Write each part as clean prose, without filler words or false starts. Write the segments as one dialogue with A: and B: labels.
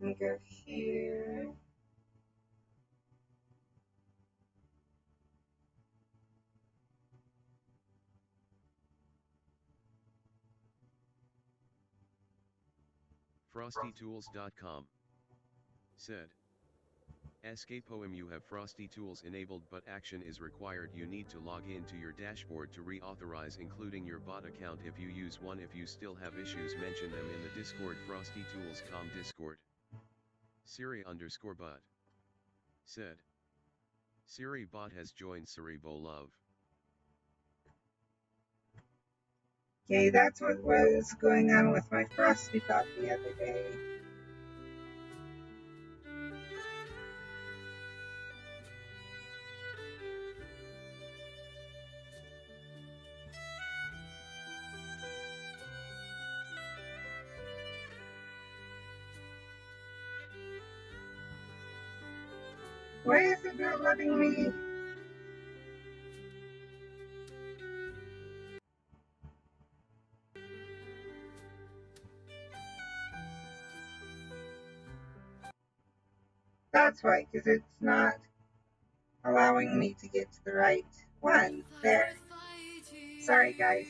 A: And go here.
B: FrostyTools.com said. Skpoem, you have Frosty Tools enabled, but action is required. You need to log in to your dashboard to reauthorize, including your bot account if you use one. If you still have issues, mention them in the Discord. FrostyTools.com Discord. Siri_bot said. Siri bot has joined Siri Bolove.
A: Okay, that's what was going on with my Frosty bot the other day. Why is it not letting me? That's why, because it's not allowing me to get to the right one. There. Sorry, guys.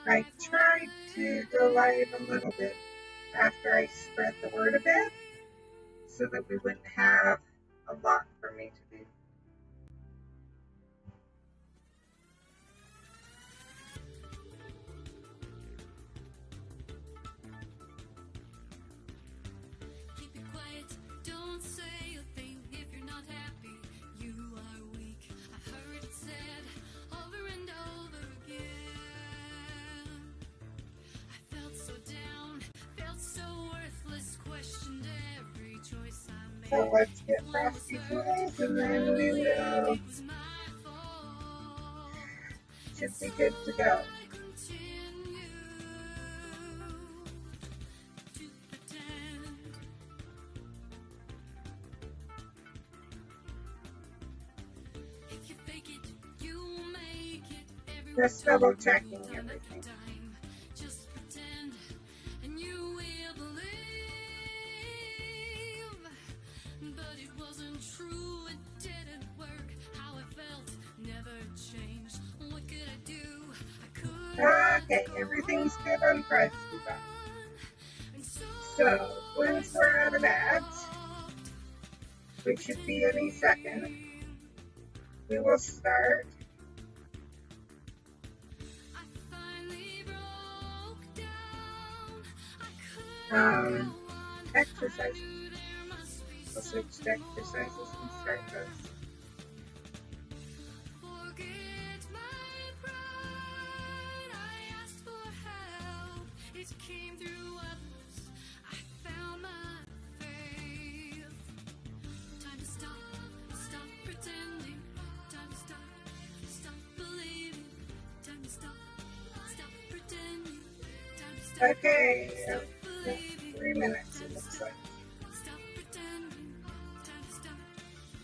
A: I tried to go live a little bit after I spread the word a bit so that we wouldn't have a lot for me to do.
C: Keep it quiet, don't say a thing if you're not happy. You are weak. I heard it said over and over again. I felt so down, felt so worthless, questioned every choice I made.
A: So let's get Frosty Tools and then we will.
C: It was my fault.
A: Should be good to go. Just double checking everything.
C: Just pretend, and you will believe. But it wasn't true, it didn't work. How I felt never changed. What could I do? I could.
A: Okay, everything's good on Frosty Bot. So once we're out of that, which should be any second, we will start exercises. We'll switch to exercises and start those.
C: Forget my pride. I asked for help. It came through others. I found my faith. Time to stop pretending. Time to stop believing. Time to stop pretending. Time to stop.
A: Okay, 3 minutes it looks like.
C: Stop pretending. Time to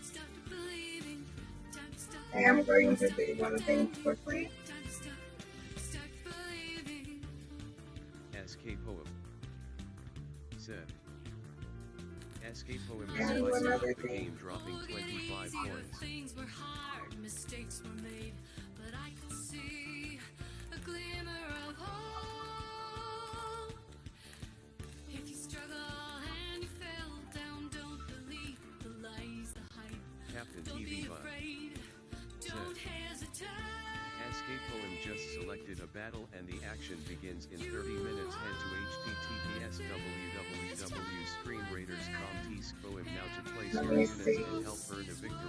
C: stop believing. Time to stop.
A: I am going to do one thing quickly.
C: Time to stop believing.
B: Skpoem said. Skpoem
A: And
B: is
A: one
B: spicy
A: other
B: up the
A: thing.
B: game, dropping 25 points.
C: Things were hard, mistakes were made, but I could see a glimmer of hope. If you struggle and you fell down, don't believe the lies, the hype.
B: Captain
C: Don't be
B: TV Bot
C: afraid, don't hesitate.
B: Skpoem just selected a battle and the action begins in 30 minutes. Head to https www.streamraiders.com skpoem now to place
A: Let
B: your
A: me
B: units
A: see.
B: and help earn a victory.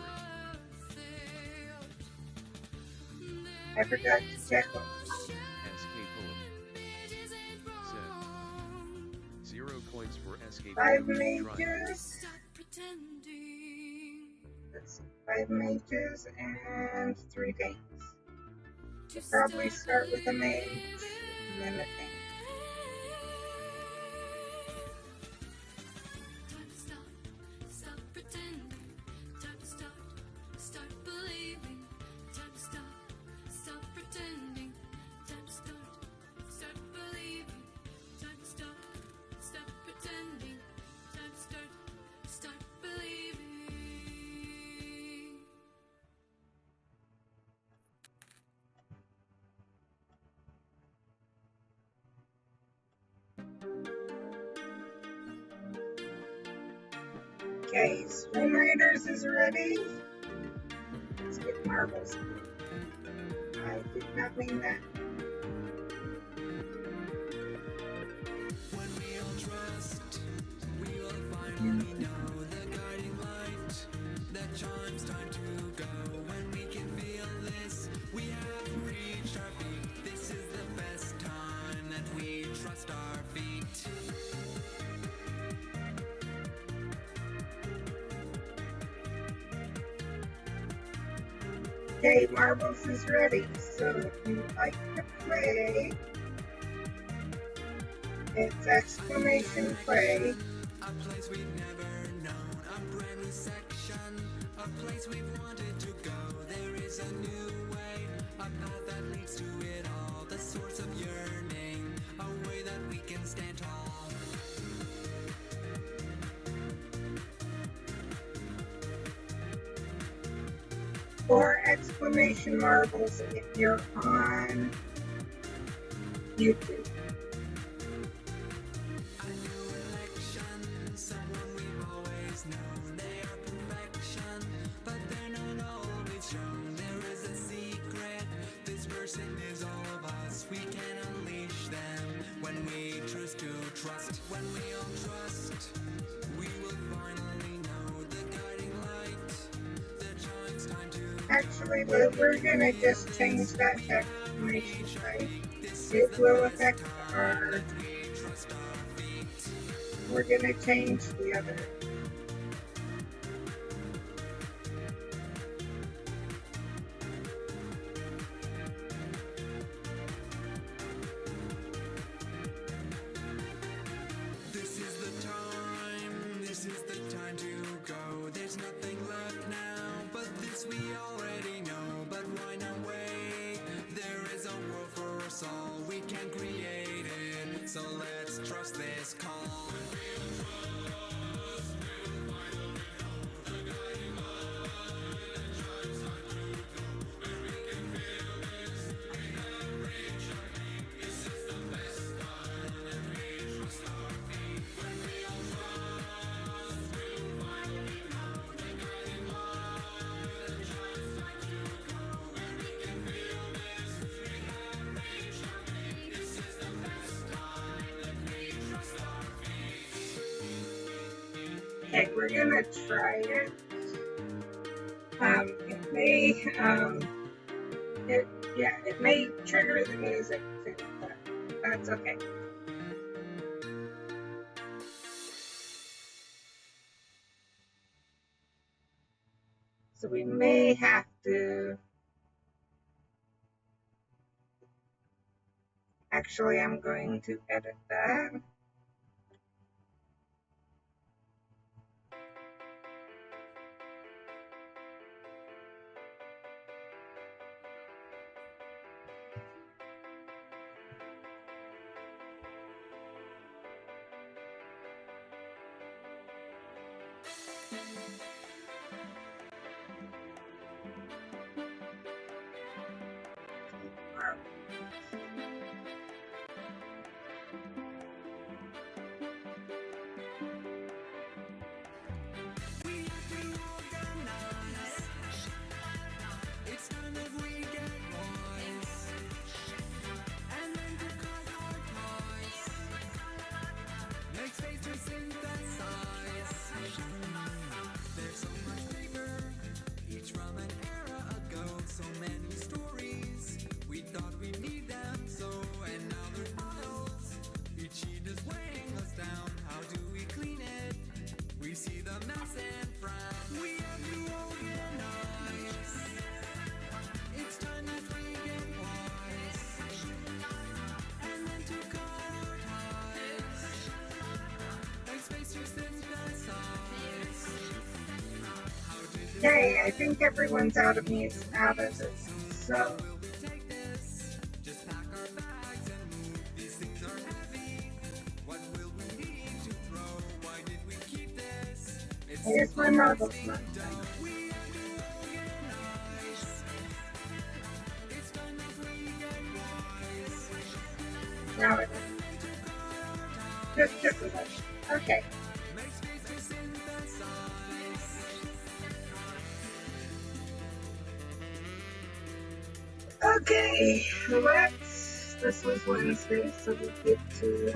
A: I forgot to check what
B: Skpoem said. 0 points for
A: 5
B: Skpoem. Try.
A: mages.
C: Stop pretending.
A: Let's see, 5 mages and 3 tanks. We'll probably start with a mage and then a tank.
C: Time to stop pretending. Time to start believing. Time to stop pretending. Time to start believing. Time to stop pretending.
A: Okay, Swim Raiders is ready. Let's get marbles. I did not mean that.
C: When we all trust, we will finally know the guiding light that chimes time to go. When we can feel this, we have reached our peak. This is the best time that we trust our feet.
A: Okay, marbles is ready. So if you'd like to play, it's exclamation play.
C: A place we've never known, a brand new section, a place we've wanted to go. There is a new way, a path that leads to it all, the source of yearning, a way that we can stand tall.
A: Or exclamation marbles if you're on YouTube.
C: A new election, someone we've always known. They are perfection, but they're not always shown. There is a secret, this person is all of us. We can unleash them when we choose to trust. When we all trust, we will finally know the guiding light. The chimes time to
A: Actually, we're gonna just change that to exclamation play. It will affect our. We're gonna change the other.
C: This is the time to go. There's nothing left now, but this we already know. But why not wait? There is a world for us all. We can create it, so let's trust this call.
A: Okay, we're gonna try it. It may, it may trigger the music too, but that's okay. So we may have to. Actually, I'm going to edit that. Okay, I think everyone's out of it. So here's my marbles. Now it is. Just a bit. Okay. Okay, this was Wednesday, so we get to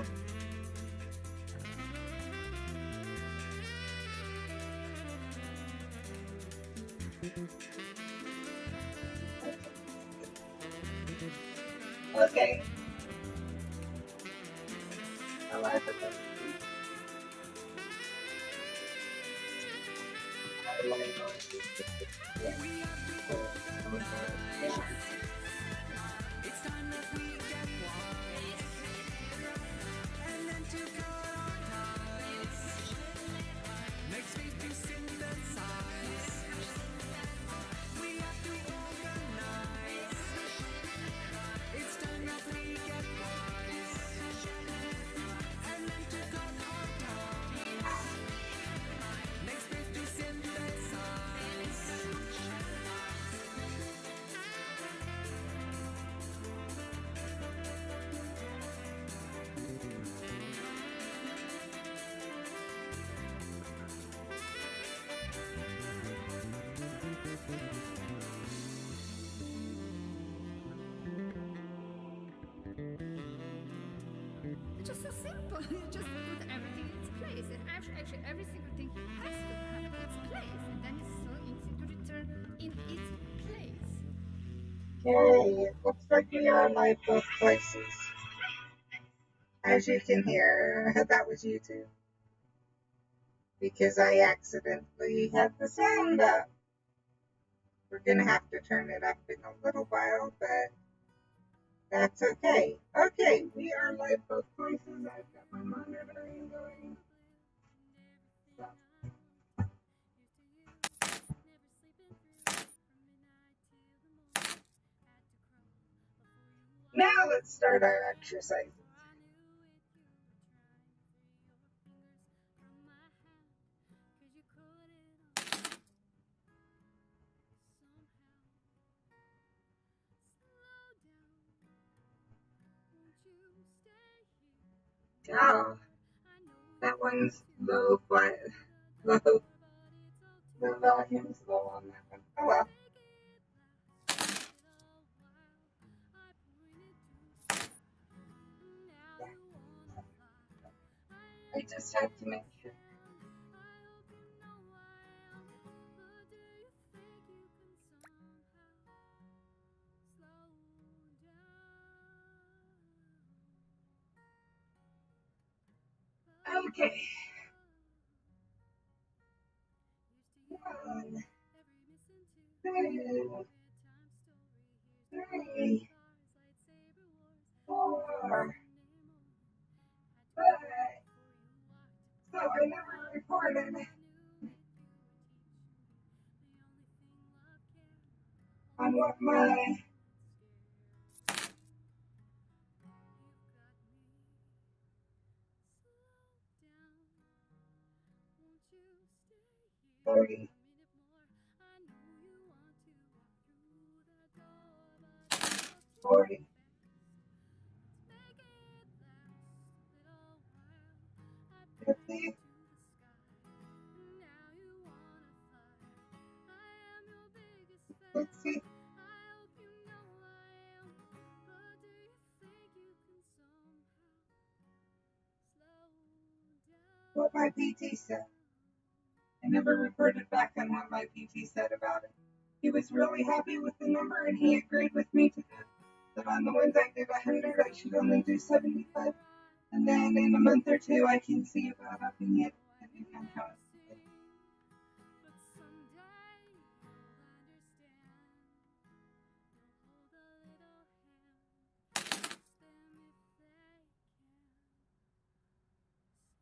A: okay. I like it. I like it.
C: It's time that we get wise and then to cut our ties. Make space to synthesize. We have to organize. It's time that we get wise and then to cut our ties. Make space to synthesize. It's just so simple. You just put everything in its place, and actually every single thing has to have its place, and then it's so easy to return in its place.
A: Okay, it looks like we are live both places. As you can hear, that was YouTube. Because I accidentally had the sound up. We're gonna have to turn it up in a little while, but that's okay. Okay, we are live both places. I've got my monitoring going. Now let's start our exercise. Oh, that one's low, quiet, low. The volume's low on that one. Oh well. I just had to make sure. Okay. 1, 2, 3, 4, 5. So I never recorded on what my 30, 40, 50, 60. What my PT said. I never reported back on what my PT said about it. He was really happy with the number and he agreed with me to that on the ones I did 100, I should only do 75. And then in a month or two, I can see about upping it, depending on how it's been.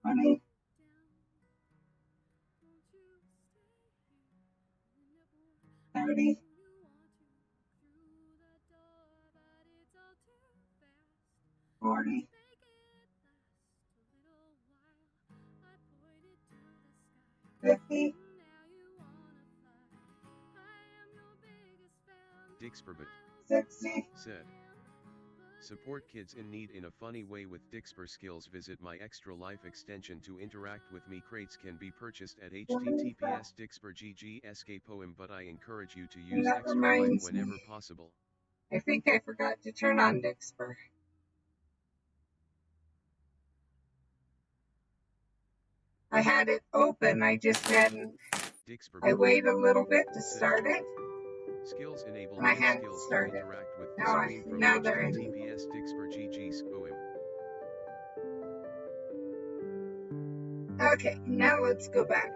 A: Funny. 30, 40, 50.
B: Dixperbit
A: 60.
B: said. Support kids in need in a funny way with Dixper skills. Visit my Extra Life extension to interact with me. Crates can be purchased at https Dixper GG skpoem, but I encourage you to use
A: that
B: Extra Life
A: reminds
B: whenever
A: me.
B: possible.
A: I think I forgot to turn on Dixper. I had it open, I just hadn't. I wait a little bit to start it.
B: Skills enabled
A: And I
B: new
A: hadn't
B: skills to
A: started.
B: interact with the
A: Now
B: screen from
A: now they're in.
B: HTTPS Dixper GG skpoem.
A: Okay, now let's go back.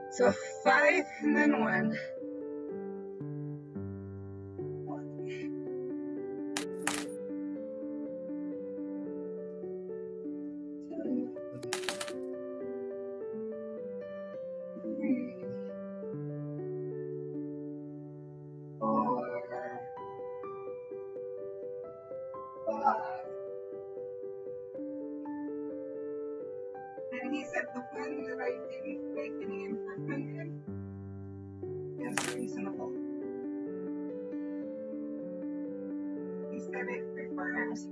A: So 5 and then 1. 2, 3, 4, 5. And he said the one that I didn't make any improvement in is reasonable. He said it requires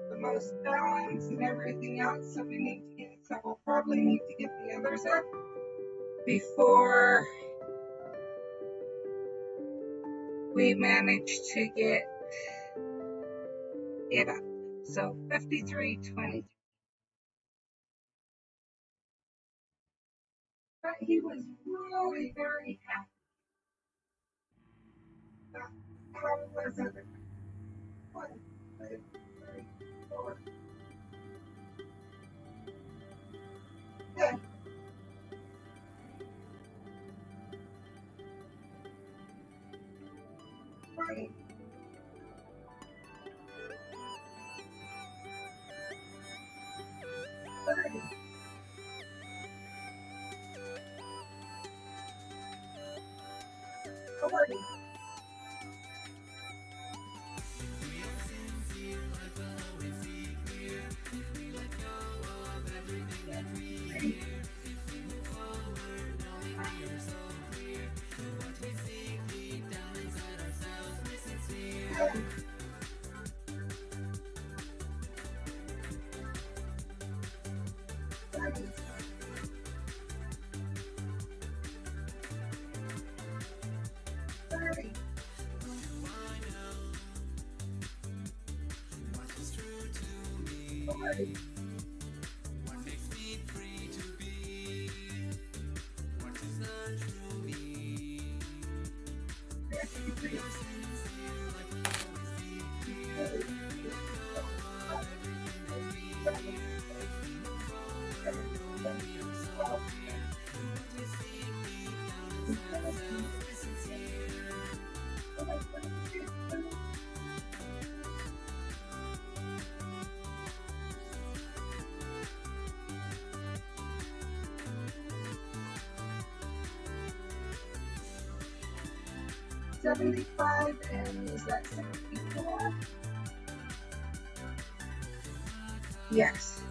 A: the most balance and everything else, so we'll probably need to get the others up before we manage to get it up. So 53.20. But he was really very happy. How was it? 1, 2, 3, 4. Good. Right. 30. 40. $75, and is that 64? Yes.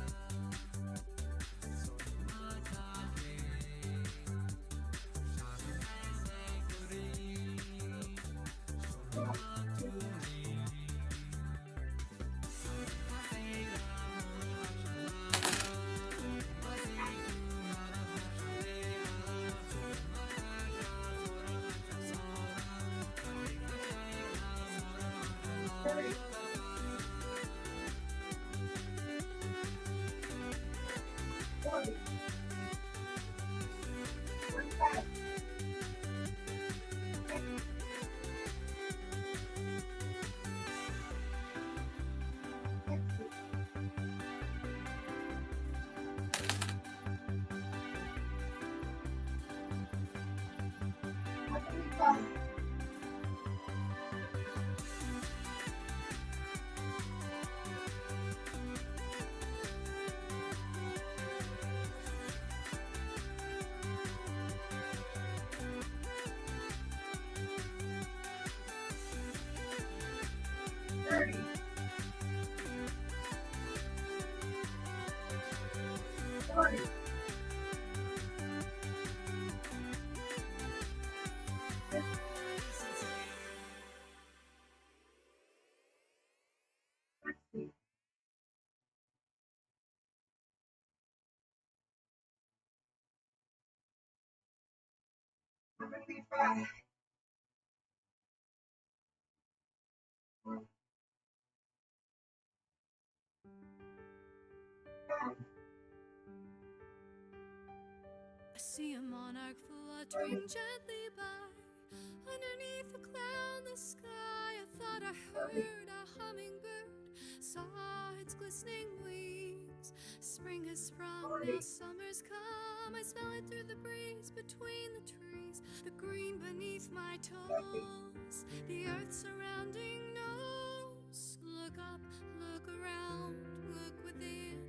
A: 45.
C: I see a monarch fluttering gently by. Underneath a cloudless sky, I thought I heard a hummingbird, saw its glistening wings. Spring has sprung, now summer's come. I smell it through the breeze between the trees, the green beneath my toes, the earth surrounding knows. Look up, look around, look within,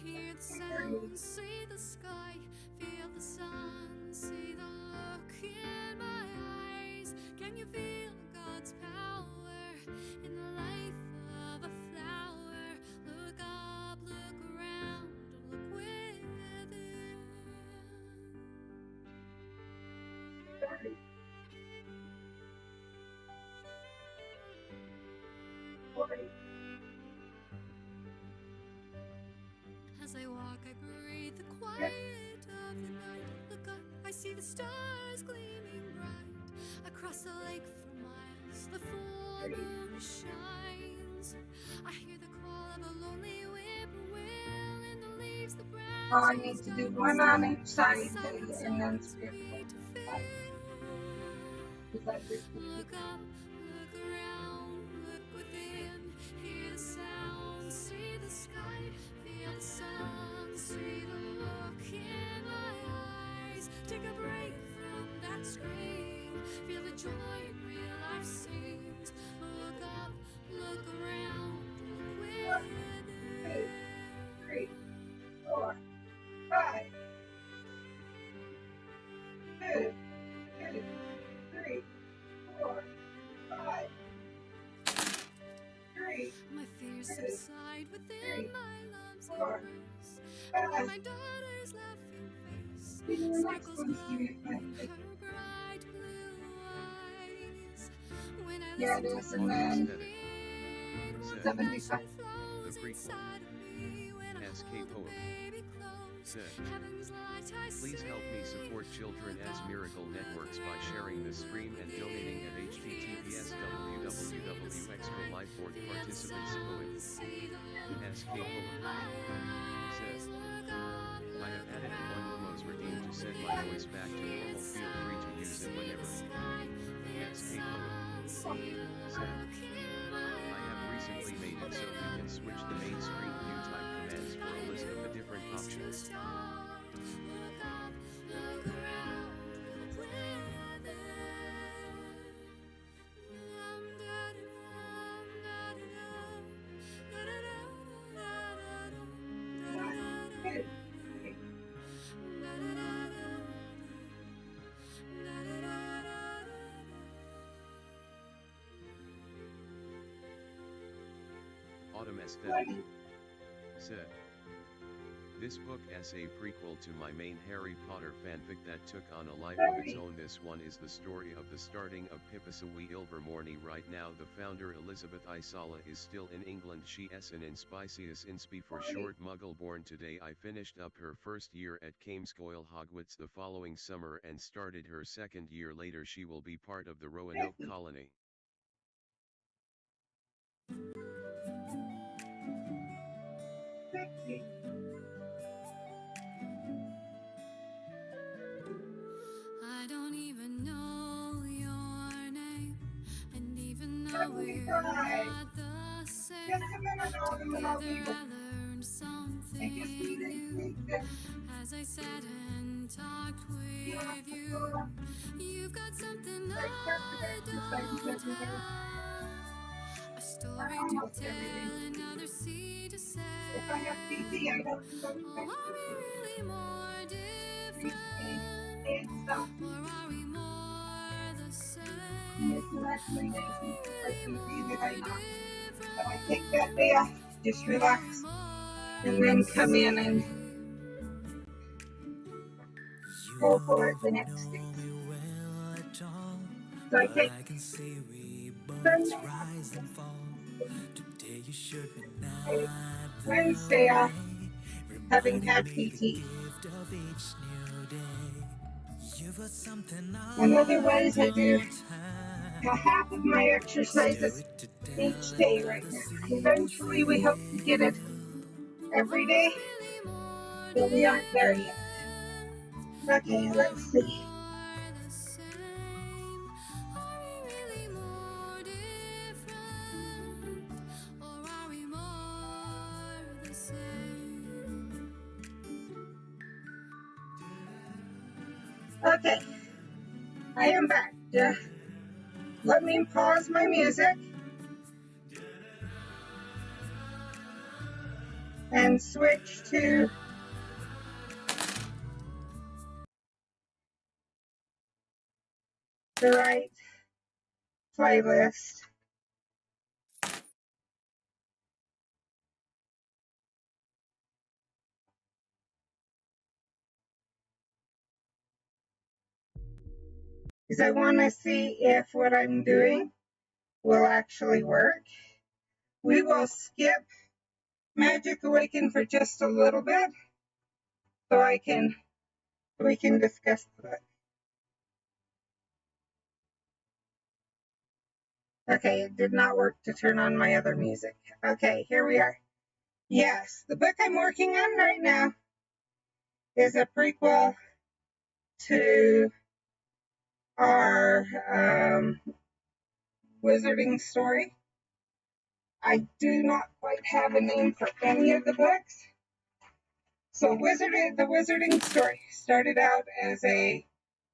C: hear the sound, see the sky, feel the sun, see the look in my eyes. Can you feel God's power in the life of a flower? Look up, look around, look within.
A: 30. 40.
C: As I walk, I breathe the quiet of the night. Look up, I see the stars gleaming bright. Across the lake for miles, the full moon shines. I hear the call of a lonely whippoorwill in the leaves, the branches.
A: Oh, I need to do one on each side and then skip.
C: Look up, look around, look within, hear the sound, see the sky, feel the sun, see the look in my eyes. Take a break from that screen, feel the joy in real life scenes. Look up, look around, look
A: 2,
C: within.
A: 3, 4, 5. 2, 3, 4, 5. 3,
C: My fears subside within my lungs and
A: 4,
C: burst. And
A: 5.
C: my daughter's laughing face
A: The next
C: sparkles
A: one's
C: glow
A: doing
C: in her bright blue eyes. When I
A: Yeah,
C: listen
A: it is,
C: to
A: and
C: the
A: then
C: wind, one
A: 75.
C: passion flows
B: The prequel.
C: inside of me. When I
B: SK
C: hold a
B: poem.
C: baby close,
B: Said.
C: heaven's light I
B: Please help me support Children as Miracle Networks by sharing this stream and donating at https www.extralifeorg participants poem. SK poem. Said. I have added a one Momo's redeem to set my voice back to normal. Feel free to use it whenever. SK poem. Said. I have recently made it so you can switch the main screen view type commands for a list of the different options. Autumn Aesthetic. Said. This book as a prequel to my main Harry Potter fanfic that took on a life of its own. This one is the story of the starting of Pippasawi Ilvermorny. Right now the founder Elizabeth Isala is still in England. She is an Inspicius Inspi for short, Muggle born. Today I finished up her first year at Camescoil Hogwarts the following summer and started her second year later. She will be part of the Roanoke colony.
C: I don't even know your name, and even though we're not the same, together I learned something new. As I sat and talked with you, you've got something I don't have, a story to tell, another seed to say.
A: If I have PC, I don't do
C: Oh,
A: anything.
C: are we really more different?
A: And stuff.
C: Or are we more the same?
A: It's an recommendation for
C: Really
A: PC that
C: more
A: I know.
C: different?
A: So I take that day off, just relax, and then come in and go for it the next day. So I take Sunday Wednesday off, having had PT. And otherwise, I do half of my exercises each day right now. Eventually, we hope to get it every day, but we aren't there yet. Okay, let's see. Okay, I am back. Let me pause my music and switch to the right playlist. Because I want to see if what I'm doing will actually work. We will skip Magic Awaken for just a little bit so we can discuss it. Okay, it did not work to turn on my other music. Okay, here we are. Yes, the book I'm working on right now is a prequel to our wizarding story. I do not quite have a name for any of the books. So the wizarding story started out as a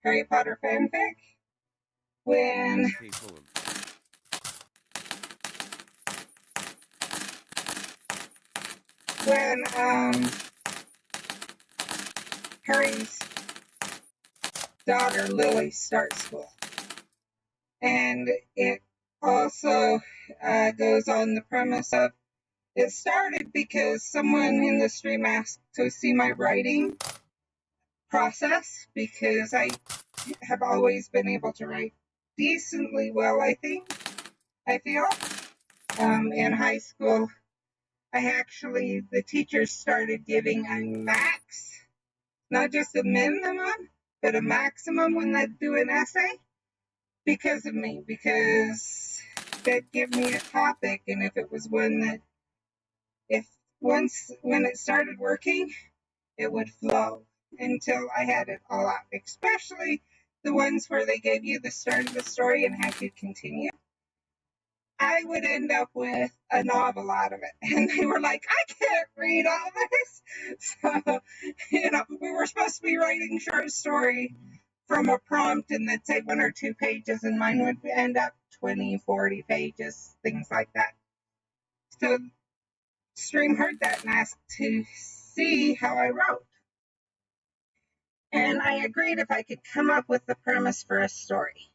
A: Harry Potter fanfic when
B: skpoem.
A: Harry's daughter Lily starts school. And it also goes on the premise of it started because someone in the stream asked to see my writing process because I have always been able to write decently well, I feel. In high school, the teachers started giving a max, not just a minimum, but a maximum when they do an essay because of me, because they'd give me a topic, and if it was one that, when it started working, it would flow until I had it all out, especially the ones where they gave you the start of the story and had you continue. I would end up with a novel out of it. And they were like, I can't read all this. So, we were supposed to be writing short story from a prompt and they'd say 1 or 2 pages, and mine would end up 20, 40 pages, things like that. So Stream heard that and asked to see how I wrote. And I agreed if I could come up with the premise for a story.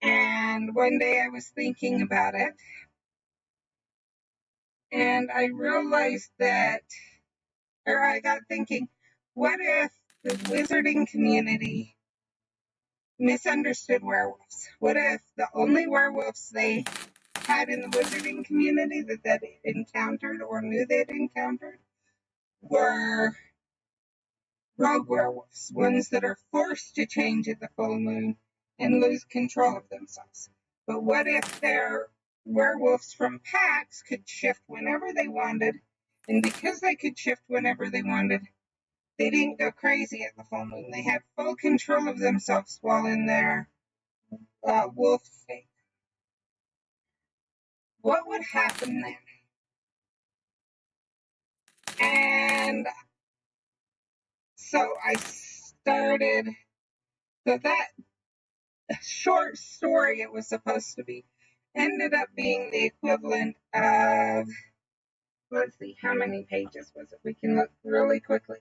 A: And one day I was thinking about it, and I realized I got thinking, what if the wizarding community misunderstood werewolves? What if the only werewolves they had in the wizarding community that they encountered or knew they'd encountered were rogue werewolves, ones that are forced to change at the full moon and lose control of themselves? But what if their werewolves from packs could shift whenever they wanted, and because they could shift whenever they wanted, they didn't go crazy at the full moon. They had full control of themselves while in their wolf state. What would happen then? And so I started, so that short story it was supposed to be ended up being the equivalent of, let's see, how many pages was it? We can look really quickly.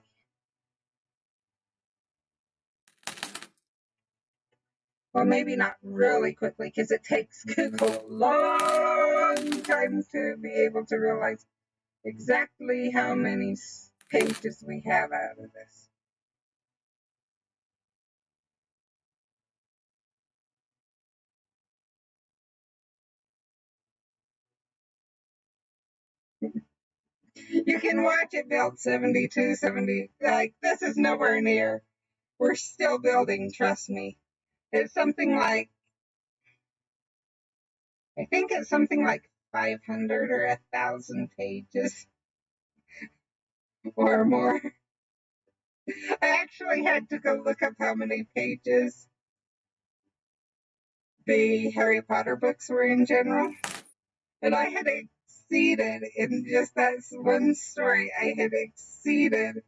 A: Well, maybe not really quickly, because it takes Google a long time to be able to realize exactly how many pages we have out of this. You can watch it build 72, 70, like this is nowhere near We're still building, trust me. It's something like, I think it's something like 500 or 1,000 pages or more. I actually had to go look up how many pages the Harry Potter books were in general. And I had exceeded, in just that one story, I had exceeded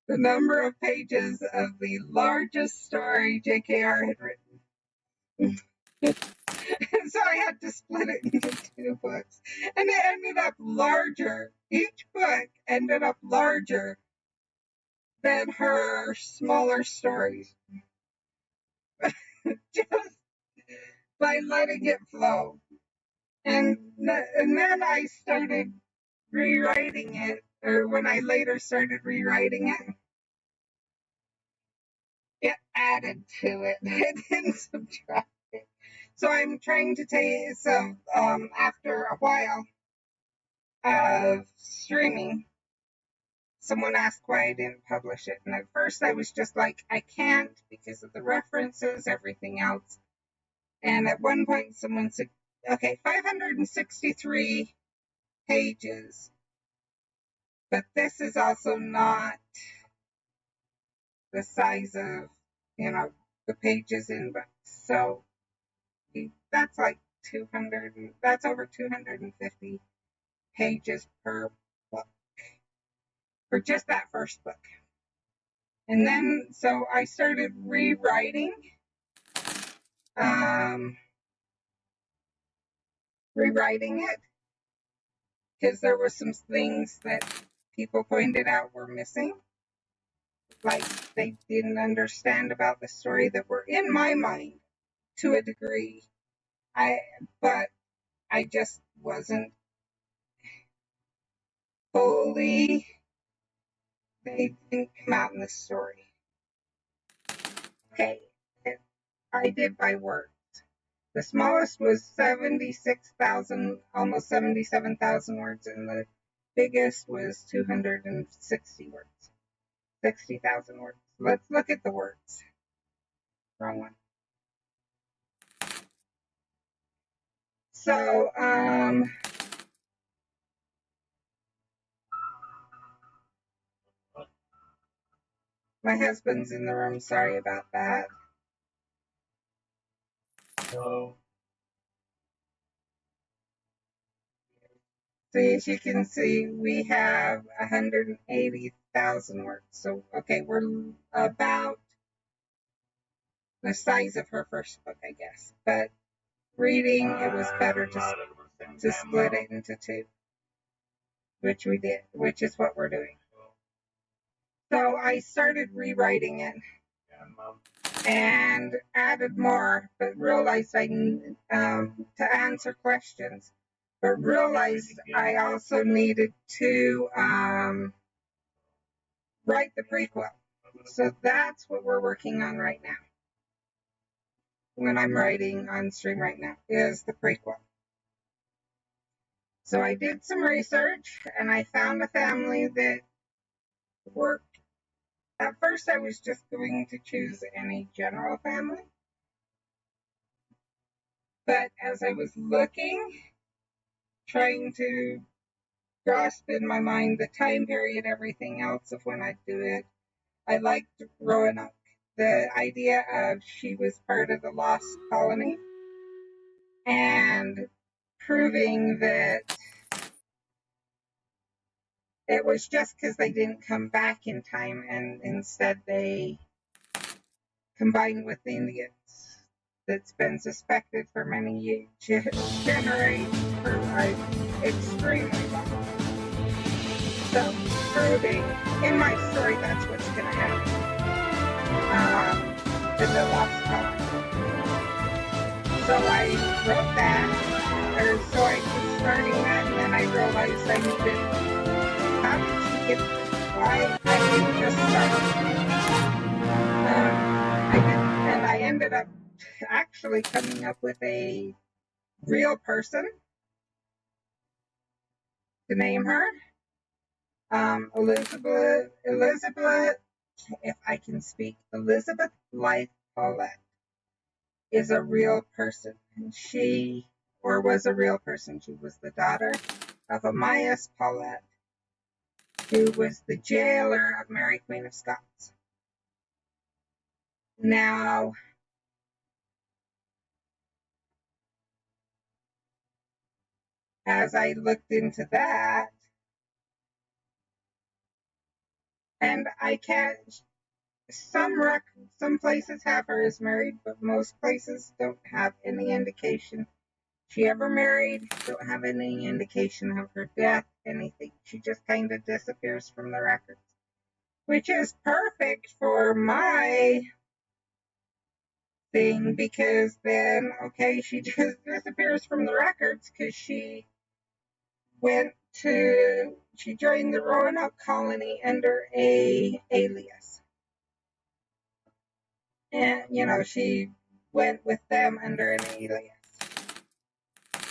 A: the number of pages of the largest story JKR had written. So I had to split it into 2 books. And it ended up larger. Each book ended up larger than her smaller stories. Just by letting it flow. And then I started rewriting it, or when I later started rewriting it added to it. It didn't subtract it. So I'm trying to take, so after a while of streaming, someone asked why I didn't publish it. And at first I was just like, I can't because of the references, everything else. And at one point someone said, okay, 563 pages, but this is also not the size of, the pages in books. So that's like 200, that's over 250 pages per book for just that first book. And then, so I started rewriting it because there were some things that people pointed out were missing, like they didn't understand about the story that were in my mind to a degree. But I just wasn't fully, they didn't come out in the story. Okay, I did by words. The smallest was 76,000, almost 77,000 words, and the biggest was 260 words, 60,000 words. Let's look at the words. Wrong one. So, my husband's in the room. Sorry about that. So as you can see, we have 180,000 words. So, okay, we're about the size of her first book, I guess. But reading, it was better to split it into 2, which we did, which is what we're doing. So I started rewriting it and added more, but realized I to answer questions, but realized I also needed to write the prequel. So that's what we're working on right now. When I'm writing on stream right now is the prequel. So I did some research and I found a family that worked. At first I was just going to choose any general family. But as I was looking, trying to grasp in my mind the time period, everything else of when I do it, I liked Roanoke. The idea of she was part of the lost colony and proving that it was just because they didn't come back in time and instead they combined with the Indians that's been suspected for many generations for like extremely long. So proving in my story that's what's going to happen in the lost colony. So I wrote that, or so I was starting that, and then I realized I needed, how did she get this? Why? I didn't just start. And I ended up actually coming up with a real person to name her. Elizabeth if I can speak, Elizabeth Blythe Paulette is a real person. And she, or was a real person, she was the daughter of Amias Paulette, who was the jailer of Mary Queen of Scots. Now, as I looked into that, and I can't, some places have her as married, but most places don't have any indication she ever married, don't have any indication of her death, anything. She just kind of disappears from the records, which is perfect for my thing, because then, okay, she just disappears from the records because she joined the Roanoke colony under a alias. And, she went with them under an alias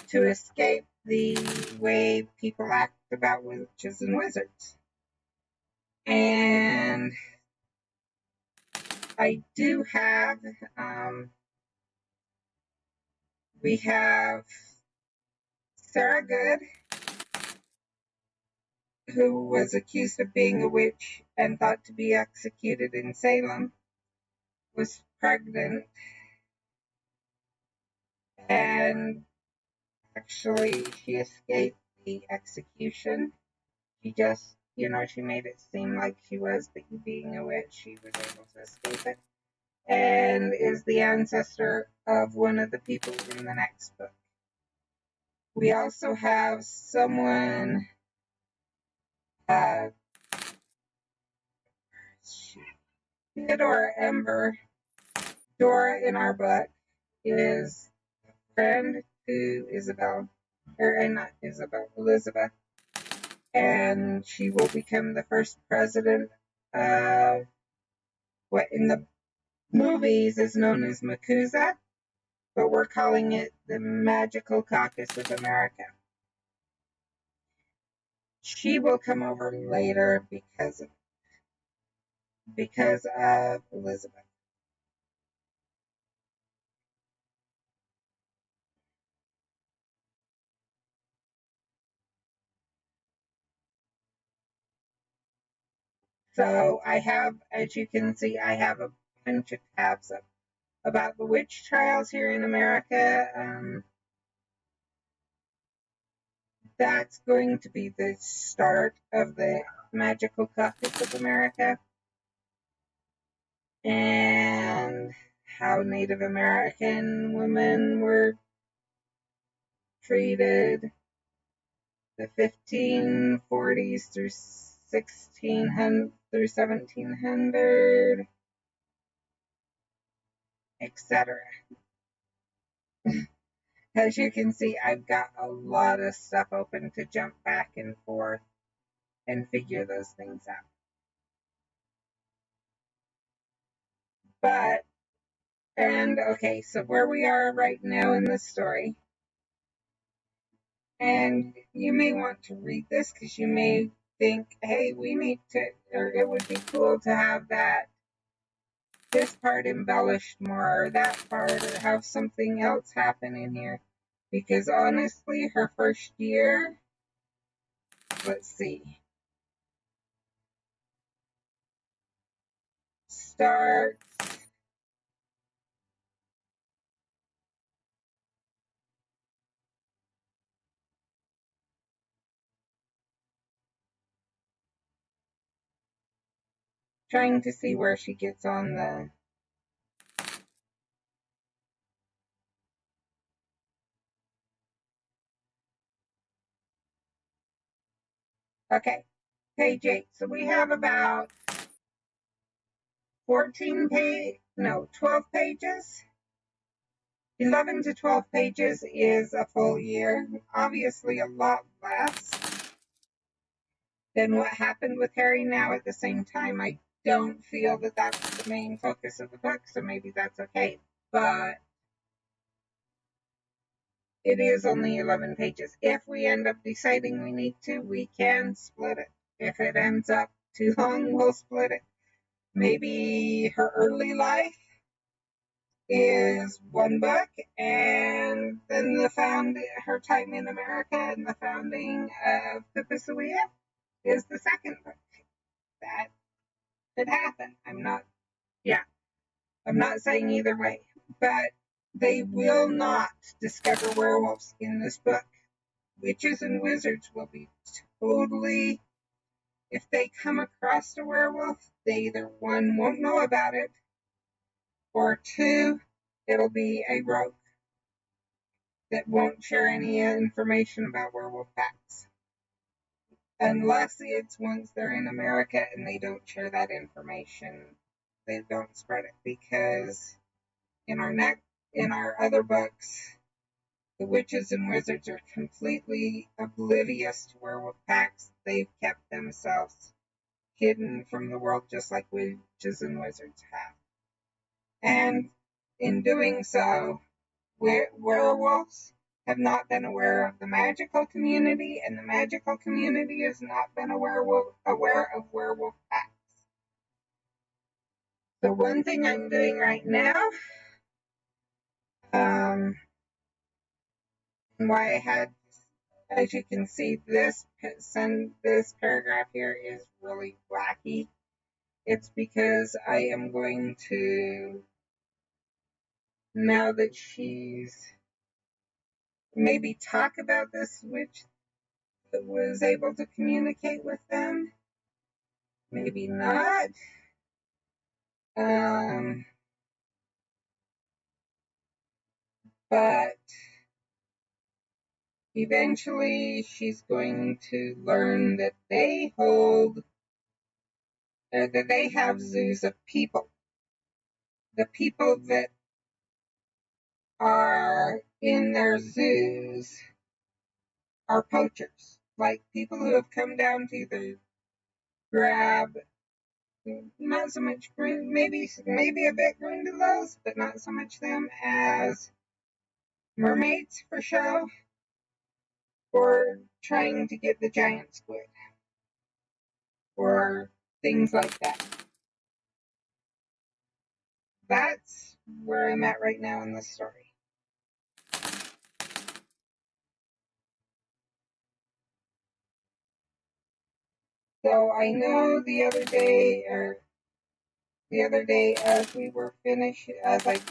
A: to escape the way people act about witches and wizards. And I do have, we have Sarah Good, who was accused of being a witch and thought to be executed in Salem, was pregnant, and actually she escaped the execution. She just, she made it seem like she was, but being a witch, she was able to escape it, and is the ancestor of one of the people in the next book. We also have someone, Theodore Ember. Dora in our book is a friend to Elizabeth, and she will become the first president of what in the movies is known as MACUSA, but we're calling it the Magical Caucus of America. She will come over later because of Elizabeth. So I have, as you can see, I have a bunch of tabs up about the witch trials here in America. That's going to be the start of the Magical Caucus of America, and how Native American women were treated, the 1540s through 1600 through 1700, etc. As you can see, I've got a lot of stuff open to jump back and forth and figure those things out. Okay, so where we are right now in the story, and you may want to read this because you may think, hey, we need to, or it would be cool to have this part embellished more, or that part, or have something else happen in here. Because honestly, her first year, let's see, starts trying to see where she gets on the. Okay, page 8. So we have about 12 pages. 11 to 12 pages is a full year. Obviously a lot less than what happened with Harry. Now at the same time, I don't feel that that's the main focus of the book, so maybe that's okay. But it is only 11 pages. If we end up deciding we need to, we can split it. If it ends up too long, we'll split it. maybe her early life is one book, and then her time in America and the founding of Pipasawea is the second book. That could happen. I'm not saying either way, but they will not discover werewolves in this book. Witches and wizards will be totally, if they come across a werewolf, they either one, won't know about it, or two, it'll be a rogue that won't share any information about werewolf packs. Unless it's once they're in America and they don't share that information, they don't spread it, because in our other books, the witches and wizards are completely oblivious to werewolf packs. They've kept themselves hidden from the world, just like witches and wizards have. And in doing so, werewolves have not been aware of the magical community, and the magical community has not been aware of werewolf packs. The one thing I'm doing right now, why I had, as you can see, this paragraph here is really wacky. It's because I am going to, now that she's maybe talk about this witch that was able to communicate with them, maybe not. But eventually she's going to learn that they have zoos of people. The people that are in their zoos are poachers, like people who have come down to either grab, not so much maybe a bit Grundelos, but not so much them as mermaids for show, or trying to get the giant squid, or things like that. That's where I'm at right now in the story. So I know the other day as we were finished, as I,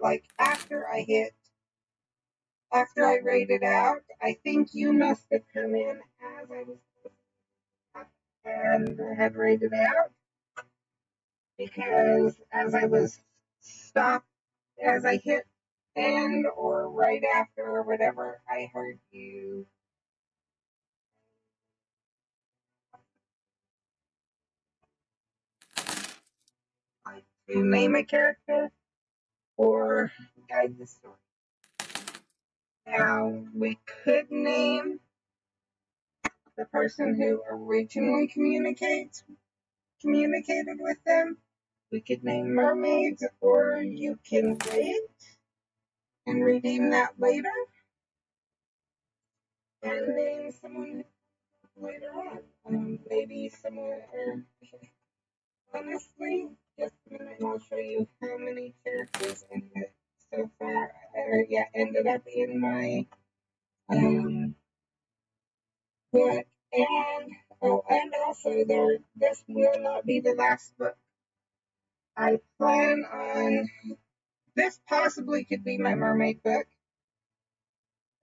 A: like, after I rated out, I think you must have come in as I was and had rated out, because as I was stopped, as I hit end or right after or whatever, I heard you like to name a character or guide the story. Now, we could name the person who originally communicated with them. We could name mermaids, or you can wait and redeem that later and name someone later on. Maybe someone, honestly, just a minute and I'll show you how many characters ended so far, ended up in my book. And also this will not be the last book. I plan on, this possibly could be my mermaid book.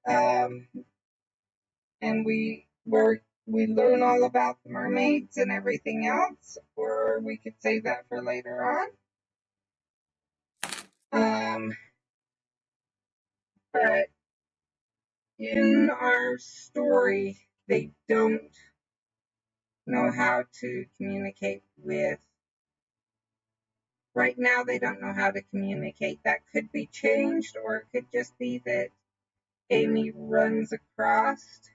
A: And we learn all about the mermaids and everything else, or we could save that for later on. But in our story, they don't know how to communicate with. Right now, they don't know how to communicate. That could be changed, or it could just be that Amy runs across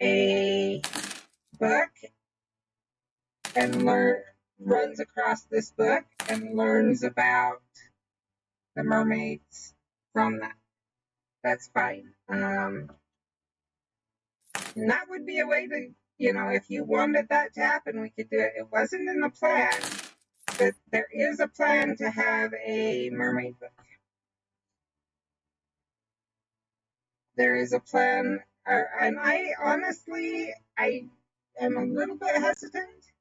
A: a book and runs across this book and learns about the mermaids from that. That's fine. And that would be a way to, if you wanted that to happen, we could do it. It wasn't in the plan, But there is a plan to have a mermaid book. There is a plan, and I honestly, I am a little bit hesitant.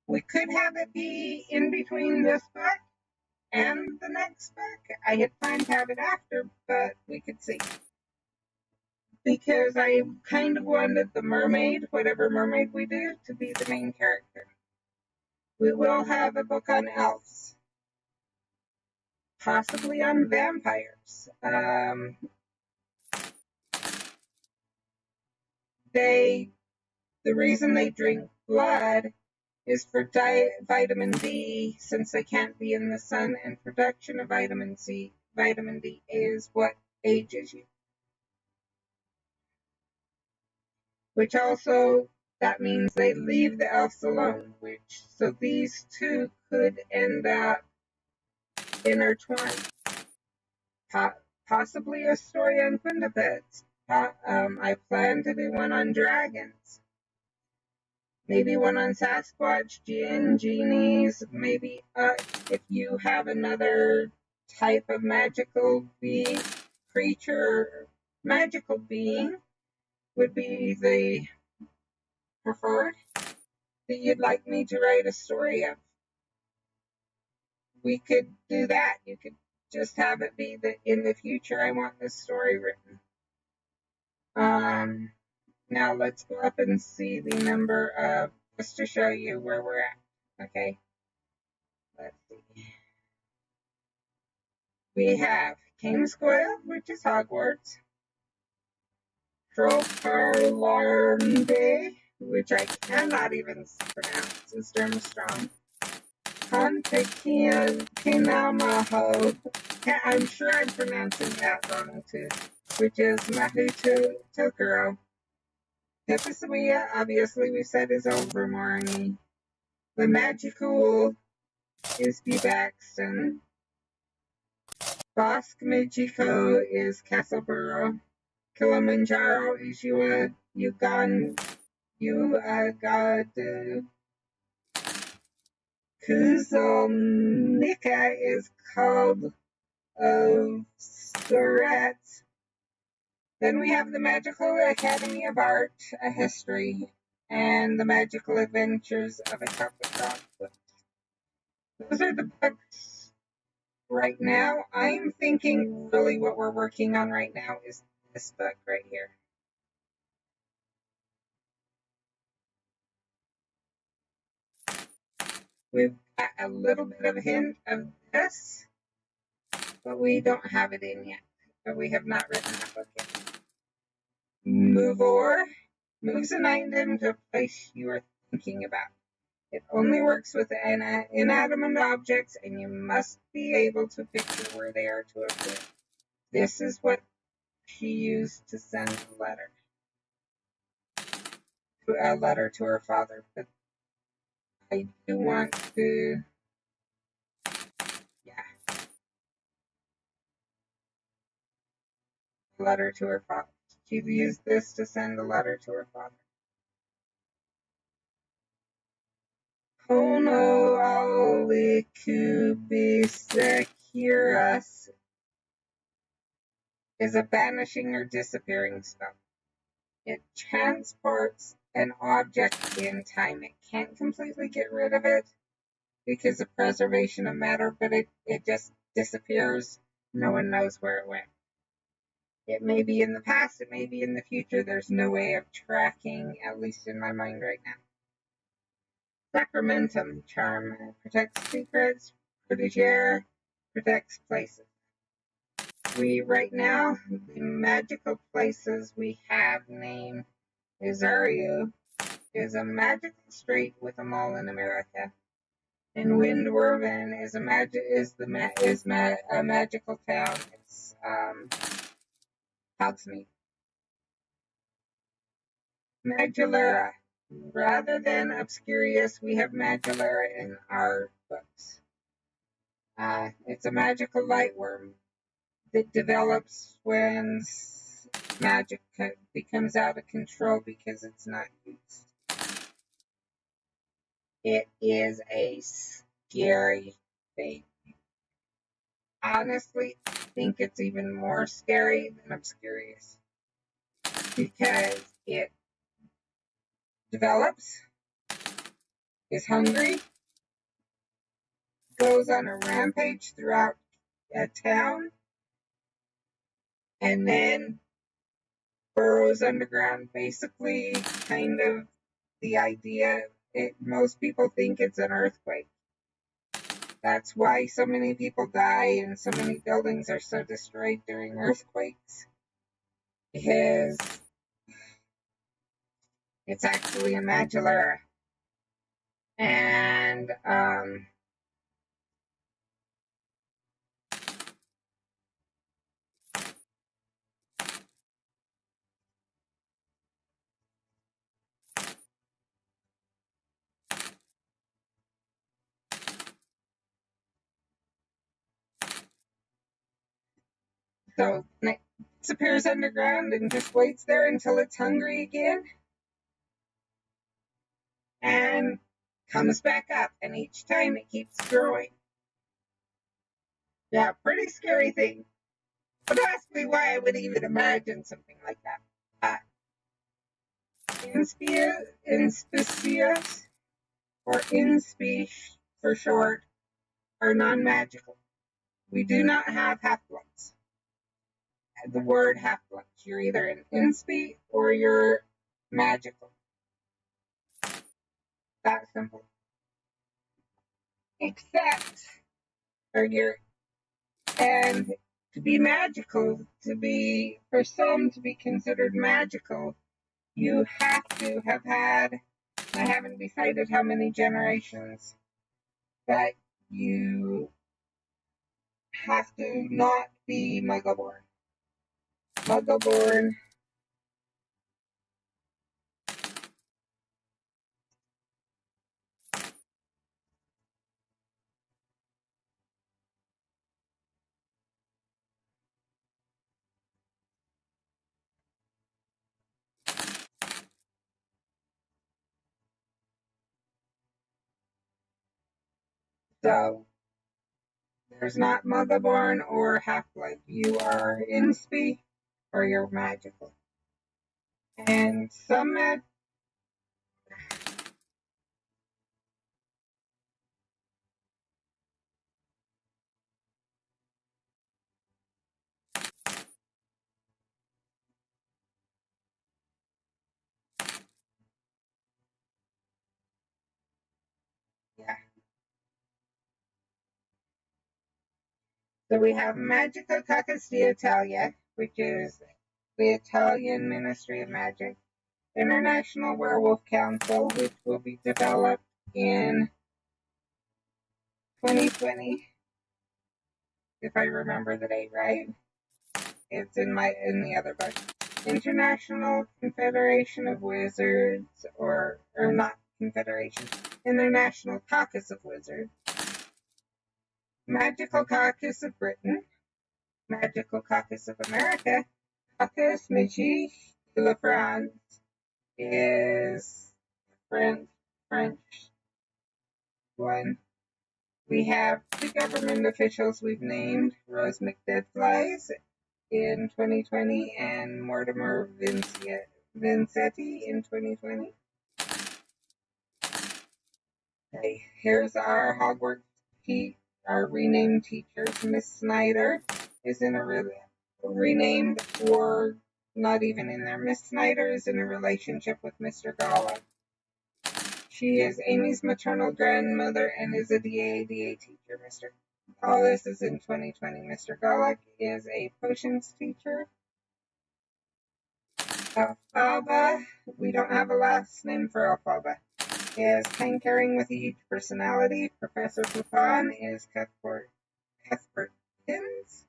A: We could have it be in between this book and the next book. I had planned to have it after, but we could see. Because I kind of wanted the mermaid, whatever mermaid we do, to be the main character. We will have a book on elves, possibly on vampires. The reason they drink blood is for vitamin D, since they can't be in the sun, and production of vitamin D is what ages you. Which also, that means they leave the elves alone, so these two could end up intertwined. Possibly a story on quintuplets. I plan to do one on dragons. Maybe one on Sasquatch, genies, maybe if you have another type of magical magical being would be the preferred that you'd like me to write a story of. We could do that. You could just have it be that in the future I want this story written. Now let's go up and see the number of, just to show you where we're at. Okay, let's see. We have Kingscoil, which is Hogwarts. Troparlarnde, which I cannot even pronounce, is Durmstrong. Contekinamaho, I'm sure I'm pronouncing that wrong too, which is Mahuto Tokuro. Hipposuia, obviously we said is Overmorning. The Magical is Bubaxton. Bosk Michiko is Castleboro. Kilimanjaro is Ugadu. Kuzolnika is called Surat. Then we have the Magical Academy of Art, a history, and the Magical Adventures of a Chocolate Dog book. Those are the books right now. I'm thinking really what we're working on right now is this book right here. We've got a little bit of a hint of this, but we don't have it in yet. But we have not written that book yet. Movor moves an item to a place you are thinking about. It only works with inanimate objects, and you must be able to picture where they are to appear. This is what she used to send a letter to her father. But I do want to, a letter to her father. She used this to send a letter to her father. Kono Alikubisecuras is a banishing or disappearing spell. It transports an object in time. It can't completely get rid of it because of preservation of matter, but it just disappears. No one knows where it went. It may be in the past, it may be in the future. There's no way of tracking, at least in my mind right now. Sacramentum charm protects secrets, protegere, protects places. Right now, the magical places we have named Isario is a magical street with a mall in America. And Windwerven is a magical town. It's Hogsmeade. Magellura. Rather than Obscurious, we have Magellura in our books. It's a magical lightworm that develops when magic becomes out of control because it's not used. It is a scary thing. Honestly, I think it's even more scary than Obscurious because it develops, is hungry, goes on a rampage throughout a town, and then burrows underground. Basically, kind of the idea, most people think it's an earthquake. That's why so many people die and so many buildings are so destroyed during earthquakes. Because it's actually a modular. And so it disappears underground and just waits there until it's hungry again. And comes back up. And each time it keeps growing. Yeah, pretty scary thing. But ask me why I would even imagine something like that. Inspicious, or inspecies for short, are non-magical. We do not have half-bloods. The word half-bloods, you're either an inspe or you're magical. That simple. Except, and to be magical, for some to be considered magical, you have to have had, I haven't decided how many generations, but you have to not be Muggle-born. Muggle-born so there's not Muggle-born or Half-Blood. You are Inspi or you're magical. And some yeah. So we have Magica Cacus d'Italia, which is the Italian Ministry of Magic, International Werewolf Council, which will be developed in 2020, if I remember the date right. It's in the other book. International Confederation of Wizards, or not Confederation, International Caucus of Wizards, Magical Caucus of Britain, Magical Caucus of America, Caucus Magique de la France is French one. We have the government officials we've named, Rose McDeadflies in 2020 and Mortimer Vincetti in 2020. Okay, here's our Hogwarts our renamed teachers. Miss Snyder is in a renamed or not even in there. Miss Snyder is in a relationship with Mr. Gala. She is Amy's maternal grandmother and is a DADA teacher. Mr. All this is in 2020. Mr. Golick is a potions teacher. Alphaba, we don't have a last name for Alphaba, is kind-caring with a huge personality. Professor Poupon is Cuthbert Pins.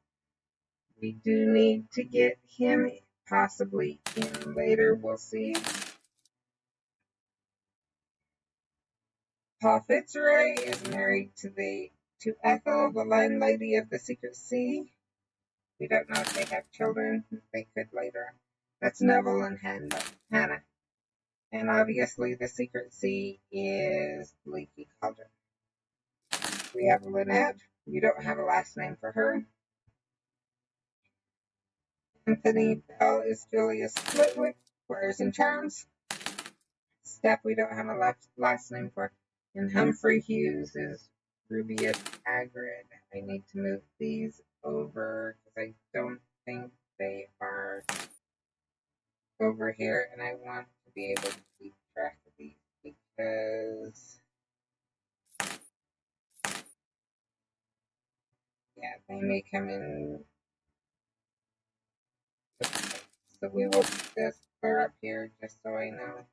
A: We do need to get him possibly in later, we'll see. Paul Fitzroy is married to Ethel, the landlady of the Secret Sea. We don't know if they have children. They could later. That's Neville and Hannah. And obviously the Secret Sea is Leaky Cauldron. we have Lynette. We don't have a last name for her. Anthony Bell is Julius Flitwick, Squares and Charms. Steph, we don't have a last name for. And Humphrey Hughes is Rubius Hagrid. I need to move these over because I don't think they are over here, and I want to be able to keep track of these because, yeah, they may come in. So we will put this clear up here just so I know.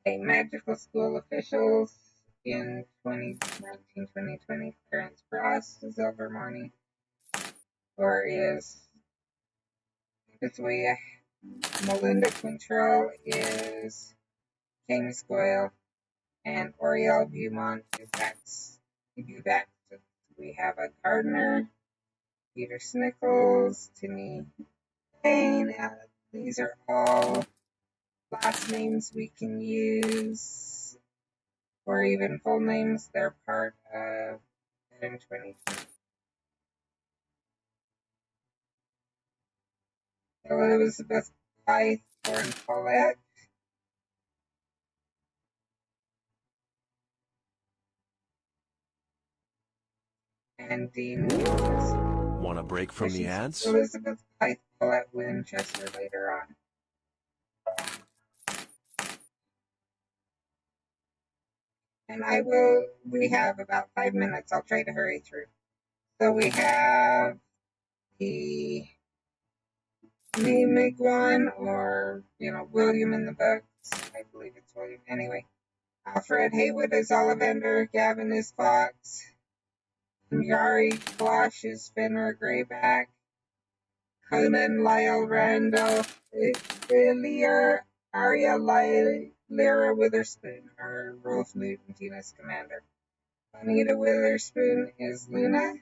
A: Okay, Magical School officials in 2019-2020, Clarence Frost, Silver Morning, or is Fitzway, Melinda Quintrell is James Goyle, and Oriel Beaumont is back. So we have a Gardner, Peter Snickles, Timmy Payne. These are all last names we can use, or even full names. They're part of 2020. Elizabeth Blythe, Lauren Paulette, and Dean Winchester.
D: Want a break from the ads?
A: Elizabeth Blythe, Paulette Winchester later on. And we have about 5 minutes. I'll try to hurry through. So we have the name one, or, William in the books. I believe it's William. Anyway, Alfred Haywood is Ollivander, Gavin is Fox, Yari Quash is Fenrir Greyback, Conan Lyle Randall, Lear, Arya Lyra Witherspoon, or Rolf Newton, Tina's commander. Anita Witherspoon is Luna.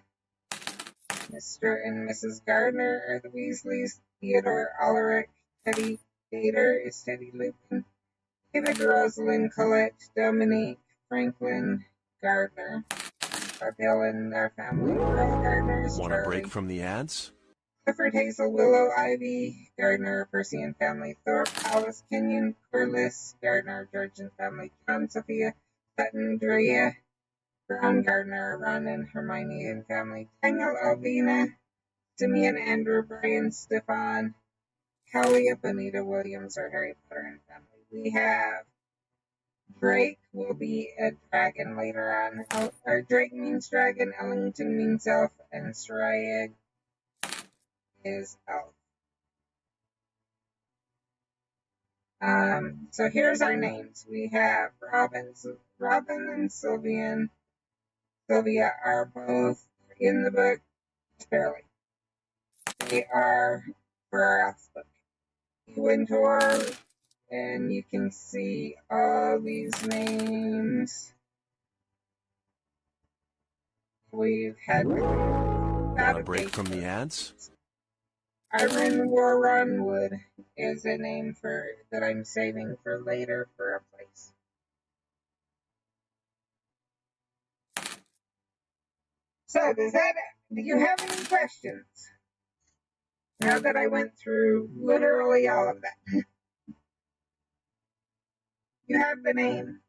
A: Mr. and Mrs. Gardner are the Weasleys. Theodore Ulrich, Teddy Gator is Teddy Lupin. David Rosalind Collette, Dominique Franklin Gardner. Bill and their family. Earl Gardner is
D: Want
A: Charlie.
D: a break from the ads?
A: Clifford Hazel Willow Ivy Gardner, Percy and family. Thorpe Alice Kenyon Corliss Gardner, George and family. John Sophia Sutton Drea Brown Gardner, Ron and Hermione and family. Daniel Alvina, Simeon Andrew Brian Stefan, Callie Bonita Williams, or Harry Potter and family. We have Drake will be a dragon later on. Or Drake means dragon, Ellington means elf, and Soraya is elf. So here's our names. We have Robin and Sylvia are both in the book fairly. They are for our elf book. Wintor, and you can see all these names we've had.
D: Want a break from the ads?
A: Iron Warrunwood is a name that I'm saving for later for a place. So do you have any questions? Now that I went through literally all of that. You have the name.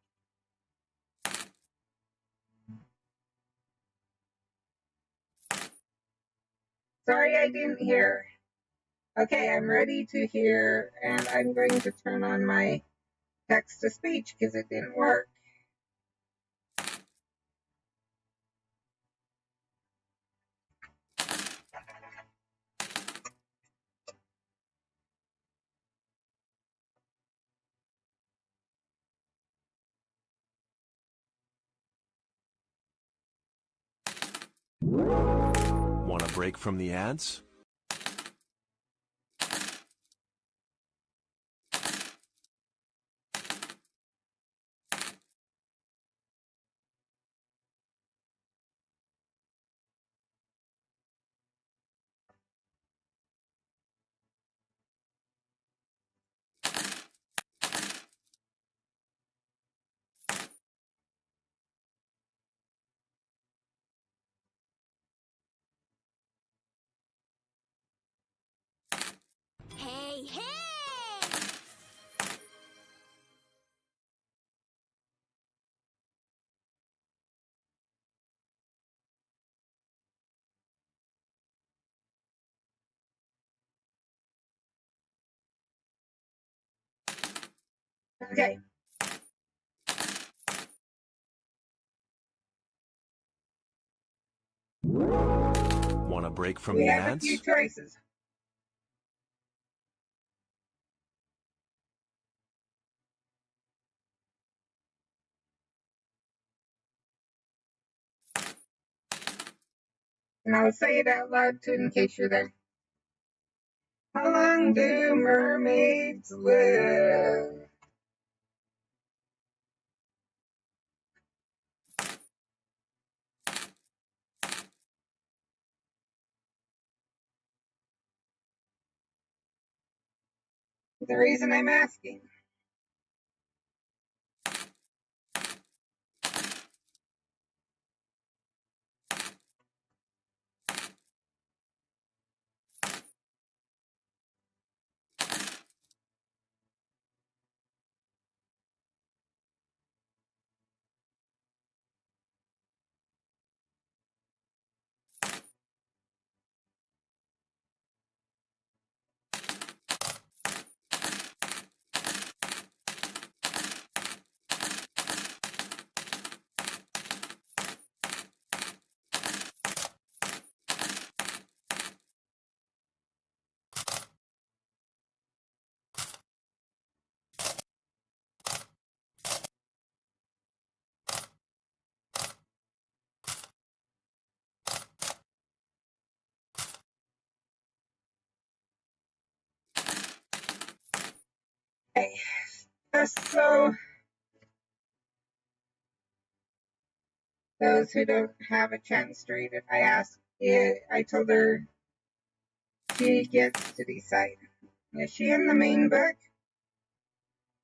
A: Sorry I didn't hear. Okay, I'm ready to hear, and I'm going to turn on my text-to-speech because it didn't work.
D: Want a break from the ads?
A: Okay.
D: Want a break from
A: We
D: the
A: have a few
D: ants?
A: choices. And I'll say it out loud too in case you're there. How long do mermaids live? The reason I'm asking. Okay. So those who don't have a chance to read it, I told her she gets to decide. Is she in the main book?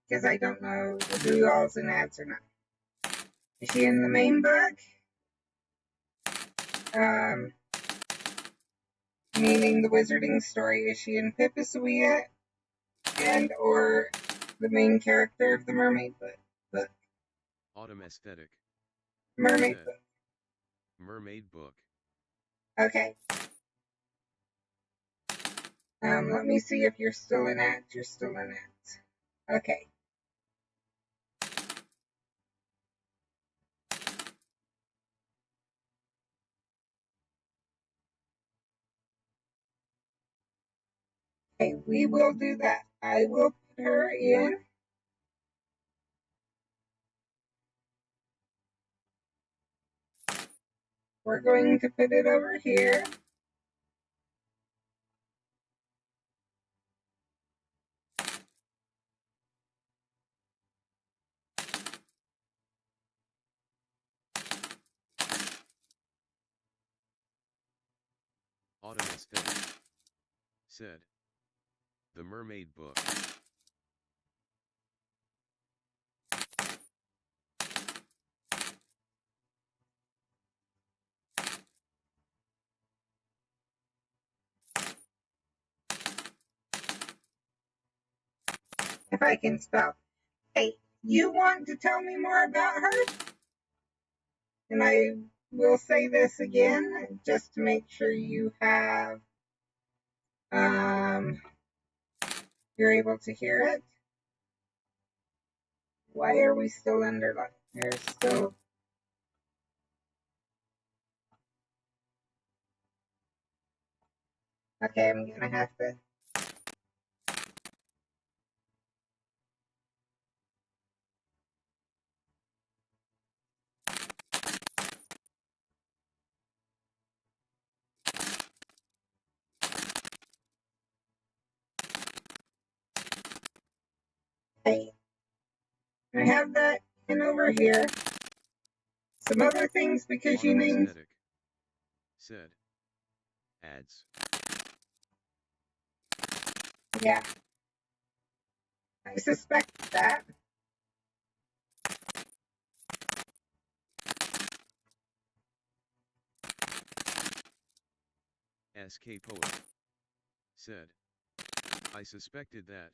A: Because I don't know who all's in ads or not. Is she in the main book? Um, Meaning the wizarding story. Is she in Pipisawiya and or the main character of the mermaid book?
B: Autumn aesthetic.
A: Mermaid
B: Said.
A: book.
B: Mermaid book.
A: Okay. Let me see if you're still in ads. You're still in ads. Okay. Okay, we will do that. I will put her in. We're going to put it over here.
B: Autumn aesthetic. Said. The Mermaid Book.
A: If I can spell. Hey, you want to tell me more about her? And I will say this again just to make sure you have you're able to hear it. Why are we still underlined? There's still okay, I'm gonna have to hey, I have that in over here. Some other things because you
B: Autumn
A: named
B: aesthetic. Said. Ads.
A: yeah. I suspect that.
B: Skpoem. Said. I suspected that.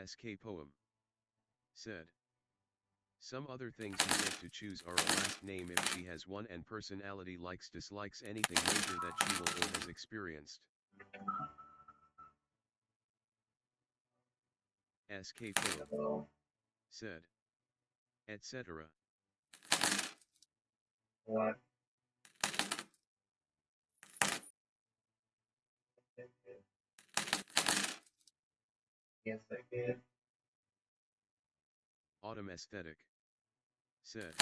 B: skpoem said. Some other things you get to choose are a last name if she has one and personality likes dislikes anything major that she will or has experienced. skpoem
A: So,
B: said. Etc.
A: what? Yes, I did.
B: Autumn aesthetic said.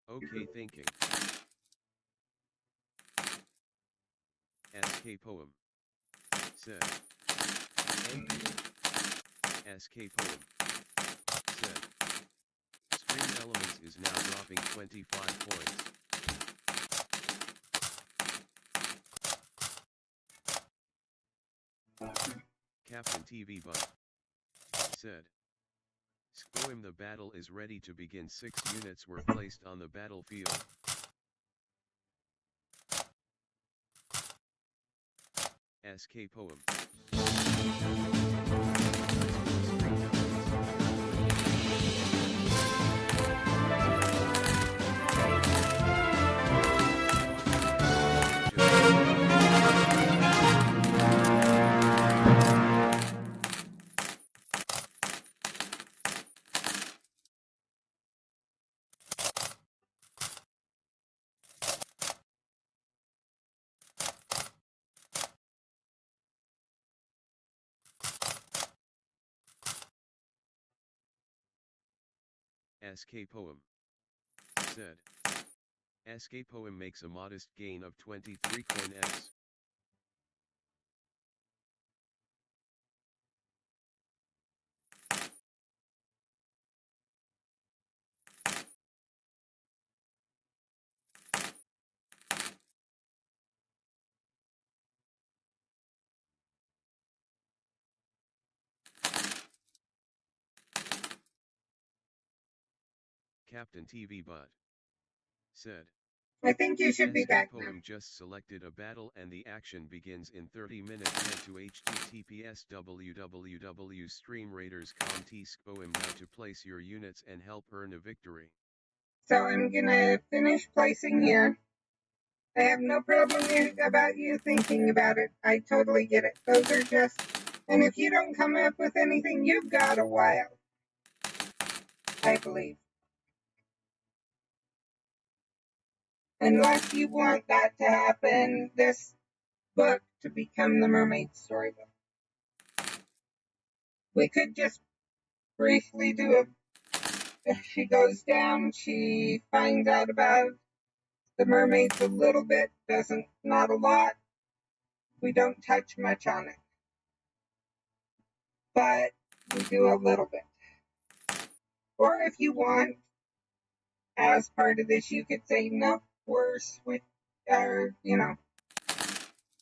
B: Okay thinking. skpoem said. Ending. skpoem said. Stream elements is now dropping 25 points. Captain TV Butt said. Skpoem the battle is ready to begin. 6 units were placed on the battlefield. skpoem. skpoem said. skpoem makes a modest gain of 23 coin S. Captain TV Butt said.
A: I think you should be back now.
B: skpoem just selected a battle and the action begins in 30 minutes. Head to https www.streamraiders.com skpoem now to place your units and help earn a victory.
A: So I'm gonna finish placing here. I have no problem about you thinking about it. I totally get it. Those are just, and if you don't come up with anything, you've got a while, I believe. Unless you want that to happen, this book to become the mermaid storybook. We could just briefly do it. If she goes down, she finds out about the mermaids a little bit, not a lot. We don't touch much on it, but we do a little bit. Or if you want, as part of this, you could say, no, we're switch, or,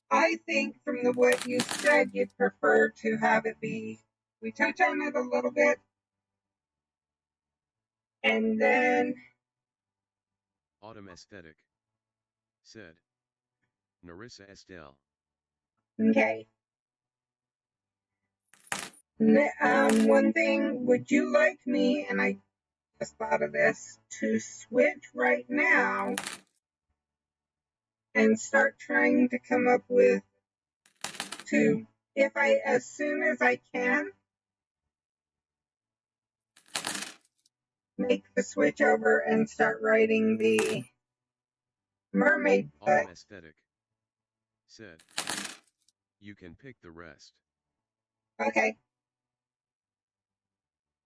A: I think from what you said, you'd prefer to have it be, we touch on it a little bit, and then,
B: Autumn aesthetic said. Narissa Estelle.
A: okay. One thing, would you like me, and I just thought of this, to switch right now and start trying to come up with as soon as I can, make the switch over and start writing the mermaid book.
B: Autumn aesthetic said. You can pick the rest.
A: Okay.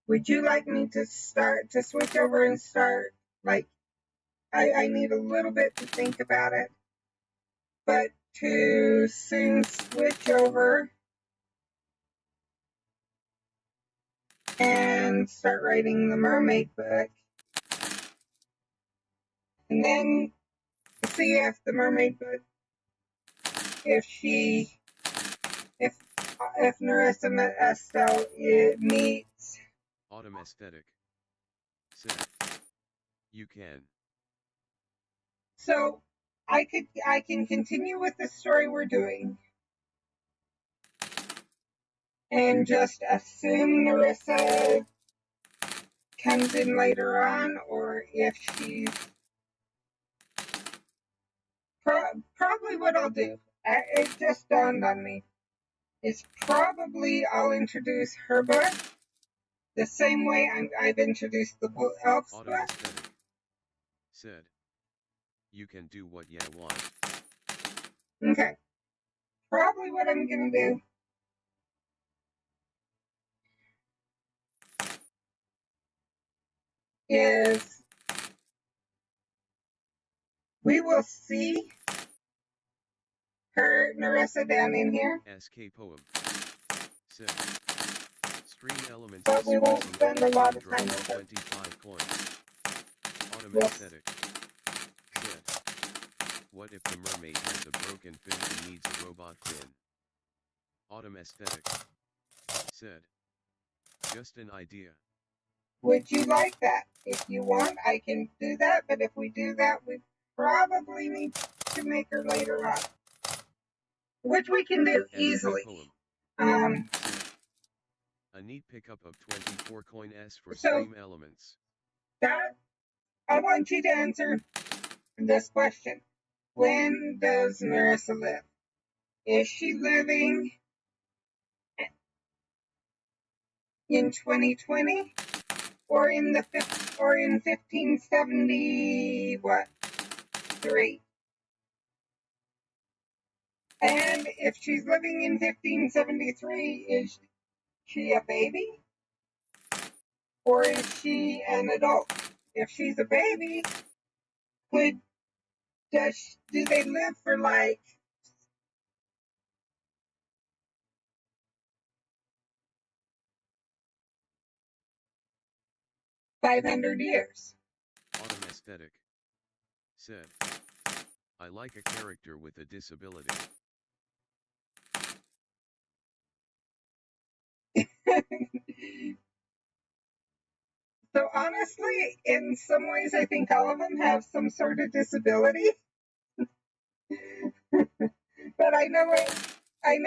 A: Would you like me to switch over and start, I need a little bit to think about it, but to soon switch over and start writing the mermaid book, and then see if the mermaid book, if Narissa Estelle meets
B: Autumn aesthetic said. You can.
A: So I can continue with the story we're doing. and just assume Narissa comes in later on, or if she's probably what I'll do. It just dawned on me. Is probably I'll introduce her book the same way I've introduced the Elf's
B: Autumn
A: book.
B: Aesthetic said, "You can do what ya want."
A: Okay. Probably what I'm going to do is we will see her Narissa down in here,
B: skpoem said, "Stream elements
A: but we won't spend a lot of
B: drop
A: time with her.
B: 25 coins." Autumn
A: Yes.
B: Aesthetic said, "What if the mermaid has a broken fin and needs a robot fin?" Autumn Aesthetic said, "Just an idea."
A: Would you like that? If you want, I can do that, but if we do that, we probably need to make her later on, which we can do easily.
B: Poem said, "A neat pickup of 24 coin S for stream elements."
A: That I want you to answer this question. When does Narissa live? Is she living in 2020 or in 1570 what? 3? And if she's living in 1573, is she a baby or is she an adult? If she's a baby, do they live for like 500 years?
B: Autumn Aesthetic said, "I like a character with a disability."
A: So honestly, in some ways, I think all of them have some sort of disability. But I know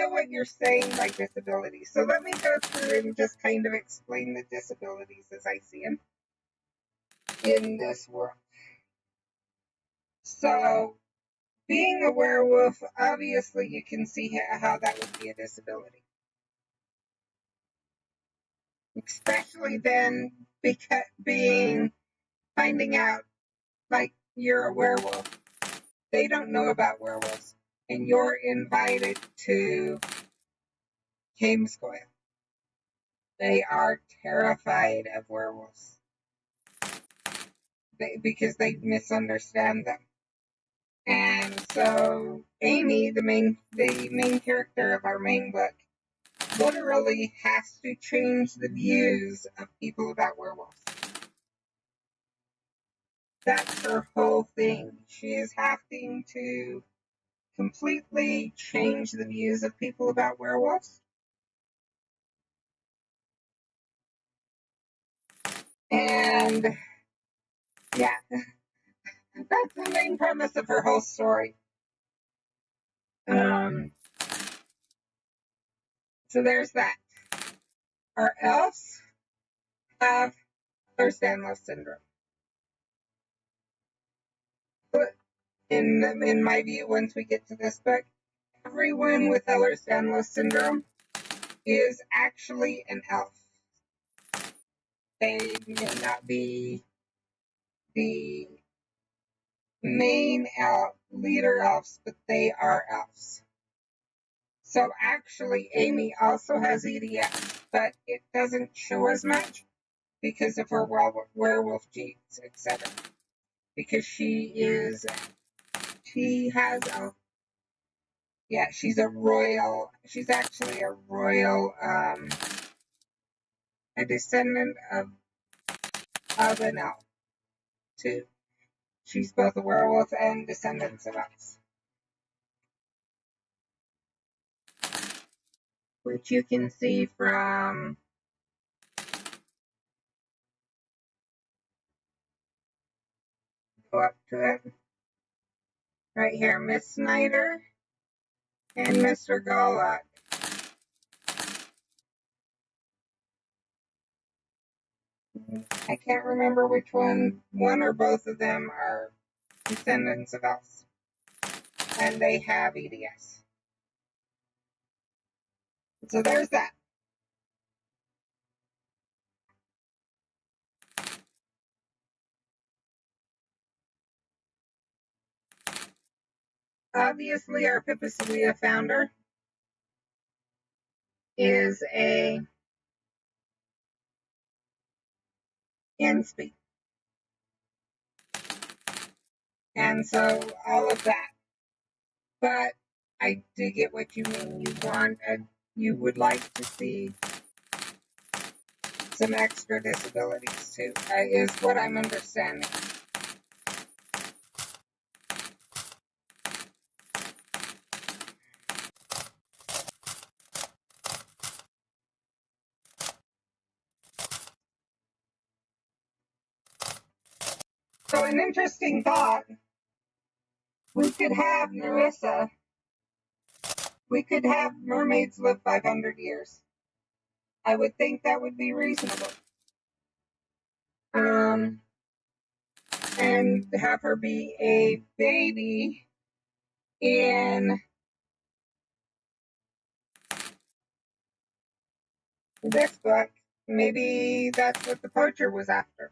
A: what you're saying by disability. So let me go through and just kind of explain the disabilities as I see them in this world. So being a werewolf, obviously you can see how that would be a disability. Especially then finding out like you're a werewolf. They don't know about werewolves. And you're invited to Gamescoil. They are terrified of werewolves because they misunderstand them. And so Amy, the main character of our main book, literally has to change the views of people about werewolves. That's her whole thing. She is having to completely change the views of people about werewolves. And yeah, that's the main premise of her whole story. So there's that. Our elves have Ehlers-Danlos syndrome. But in my view, once we get to this book, everyone with Ehlers-Danlos syndrome is actually an elf. They may not be the main leader elves, but they are elves. So actually, Amy also has EDS, but it doesn't show as much because of her werewolf genes, etc. Because she's actually a royal, a descendant of an elf, too. She's both a werewolf and descendants of elves. Which you can see from go up to it right here, Miss Snyder and Mr. Gollock. I can't remember which one or both of them are descendants of elves. And they have EDS. So there's that. Obviously, our Pipisalia founder is a in-speak. And so all of that. But I do get what you mean. You would like to see some extra disabilities too, is what I'm understanding. So an interesting thought, we could have Narissa, we could have mermaids live 500 years. I would think that would be reasonable. And have her be a baby in this book. Maybe that's what the poacher was after.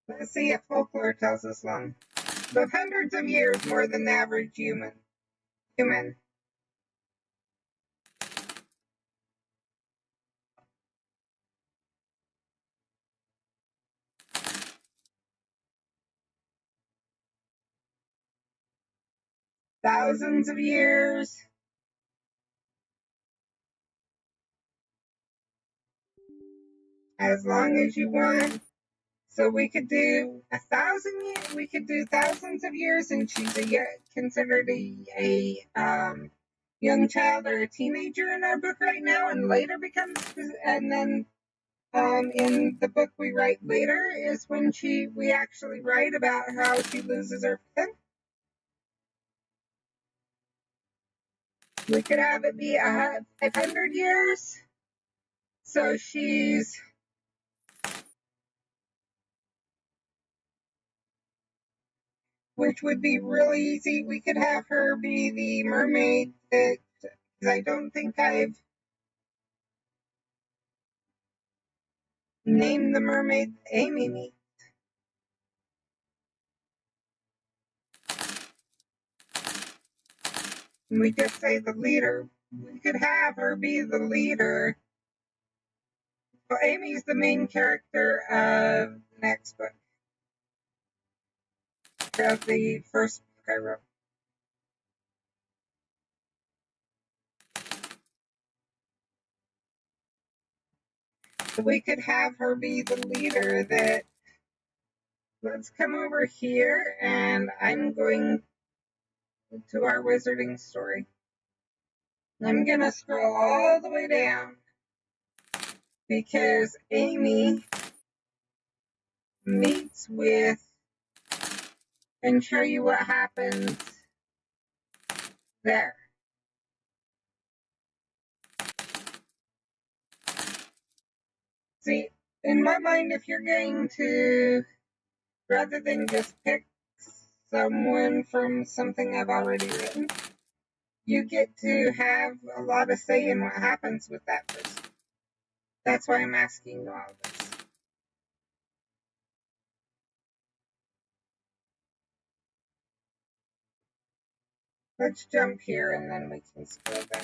A: Let's see if folklore tells us long. But hundreds of years more than the average human. Thousands of years. As long as you want. So we could do 1,000 years. We could do thousands of years, and she's considered a young child or a teenager in our book right now, and later becomes, and then in the book we write later is when we actually write about how she loses her faith. We could have it be 500 years. So she's which would be really easy. We could have her be the mermaid that, because I don't think I've named the mermaid Amy meets. And we just say the leader. We could have her be the leader. Well, Amy's the main character of the next book. Of the first book I wrote. So we could have her be the leader that, let's come over here, and I'm going to our wizarding story. I'm going to scroll all the way down because Amy meets with, and show you what happens there. See, in my mind, if you're going to, rather than just pick someone from something I've already written, you get to have a lot of say in what happens with that person. That's why I'm asking you all this. Let's jump here and then we can scroll down.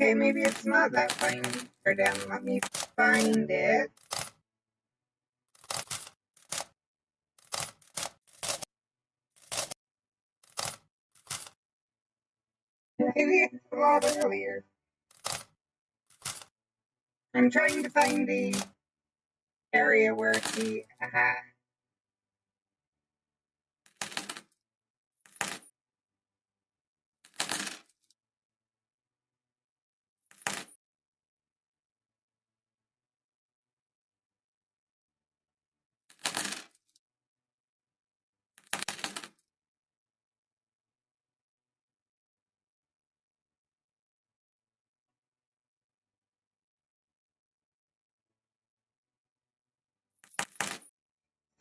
A: Okay, maybe it's not that fine for them. Let me find it. Maybe it's a lot earlier. I'm trying to find the area where she.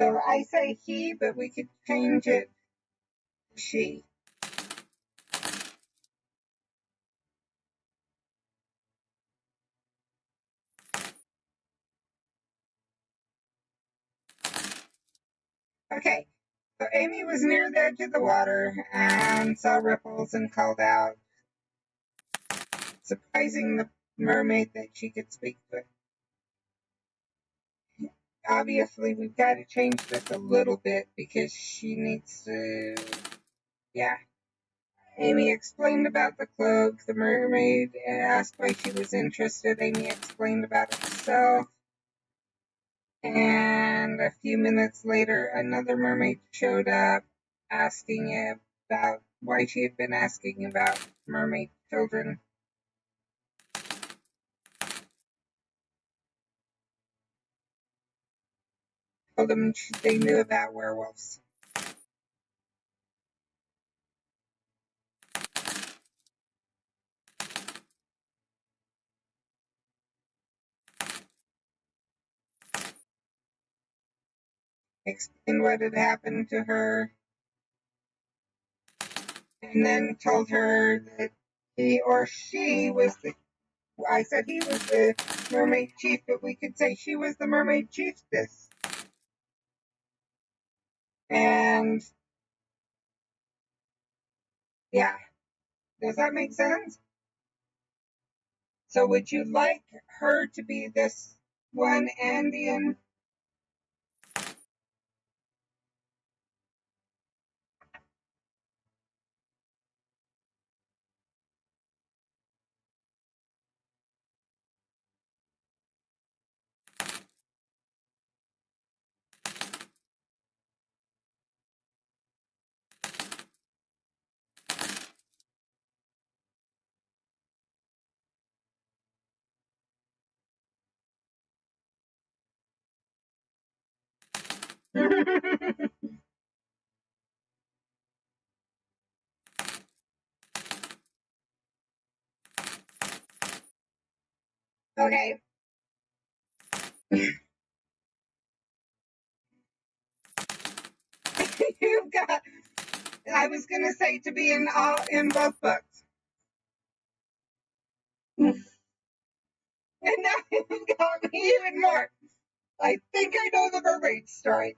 A: So I say he, but we could change it to she. Okay, so Amy was near the edge of the water and saw ripples and called out, surprising the mermaid that she could speak to it. Obviously, we've got to change this a little bit because she needs to, yeah. Amy explained about the cloak. The mermaid asked why she was interested. Amy explained about herself. And a few minutes later, another mermaid showed up asking about why she had been asking about mermaid children. Told them they knew about werewolves. Explained what had happened to her, and then told her that he or she was the. I said he was the mermaid chief, but we could say she was the mermaid chiefess. And yeah, does that make sense? So would you like her to be this one Andean? Okay. You've got, I was going to say to be in both books. And now you've got me even more. I think I know the mermaid story.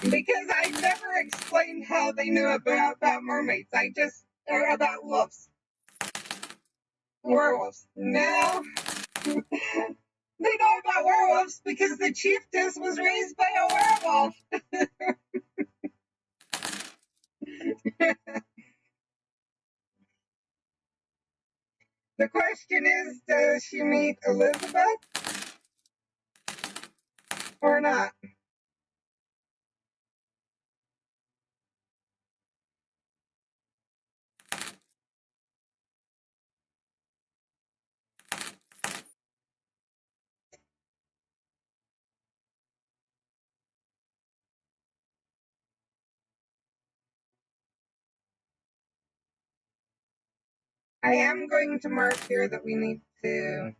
A: Because I never explained how they knew about mermaids. I just, or about wolves. Werewolves. No. They know about werewolves because the chiefess was raised by a werewolf. The question is, does she meet Elizabeth or not? I am going to mark here that we need to.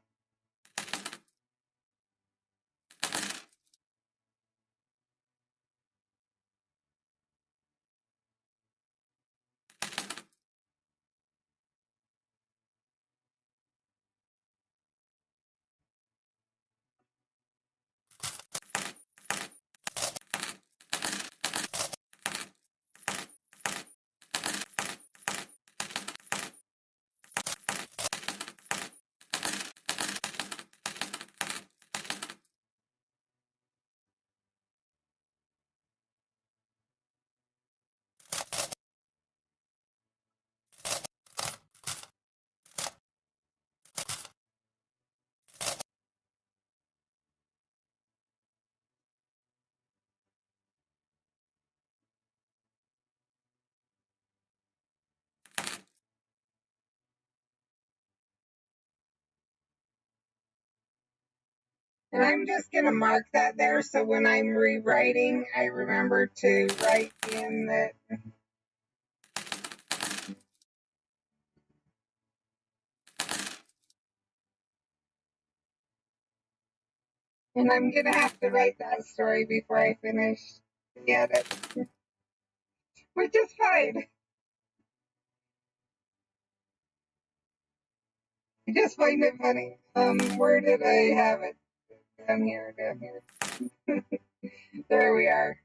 A: And I'm just going to mark that there so when I'm rewriting, I remember to write in that. And I'm going to have to write that story before I finish the edit, which is fine. I just find it funny. Where did I have it? Down here. There we are.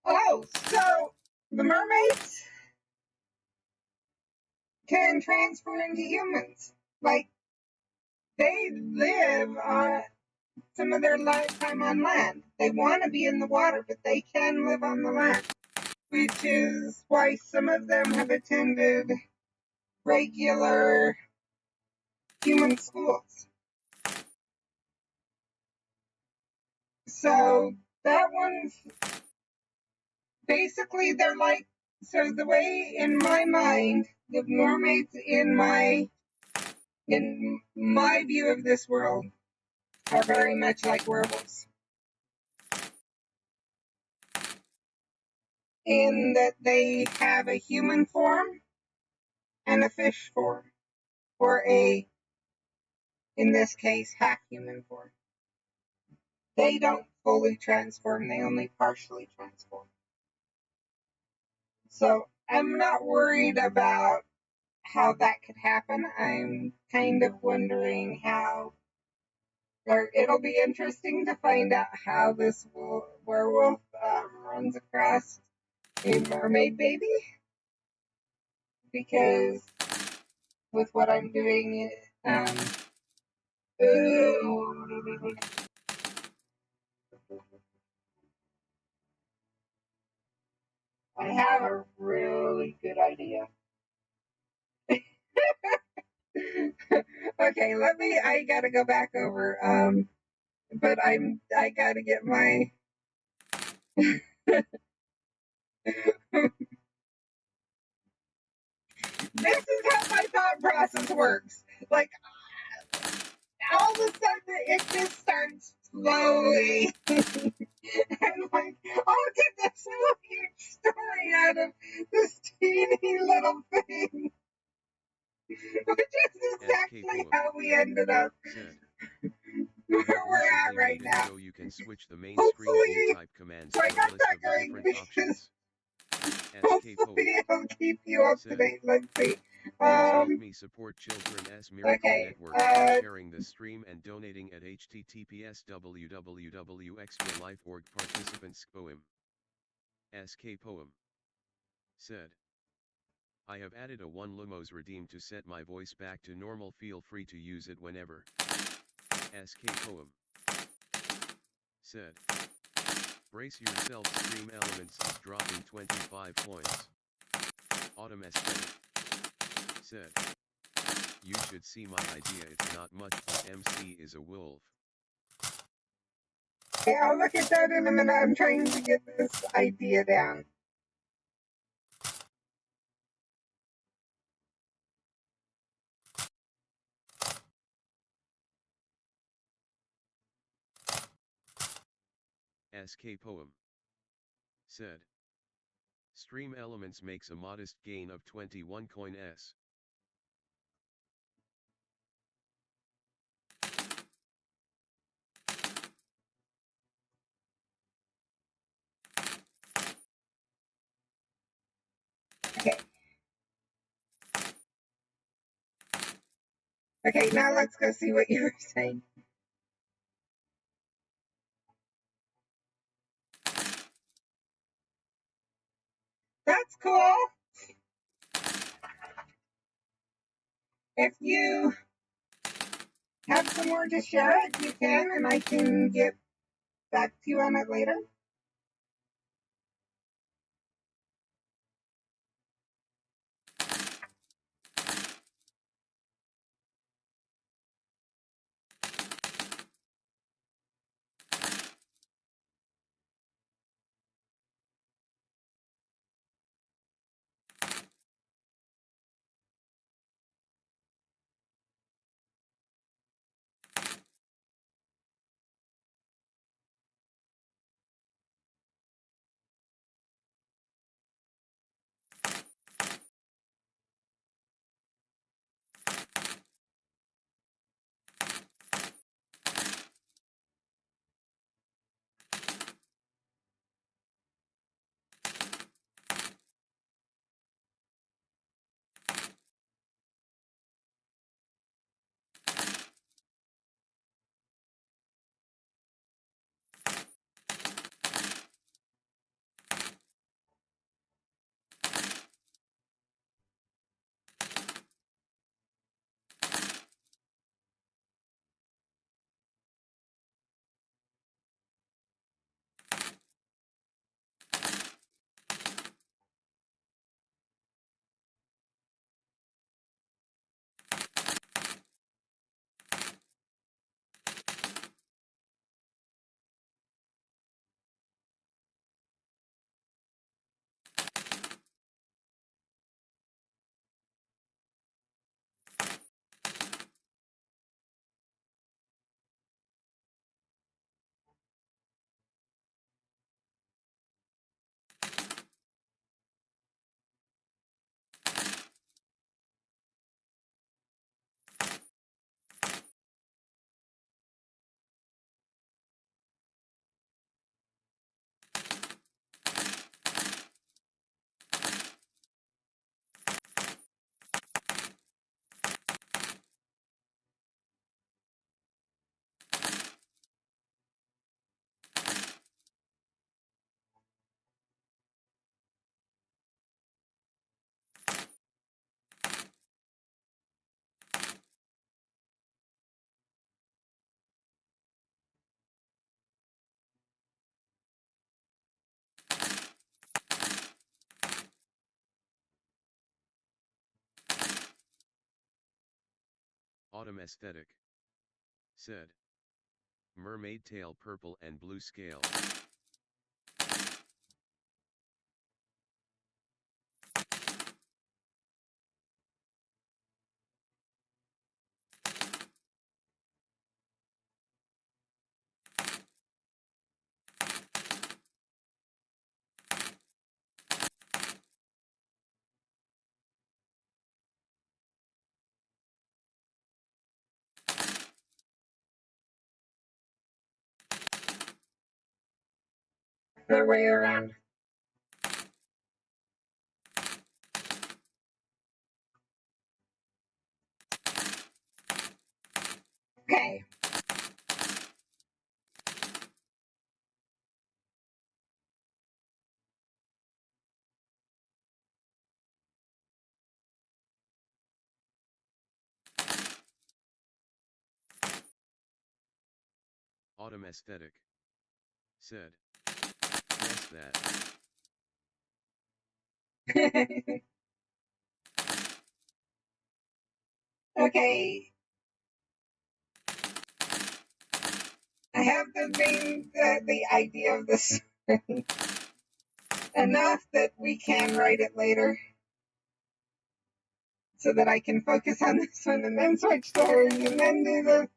A: Oh, so the mermaids can transfer into humans. Like, they live on some of their lifetime on land. They want to be in the water, but they can live on the land, which is why some of them have attended regular human schools. So that one's basically, they're like, so the way in my mind, the mermaids in my view of this world are very much like werewolves, in that they have a human form and a fish form, or in this case, half human form. They don't fully transform, they only partially transform. So I'm not worried about how that could happen. I'm kind of wondering how, or it'll be interesting to find out how this werewolf runs across a mermaid baby, because with what I'm doing, I have a really good idea. Okay, I gotta go back over, but I gotta get my, this is how my thought process works. Like, all of a sudden, it just starts slowly. And like, I'll get this whole huge story out of this teeny little thing. Which is exactly how we ended up where we're at right now.
B: So you can switch the main
A: Hopefully,
B: screen type commands
A: so I
B: to
A: got
B: a list
A: that
B: of the
A: going
B: different
A: because
B: options.
A: hopefully it'll keep you up to date. Let's see.
B: Please help me support Children's Miracle
A: Okay,
B: Network by sharing the stream and donating at https www.extralife.org. Participants skpoem. Skpoem said, I have added a 1 Lumos redeem to set my voice back to normal. Feel free to use it whenever. Skpoem said, brace yourself, Stream Elements is dropping 25 points. Autumn Aesthetic said, you should see my idea, it's not much but MC is a wolf.
A: Okay, I'll look at that in a minute. I'm trying to get this idea down.
B: Skpoem said, Stream Elements makes a modest gain of 21 coins.
A: Okay. Okay, now let's go see what you were saying. That's cool. If you have some more to share it, you can, and I can get back to you on it later.
B: Autumn aesthetic. Said. Mermaid tail purple and blue scale.
A: The way around. Okay.
B: Autumn aesthetic. Said. Yes, that.
A: Okay. I have the idea of this enough that we can write it later so that I can focus on this one and then switch to hers and then do the.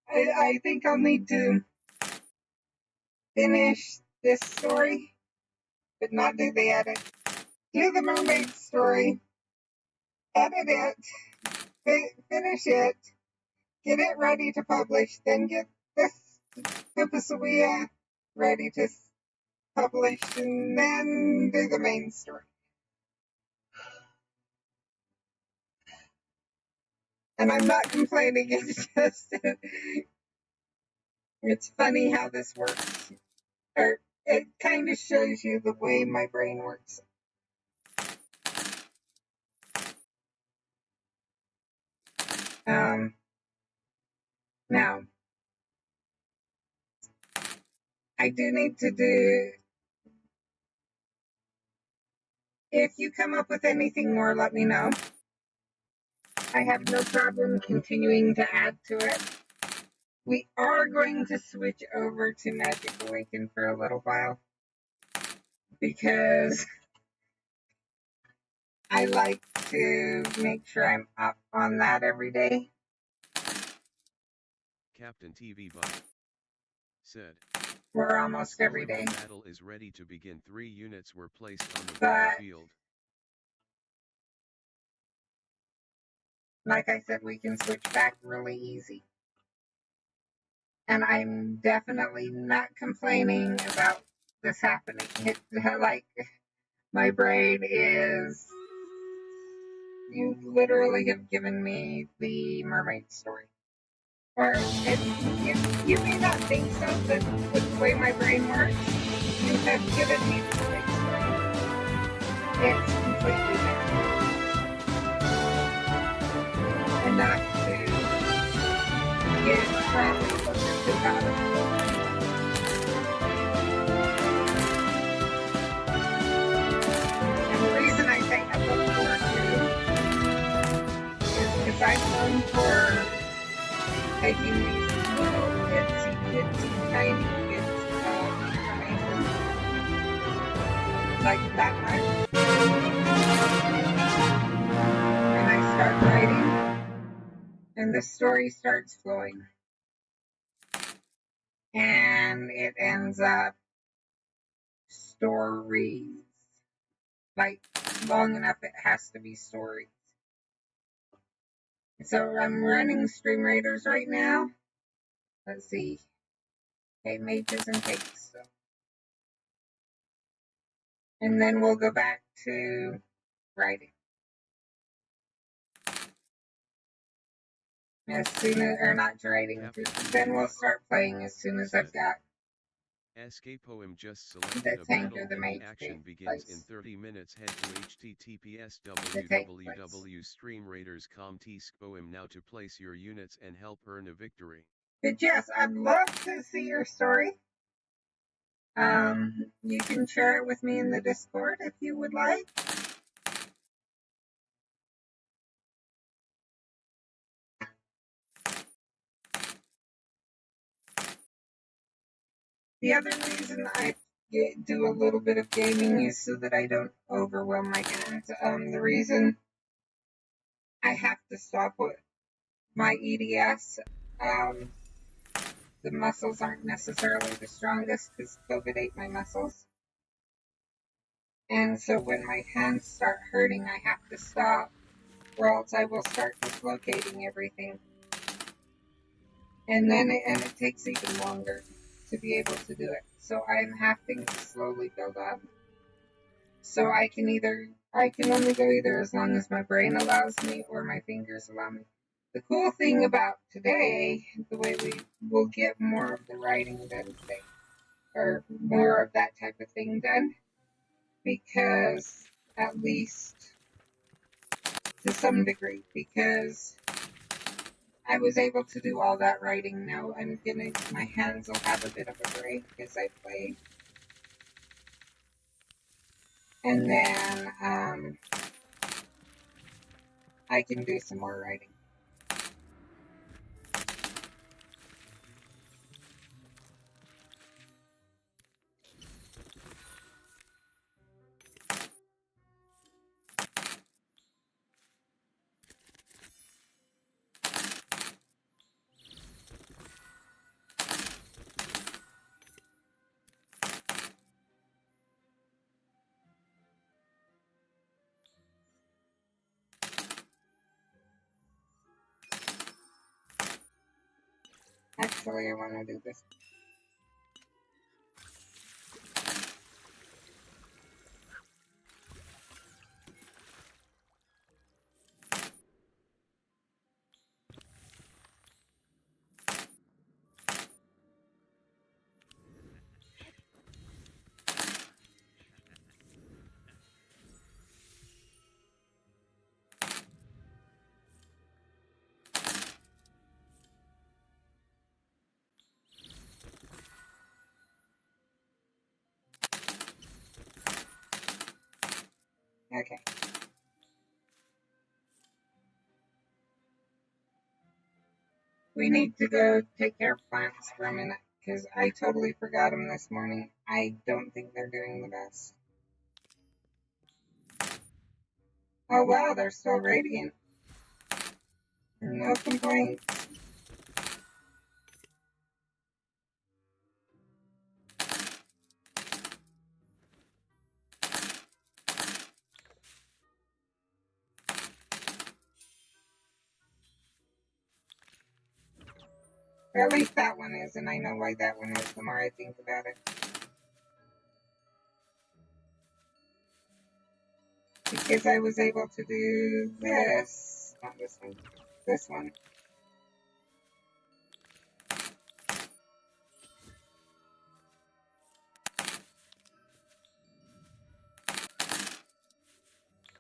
A: I think I'll need to finish this story, but not do the edit. Do the mermaid story, edit it, finish it, get it ready to publish, then get this Pipasawea ready to published and then do the main story. And I'm not complaining, it's just, it's funny how this works. Or it kind of shows you the way my brain works. Now, I do need to do, if you come up with anything more, let me know. I have no problem continuing to add to it. We are going to switch over to Magic Awaken for a little while because I like to make sure I'm up on that every day.
B: Captain TV Buff said,
A: We're almost every day.
B: The battle is ready to begin. 3 units were placed on the
A: But
B: battlefield.
A: like I said, we can switch back really easy. And I'm definitely not complaining about this happening. It's like my brain is, you literally have given me the mermaid story. Or you may not think so, but with the way my brain works, you have given me the mermaid story. It's completely different. Enough to get probably closer to about it. And the reason I say I look forward to is because I'm known for taking these little itsy tiny bits of information, like that much, and I start writing, and the story starts flowing, and it ends up stories. Like, long enough it has to be stories. So I'm running Stream Raiders right now. Let's see. Okay, mages and cakes. So. And then we'll go back to writing. As soon as, or not to writing, then we'll start playing as soon as I've got
B: skpoem just selected a battle and the action begins in 30 minutes. Head to https://www.streamraiders.com skpoem now to place your units and help earn a victory.
A: But yes, I'd love to see your story. You can share it with me in the Discord if you would like. The other reason I do a little bit of gaming is so that I don't overwhelm my hands. The reason I have to stop with my EDS, the muscles aren't necessarily the strongest because COVID ate my muscles. And so when my hands start hurting, I have to stop, or else I will start dislocating everything. And then it takes even longer to be able to do it. So I'm having to slowly build up. So I can only go either as long as my brain allows me or my fingers allow me. The cool thing about today, the way we will get more of the writing done today, or more of that type of thing done, because at least to some degree, because I was able to do all that writing. Now my hands will have a bit of a break as I play. And then I can do some more writing. Actually, I want to do this. Okay. We need to go take care of plants for a minute, because I totally forgot them this morning. I don't think they're doing the best. Oh wow, they're still radiant. No complaints. Or at least that one is, and I know why that one is the more I think about it. Because I was able to do this. Not this one. This one.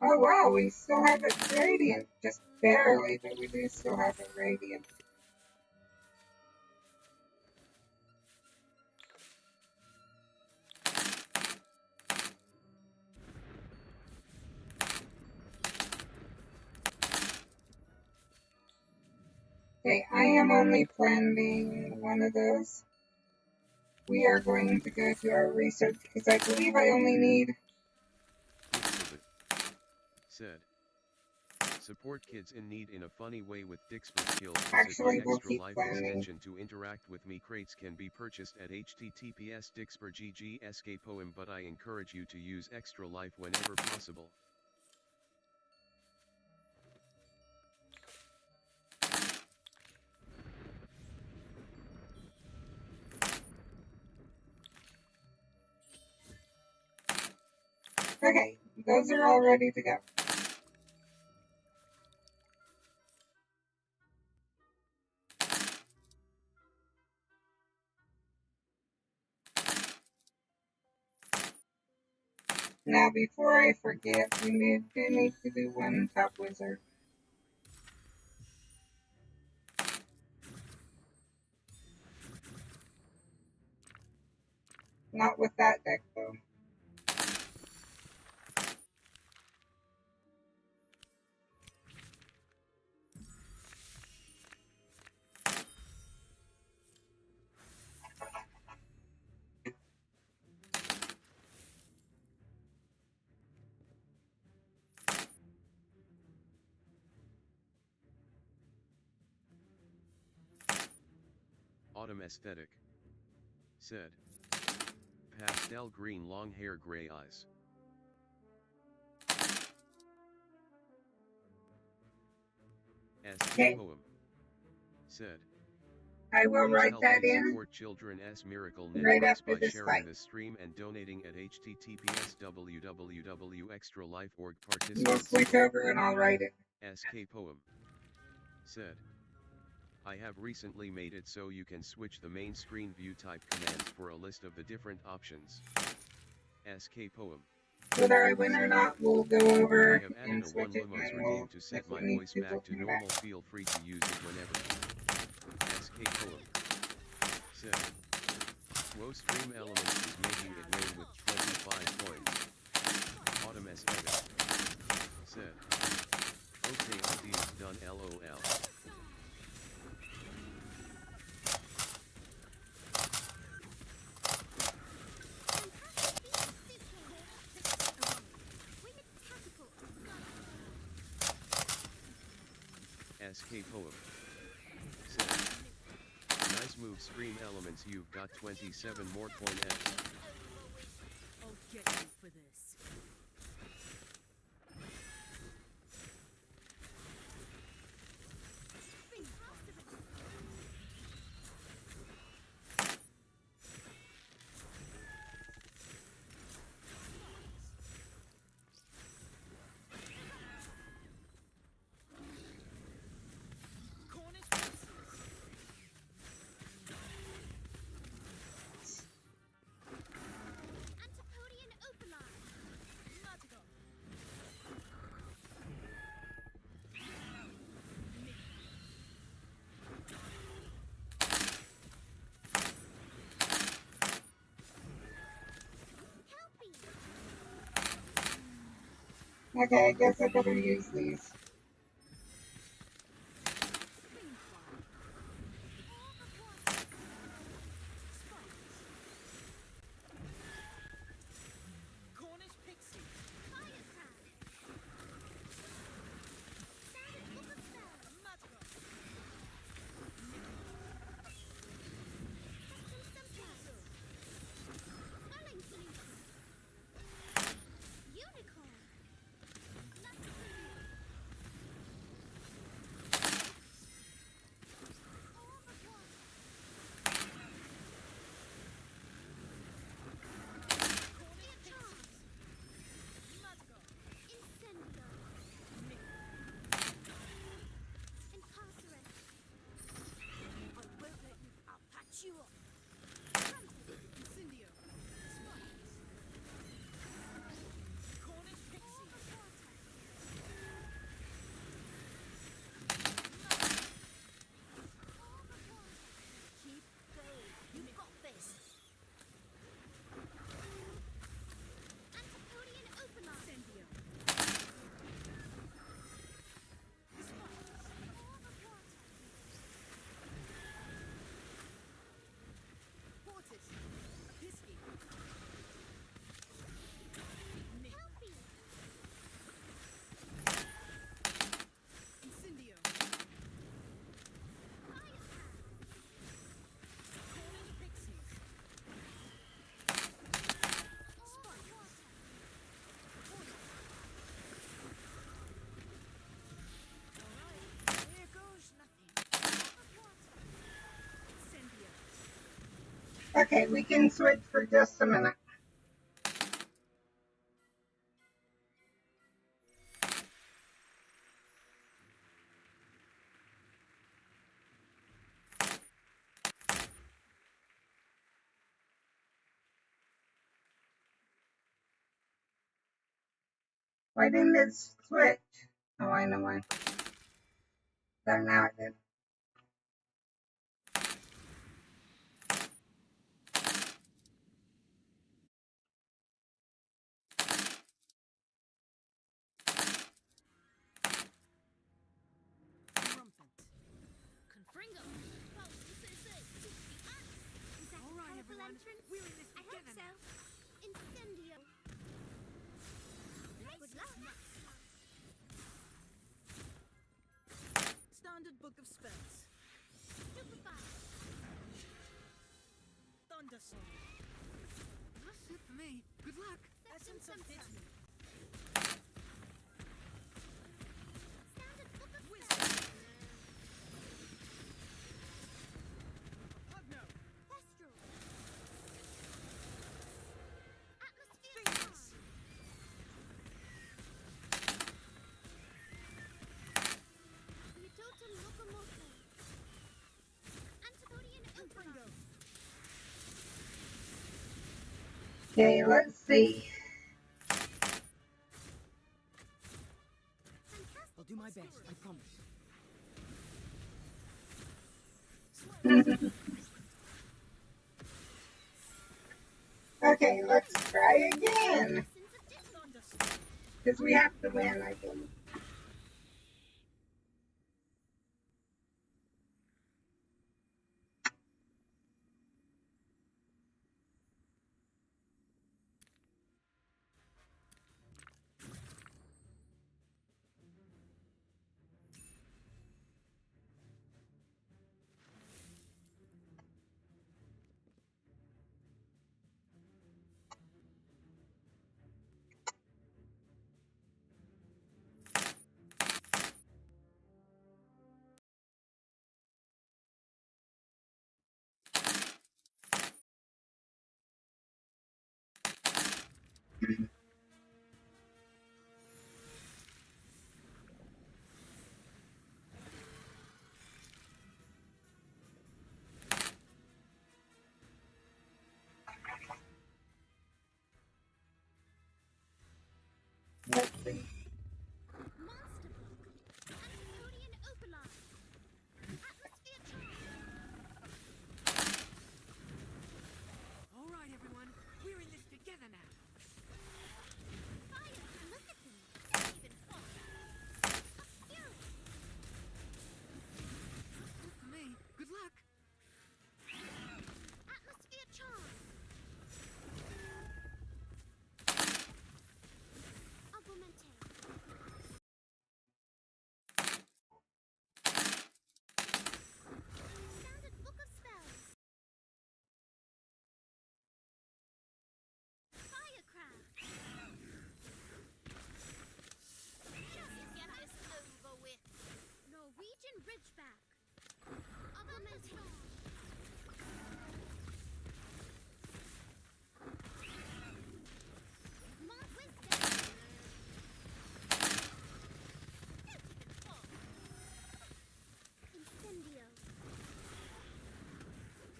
A: Oh wow, we still have it radiant. Just barely, but we do still have it radiant. Okay, I am only planting one of those. We are going to go to our research because I believe I only need.
B: Said. Support kids in need in a funny way with Dixper skills.
A: Actually, we'll
B: Extra
A: keep
B: life
A: planting.
B: extension to interact with me. Crates can be purchased at https Dixper.gg skpoem, but I encourage you to use extra life whenever possible.
A: Okay, those are all ready to go. Now, before I forget, we do need to do one top wizard. Not with that deck, though.
B: Autumn aesthetic. Said. Pastel green, long hair, gray eyes. Skpoem. Said.
A: I will write that in
B: support children's miracle
A: right
B: networks
A: after
B: by
A: this
B: sharing
A: fight.
B: this stream and donating at https www.extralife.org.
A: We'll
B: Participants.
A: switch over and I'll write it.
B: Skpoem. Said. I have recently made it so you can switch the main screen view type commands for a list of the different options. Skpoem.
A: Whether I win or not, we'll go over
B: I have added
A: and
B: a
A: switch it,
B: one-limos
A: and we'll,
B: redeem to set
A: if
B: my
A: we need
B: voice
A: to,
B: back
A: we'll
B: to
A: come
B: normal.
A: back.
B: Feel free to use it whenever. Skpoem. Said. Woe stream elements is making it rain with 25 points. Autumn aesthetic. Said. Okay, ideas done. LOL. Skpoem. Said. Nice move, stream elements. You've got 27 more coin F.
C: I'll get you for this. Antipodean open
A: Okay, I guess I better use these. Okay, we can switch for just a minute. Why didn't it switch? Oh, I know why. There, now it did.
E: Standard Book of Spells. Thunderstorm.
C: That's it for me. Good luck.
E: Essence of Disney. Wisdom. Pugno. Phoenix. Confringo.
A: Okay, let's see.
E: I'll do my best, I promise.
A: Okay, let's try again.
E: Thunderstorm.
A: Because we have to win, I think. Let's see.
C: All right, everyone. We're in this together now. bridge back. Augmenting. More wisdom. Incendio.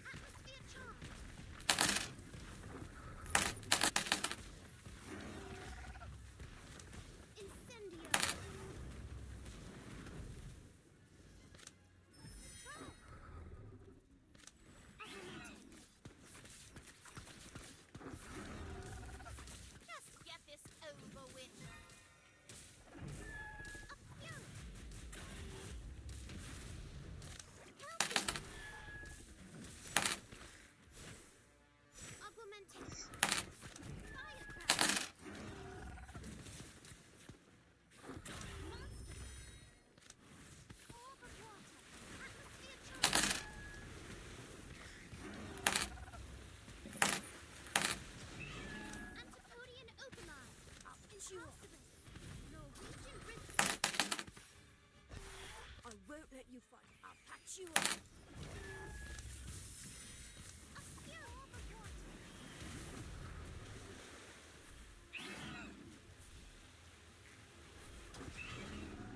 C: Atmosphere charge. Incendio. Just get this over with. Augmenting. Firecracker. Monster. Orb of water. Atmosphere charge. Antipodian Opalite. Impossible. Norwegian Bridge.
E: I won't let you fight. I'll patch you up.
C: Obscure orb of water.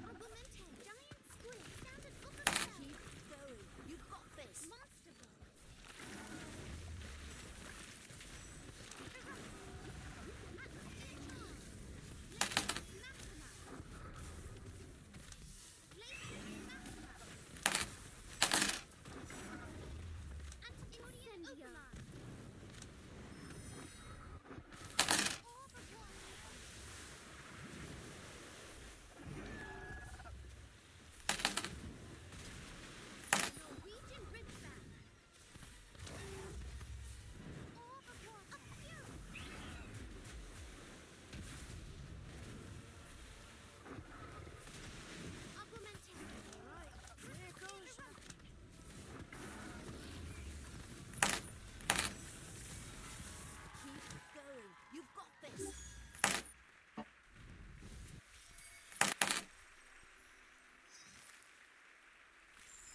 C: Augmenting. Giant squid. Standard book of spells.
E: Keep going. You've got this.
C: Monster book. Norwegian Bridgeback. Orb of water. Augmenting.
E: Right, here goes. Keep going. You've got this.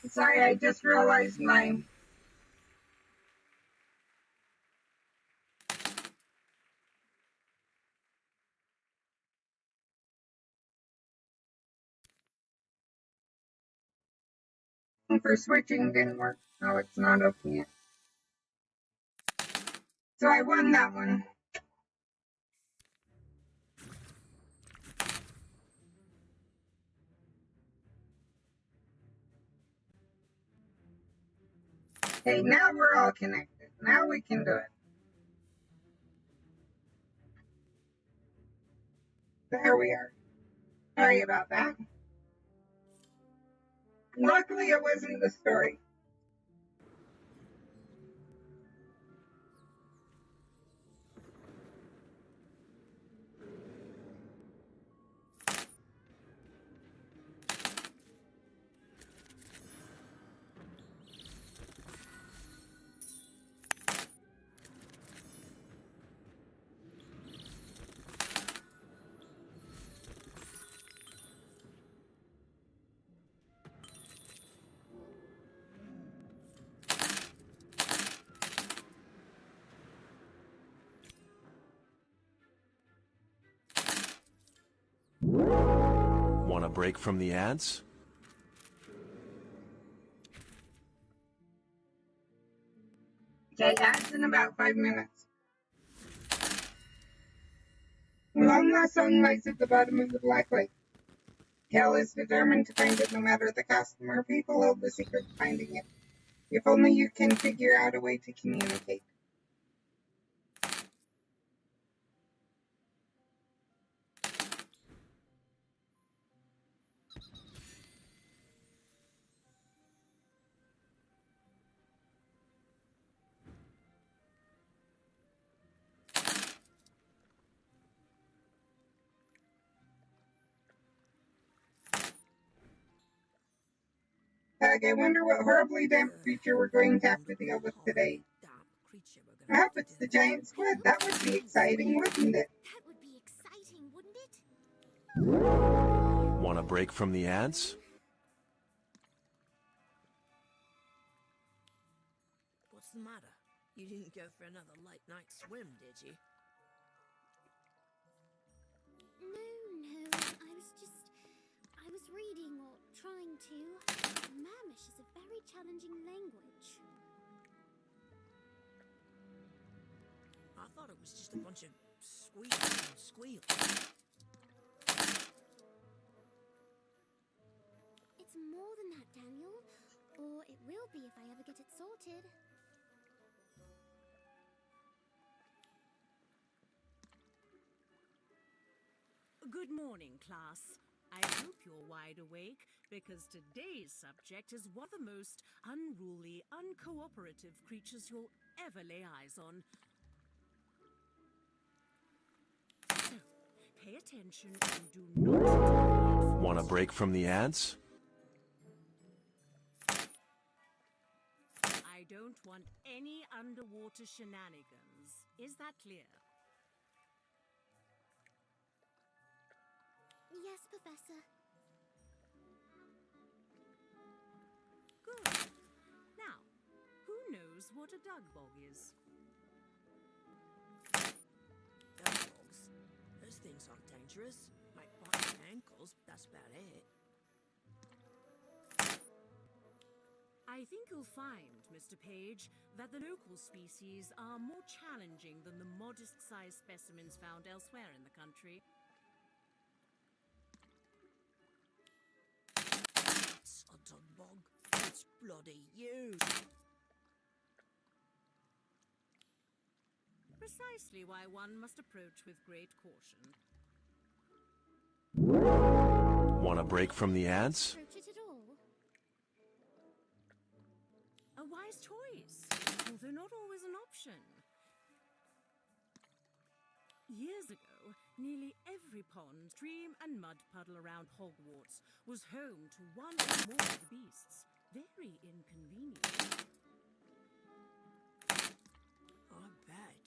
A: Sorry, I just realized my for switching didn't work. No, it's not open yet. So I won that one. Okay, now we're all connected. Now we can do it. There we are. Sorry about that. Luckily, it wasn't the story.
D: Want a break from the ads?
A: Okay, ads in about 5 minutes. Long lost song lies at the bottom of the Black Lake. Cal is determined to find it no matter the cost. More people hold the secret of finding it. If only you can figure out a way to communicate. I wonder what horribly damp creature we're going to have to deal with today. I hope it's the giant squid. That would be exciting, wouldn't it?
C: That would be exciting, wouldn't it?
D: Want a break from the ads?
E: the matter? You didn't go for another late night swim, did you?
C: No, I was reading or trying to. Mermish is a very challenging language.
E: I thought it was just a bunch of squeaks and squeals.
C: It's more than that, Daniel. Or it will be if I ever get it sorted.
F: Good morning, class. I hope you're wide awake, because today's subject is one of the most unruly, uncooperative creatures you'll ever lay eyes on. So, pay attention and do not deviate.
D: Want a break from the ads?
F: I don't want any underwater shenanigans. Is that clear?
C: Yes, Professor.
F: Good. Now, who knows what a dug bog is?
E: Dogs. Those things aren't dangerous. Might bite your ankles, but that's about it.
F: I think you'll find, Mr. Page, that the local species are more challenging than the modest-sized specimens found elsewhere in the country.
E: It's a dog bog. It's bloody huge.
F: Precisely why one must approach with great caution.
D: Want a break from the ads?
C: Approach it at all?
F: A wise choice, although not always an option. Years ago, nearly every pond, stream, and mud puddle around Hogwarts was home to one or more of the beasts. Very inconvenient.
E: I bet.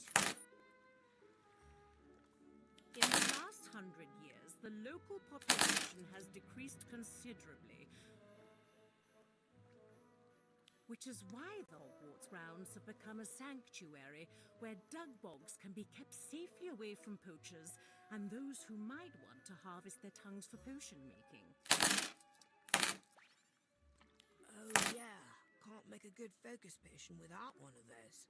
F: In the last 100 years, the local population has decreased considerably, which is why the Hogwarts grounds have become a sanctuary where dug bogs can be kept safely away from poachers and those who might want to harvest their tongues for potion making.
E: Oh yeah, can't make a good focus potion without one of those.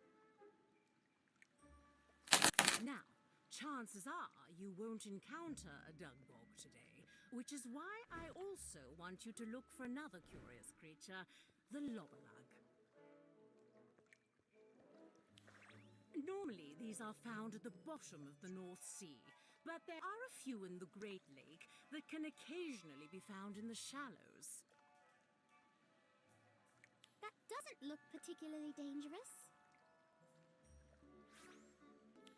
F: Now, chances are you won't encounter a dug bog today, which is why I also want you to look for another curious creature, the lobberlug. Normally, these are found at the bottom of the North Sea, but there are a few in the Great Lake that can occasionally be found in the shallows.
C: That doesn't look particularly dangerous.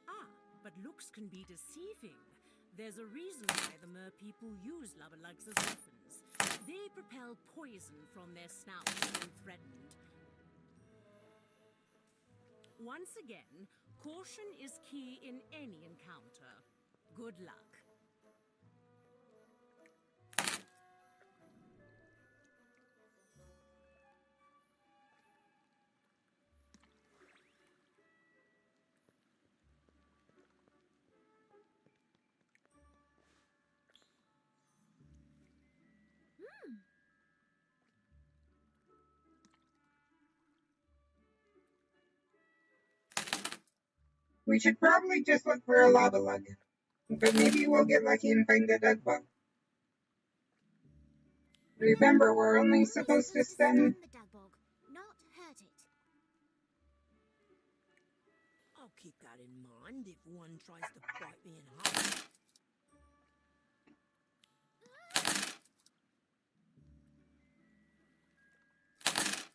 F: Ah, but looks can be deceiving. There's a reason why the mer people use lubberlugs as weapons. They propel poison from their snouts when threatened. Once again, caution is key in any encounter. Good luck.
A: We should probably just look for a lava lug. But maybe we'll get lucky and find a dug bug. Remember, we're only supposed to stun.
C: the dug bog, not hurt it.
E: I'll keep that in mind if one tries to bite me in half.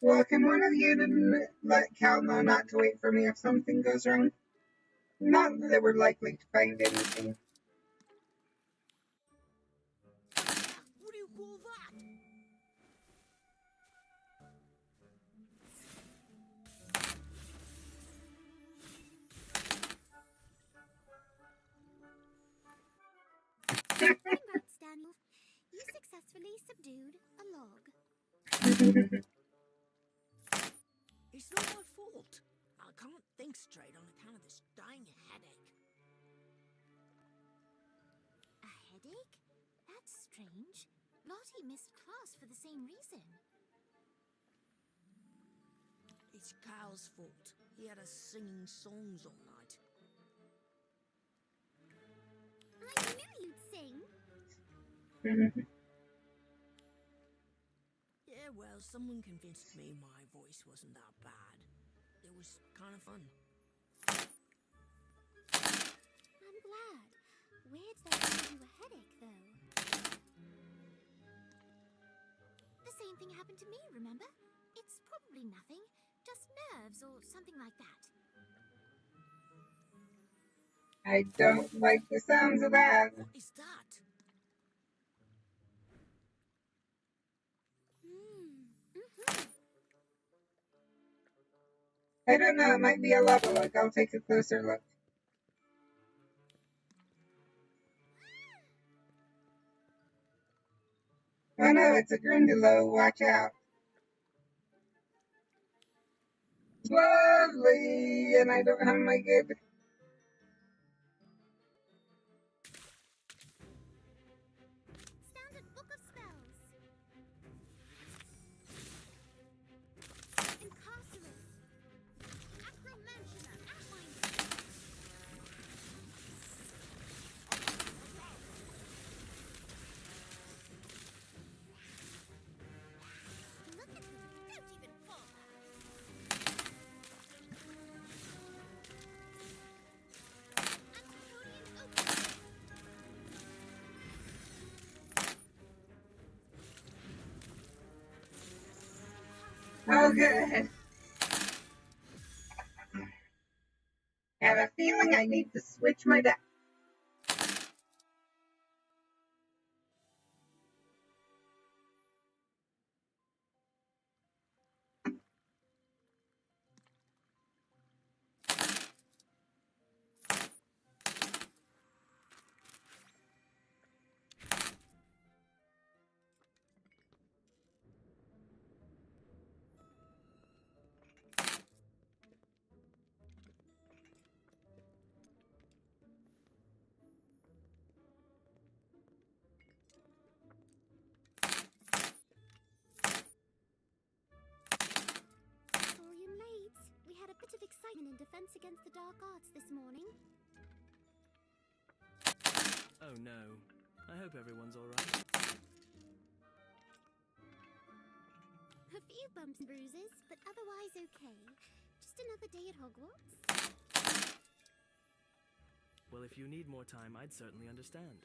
A: Well, can one of you let Cal know not to wait for me if something goes wrong? Not that we're likely to find anything.
E: What do you call that?
C: Congrats, Daniel. You successfully subdued a log.
E: It's not my fault. I can't think straight on account of this dang headache.
G: A headache? That's strange. Lottie missed class for the same reason.
E: It's Cal's fault. He had us singing songs all night.
G: I knew you'd sing.
E: Yeah, well, someone convinced me my voice wasn't that bad. It was kind of fun.
G: I'm glad. Weird that gave you a headache, though. The same thing happened to me, remember? It's probably nothing. Just nerves or something like that.
A: I don't like the sounds of that.
E: What is that?
A: I don't know, it might be a level. Like, I'll take a closer look. Oh no, it's a Grindylow. Watch out. Lovely, and I don't have my good.
G: Standard Book of Spells. Incarcerus. Acromantia. Outminder. Look at them. Don't even bother. Antipodean Open.
A: Oh, good. I have a feeling I need to switch my deck.
G: Thorium Lades. We had a bit of excitement in defense against the dark arts this morning.
D: Oh no. I hope everyone's alright.
G: A few bumps and bruises, but otherwise okay. Just another day at Hogwarts.
D: Well, if you need more time, I'd certainly understand.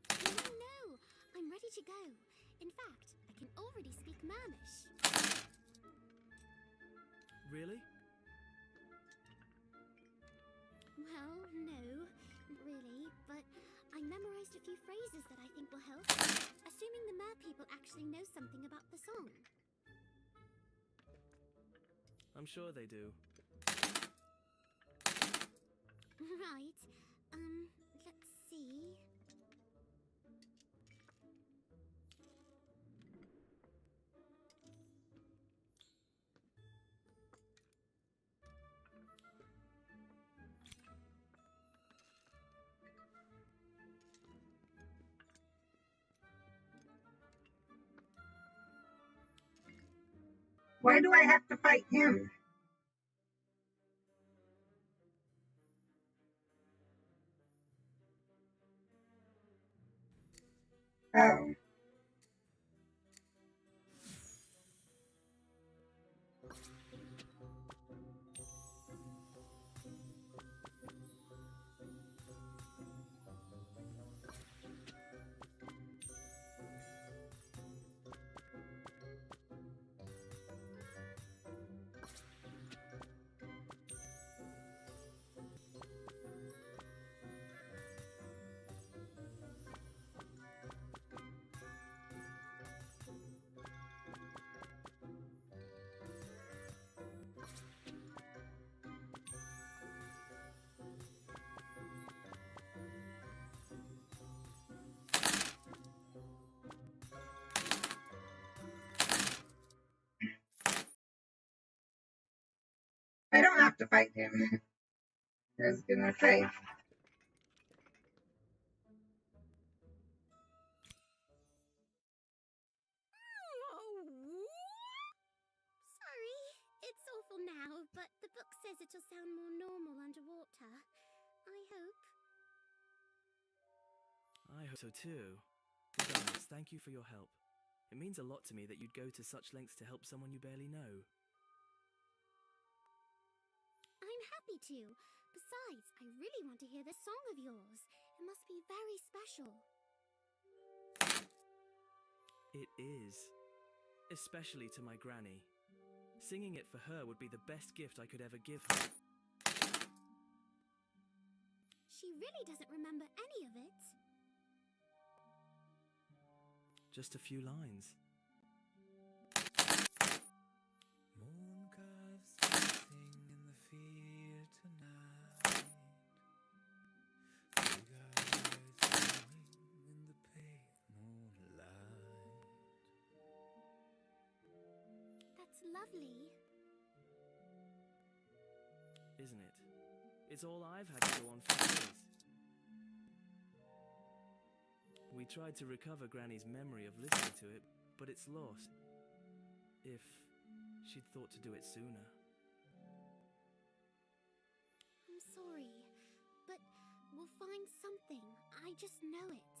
G: No, I'm ready to go. In fact, I can already speak Mermish.
D: Really?
G: Well, no, really, but I memorized a few phrases that I think will help. Assuming the mer people actually know something about the song.
D: I'm sure they do.
G: Right. Let's see.
A: Why do I have to fight him? Oh. to fight him. I was gonna say.
G: Sorry, it's awful now, but the book says it'll sound more normal underwater. I hope.
D: I hope so too. Regardless, thank you for your help. It means a lot to me that you'd go to such lengths to help someone you barely know.
G: I'm happy to. Besides, I really want to hear this song of yours. It must be very special.
D: It is. Especially to my granny. Singing it for her would be the best gift I could ever give her.
G: She really doesn't remember any of it.
D: Just a few lines.
H: Moon calves dancing in the field tonight. Big eyes glowing in the pale moonlight.
G: That's lovely.
D: Isn't it? It's all I've had to go on for years. We tried to recover Granny's memory of listening to it, but it's lost. If she'd thought to do it sooner.
G: I'm sorry, but we'll find something. I just know it.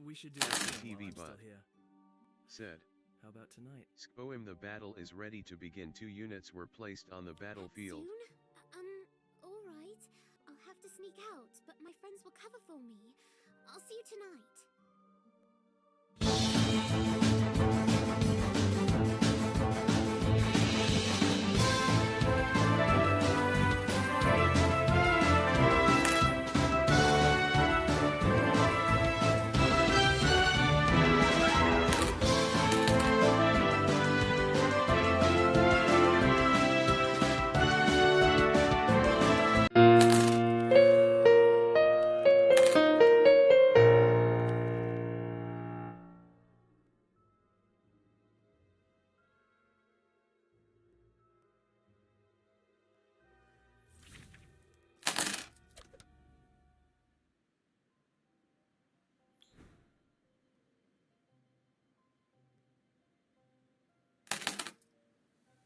D: We should do it
B: TV
D: while I'm
B: bud.
D: still here.
B: Said.
D: How about tonight?
B: Skpoem, the battle is ready to begin. 2 units were placed on the battlefield.
G: Soon? Alright. I'll have to sneak out, but my friends will cover for me. I'll see you tonight.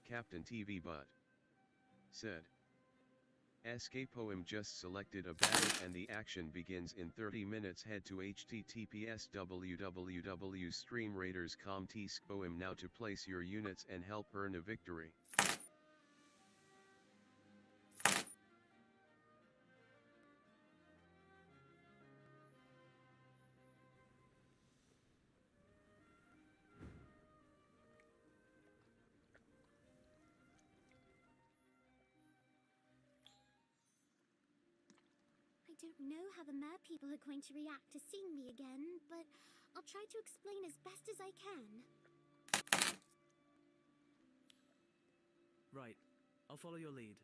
B: Captain TV Bud. Said. Skpoem just selected a battle and the action begins in 30 minutes. Head to https www.streamraiders.com skpoem now to place your units and help earn a victory.
G: I don't know how the mer people are going to react to seeing me again, but I'll try to explain as best as I can.
D: Right. I'll follow your lead.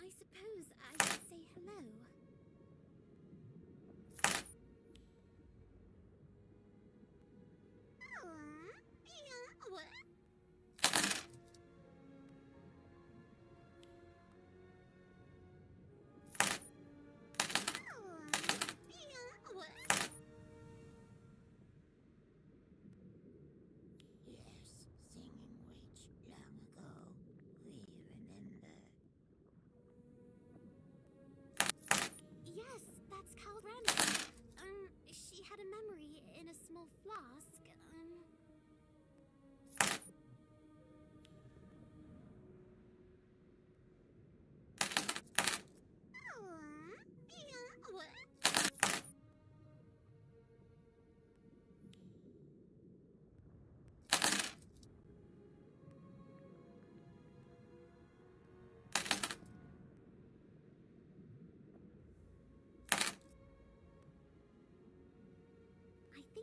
G: I suppose I should say hello.
E: Yes, singing which long ago we remember.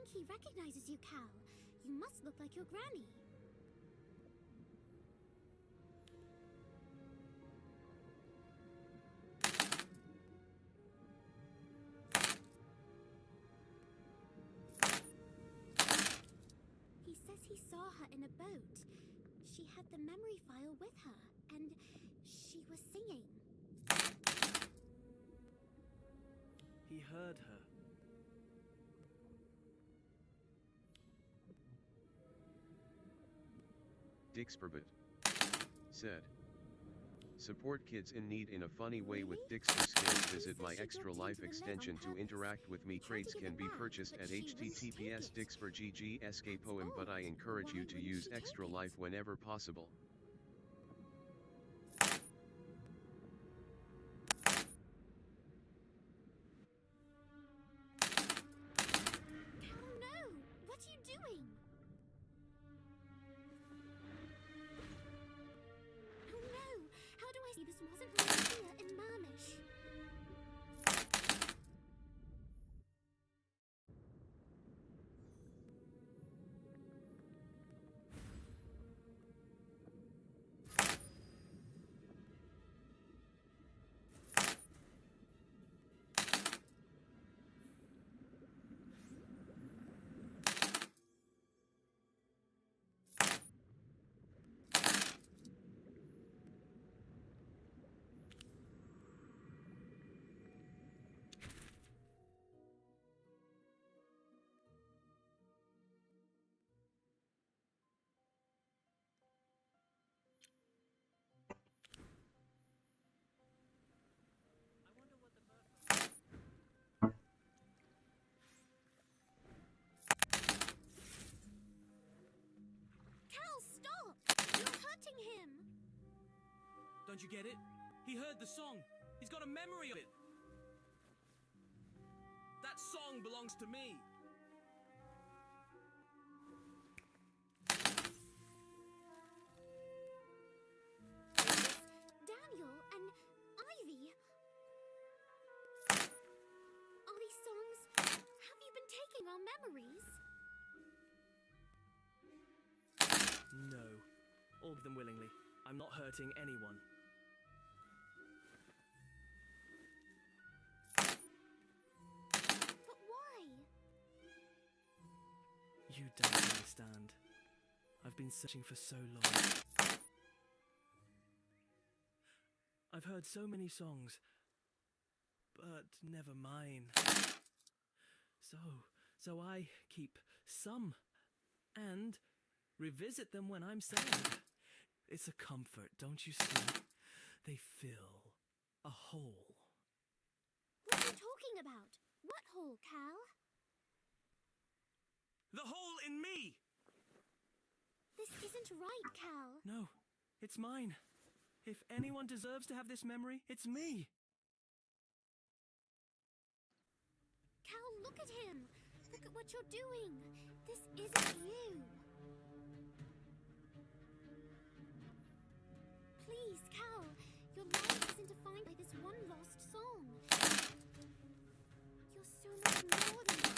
G: think he recognizes you, Cal. You must look like your granny. He says he saw her in a boat. She had the memory file with her, and she was singing.
D: He heard her.
B: Dixperbit said. Support kids in need in a funny way with Dixper skills. Visit my extra life extension to interact with me. Crates can be purchased at https dixper.gg skpoem, but I encourage you to use extra life whenever possible.
G: Cal, no! What are you doing? Oh no! How do I see this wasn't my idea in Marmish? Cal, stop! You're hurting him!
D: Don't you get it? He heard the song. He's got a memory of it. That song belongs to me.
G: Daniel and Ivy. Are these songs? Have you been taking our memories?
D: No. All of them willingly. I'm not hurting anyone.
G: But why?
D: You don't understand. I've been searching for so long. I've heard so many songs, but never mine. So I keep some and revisit them when I'm sad. It's a comfort, don't you see? They fill a hole.
G: What are you talking about? What hole, Cal?
D: The hole in me!
G: This isn't right, Cal.
D: No, it's mine. If anyone deserves to have this memory, it's me.
G: Cal, look at him. Look at what you're doing. This isn't you. Please, Cal. Your life isn't defined by this one lost song. You're so much more than that.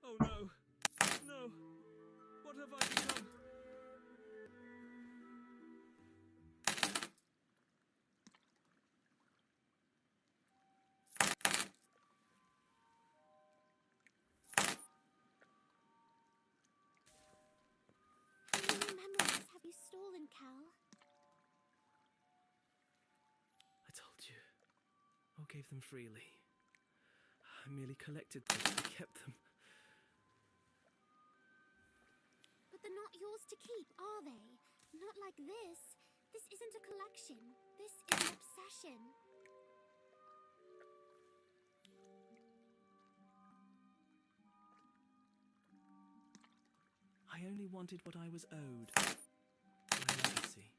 D: Oh no. No. What have I become?
G: How many memories have you stolen, Cal?
D: I told you. I gave them freely. I merely collected them and kept them.
G: But they're not yours to keep, are they? Not like this. This isn't a collection. This is an obsession.
D: I only wanted what I was owed. My legacy.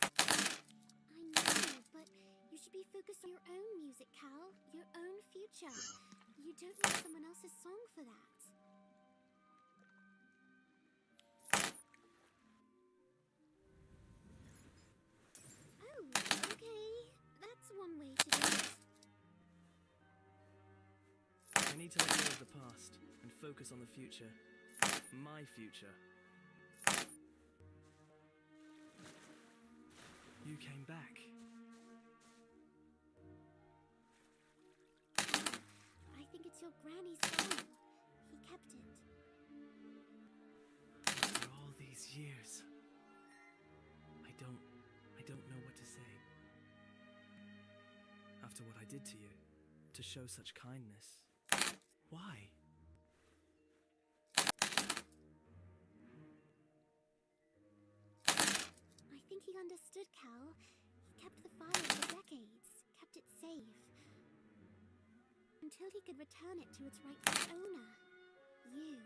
G: I know, but you should be focused on your own music, Cal. Your own future. You don't need someone else's song for that. Oh, okay. That's one way to do it.
D: I need to let go of the past and focus on the future. My future. You came back.
G: I think it's your granny's song. He kept it.
D: After all these years, I don't know what to say. After what I did to you, to show such kindness. Why?
G: I think he understood, Cal. He kept the fire for decades, kept it safe. Until he could return it to its rightful owner. You.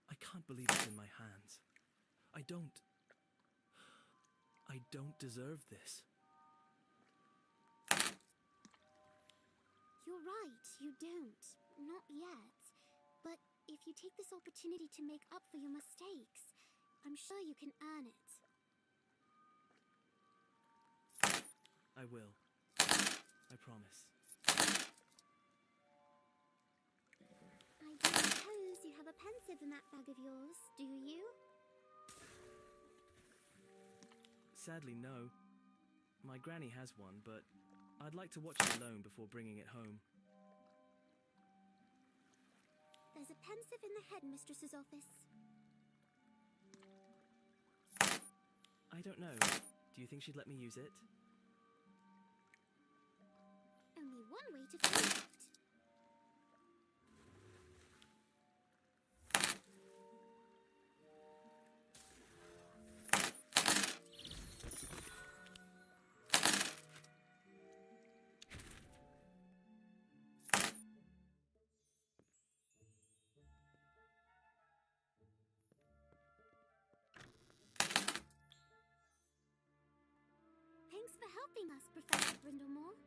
D: I can't believe it's in my hands. I don't deserve this.
G: You're right, you don't. Not yet. But if you take this opportunity to make up for your mistakes, I'm sure you can earn it.
D: I will. I promise.
G: I don't suppose you have a pensive in that bag of yours, do you?
D: Sadly, no. My granny has one, but I'd like to watch it alone before bringing it home.
G: There's a pensive in the headmistress's office.
D: I don't know. Do you think she'd let me use it?
G: Only one way to find out. Thanks for helping us, Professor Brindlemore.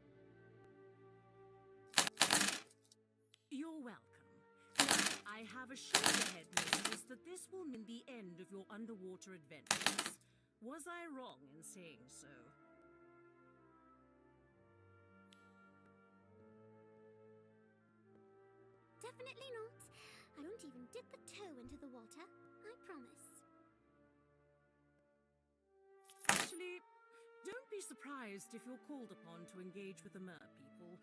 F: You're welcome. Now, I have assured the headmistress that this will mean the end of your underwater adventures. Was I wrong in saying so?
G: Definitely not. I won't even dip a toe into the water. I promise.
F: Actually, don't be surprised if you're called upon to engage with the merpeople.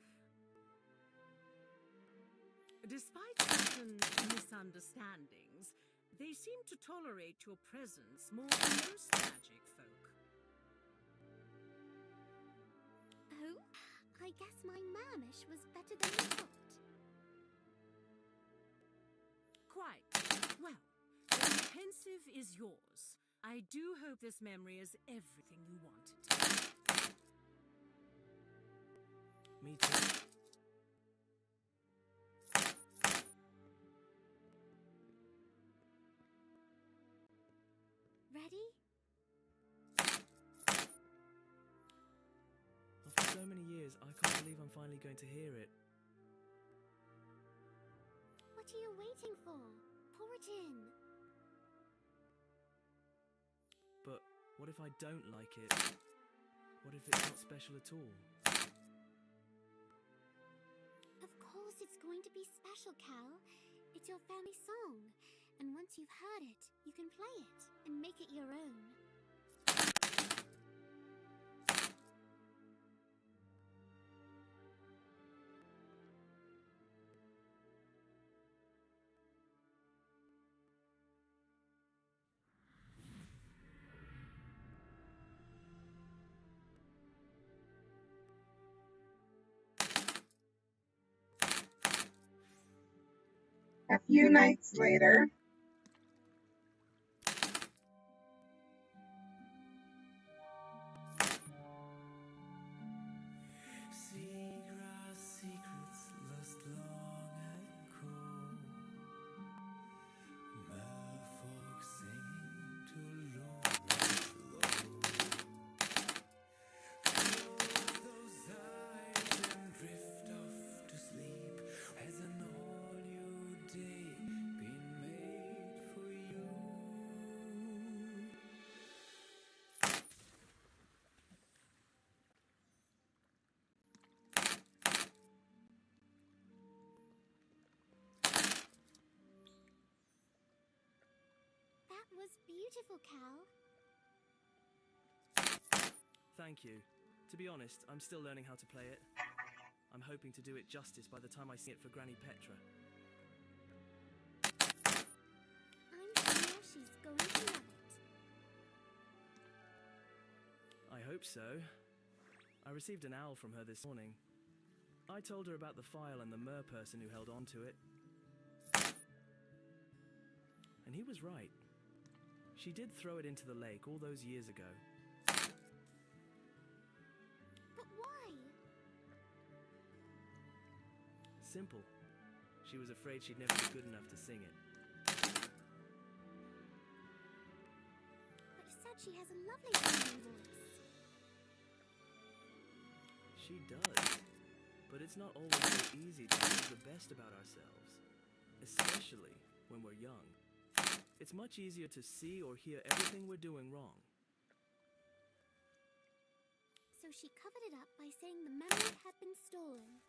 F: Despite certain misunderstandings, they seem to tolerate your presence more than most magic folk.
G: Oh, I guess my Mermish was better than I thought.
F: Quite. Well, the pensive is yours. I do hope this memory is everything you want it to be.
D: Me too.
G: Ready?
D: After so many years, I can't believe I'm finally going to hear it.
G: What are you waiting for? Pour it in.
D: But what if I don't like it? What if it's not special at all?
G: Of course it's going to be special, Cal. It's your family song. And once you've heard it, you can play it and make it your own.
A: A few nights later,
H: Secrets lost long ago. Merfolk singing to low and slow. Close those
G: was beautiful, Cal.
D: Thank you. To be honest, I'm still learning how to play it. I'm hoping to do it justice by the time I sing it for Granny Petra.
G: I'm sure she's going to love it.
D: I hope so. I received an owl from her this morning. I told her about the file and the mer person who held on to it. And he was right. She did throw it into the lake all those years ago.
G: But why?
D: Simple. She was afraid she'd never be good enough to sing it.
G: But you said she has a lovely singing voice.
D: She does. But it's not always so easy to do the best about ourselves. Especially when we're young. It's much easier to see or hear everything we're doing wrong.
G: So she covered it up by saying the memory had been stolen.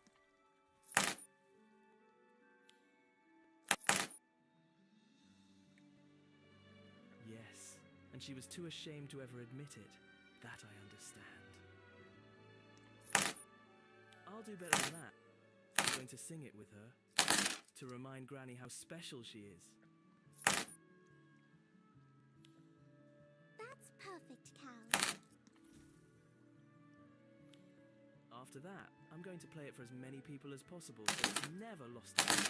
D: Yes, and she was too ashamed to ever admit it. That I understand. I'll do better than that. I'm going to sing it with her, to remind Granny how special she is.
G: That's perfect, Cal.
D: After that, I'm going to play it for as many people as possible so it's never lost again.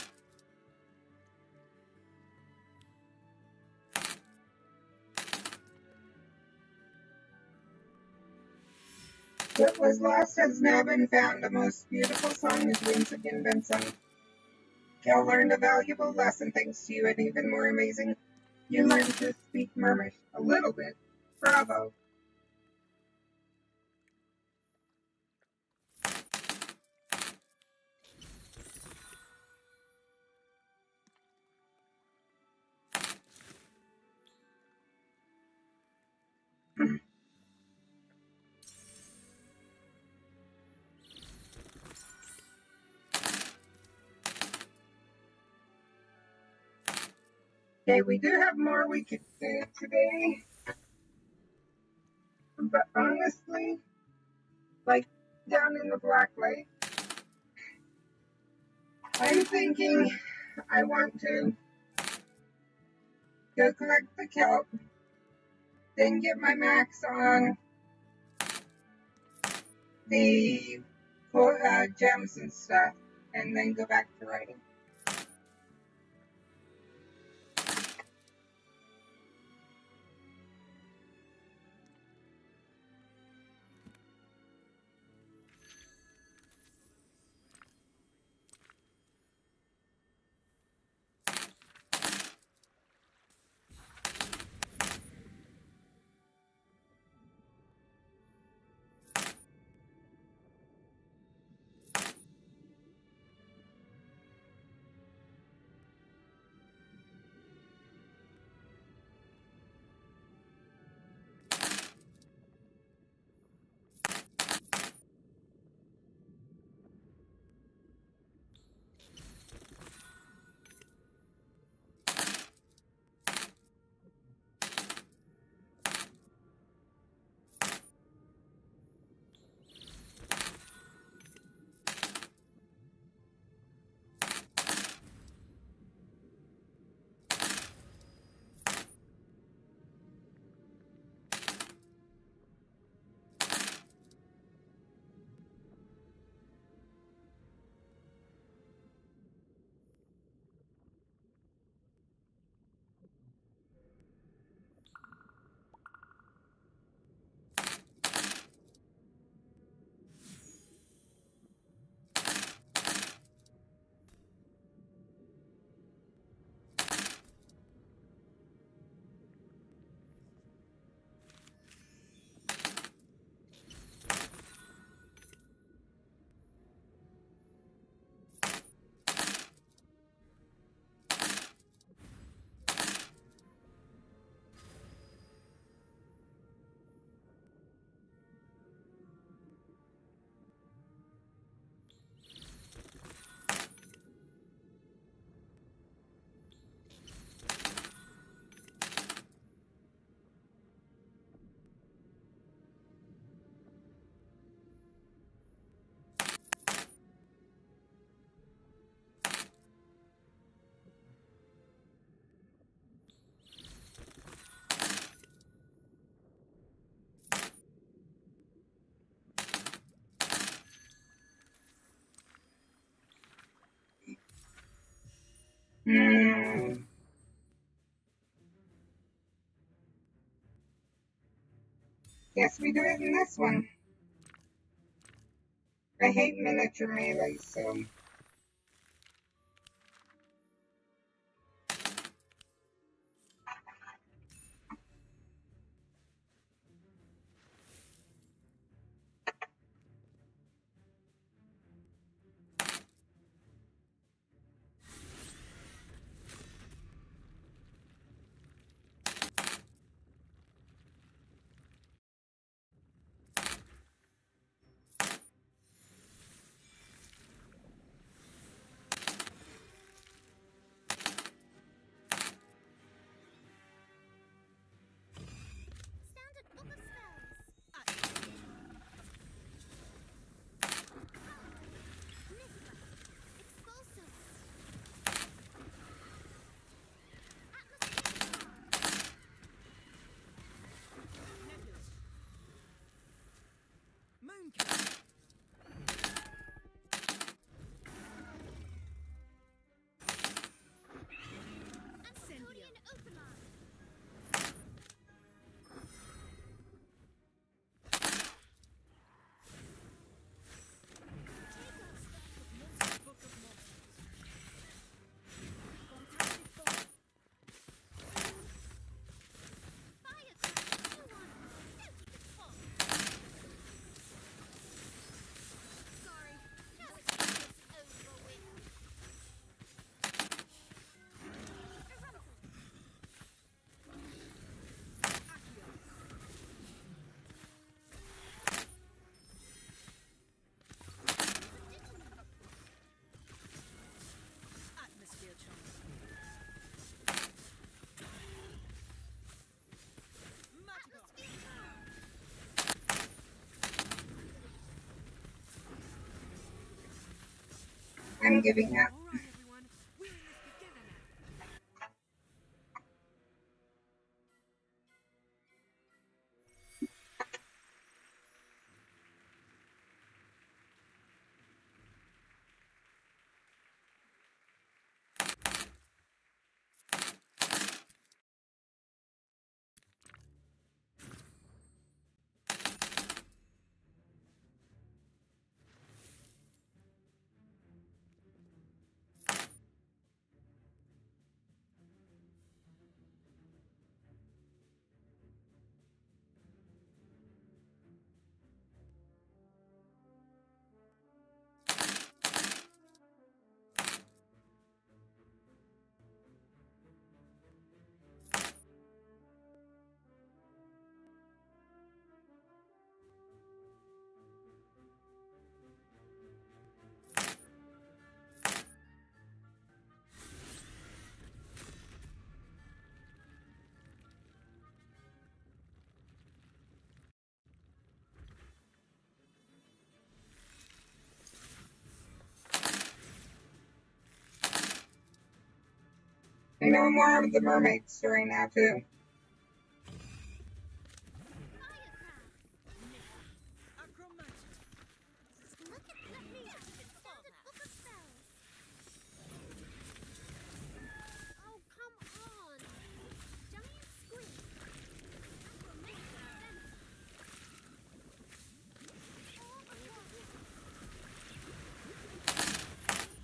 A: What was lost has now been found. A most beautiful song has once again been sung. Cal learned a valuable lesson thanks to you, and even more amazing, you learned to speak Murmish a little bit. Bravo! Okay, we do have more we could do today, but honestly, like down in the Black Lake, I'm thinking I want to go collect the kelp, then get my max on the gems and stuff, and then go back to writing. Hmm. Guess we do it in this one. I hate miniature melee, so.
G: Standard book of spells. Mithra. Expulsum. Atmosphere charge.
E: Mooncake.
G: Antipodean Opalon.
E: Book of Monsters. Fantastic Four.
G: Firecracker. Go on. Don't keep it full. Sorry. Just get this over with. Erumple.
E: Atmosphere charge. Magical.
G: Atmosphere charge.
A: I'm giving up.
E: All right, everyone. We're in this together now.
A: I know more of the mermaid story now, too.
G: Firecraft.
E: Acromantic.
G: Look at me. Standard book of spells. Oh, come on. Giant squid. Acromantic center. All across.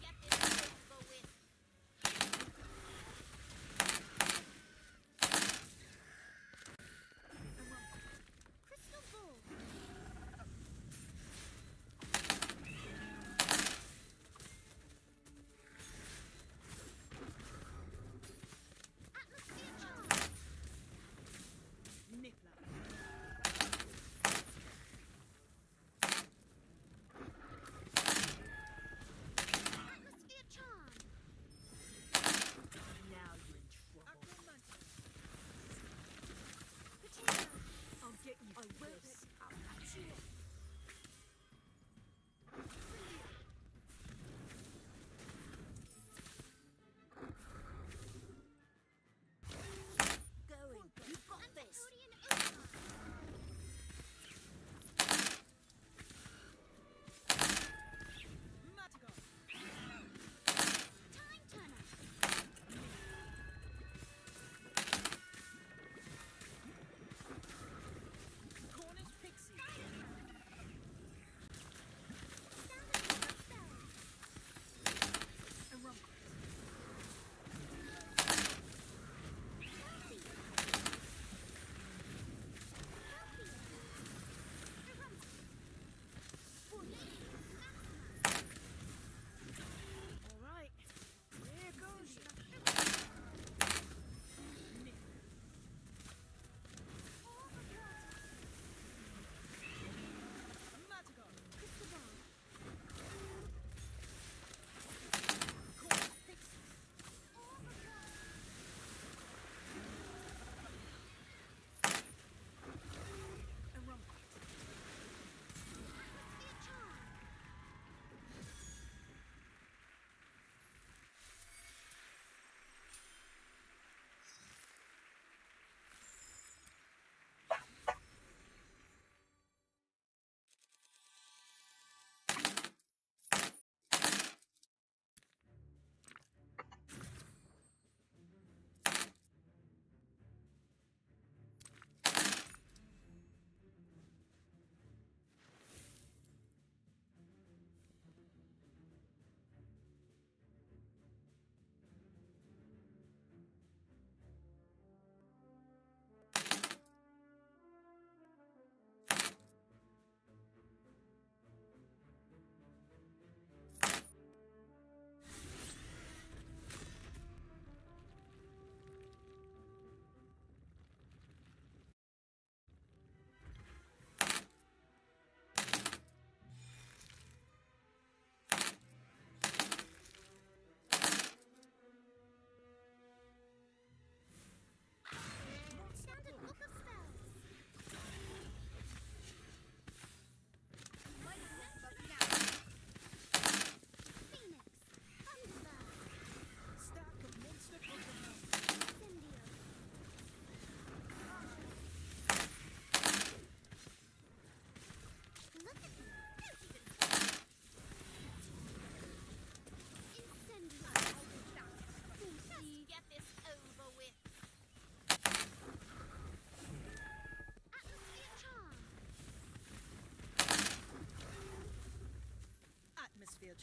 G: Get this over with.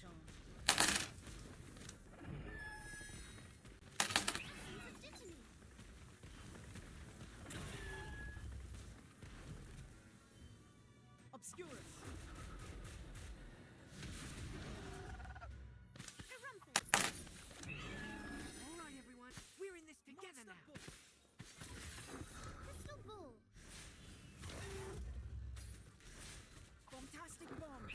F: charm.
G: Essence of Dittany.
E: Obscurus.
G: Erumpus.
E: All right, everyone. We're in this together now.
G: Crystal Ball.
E: Fantastic bomb.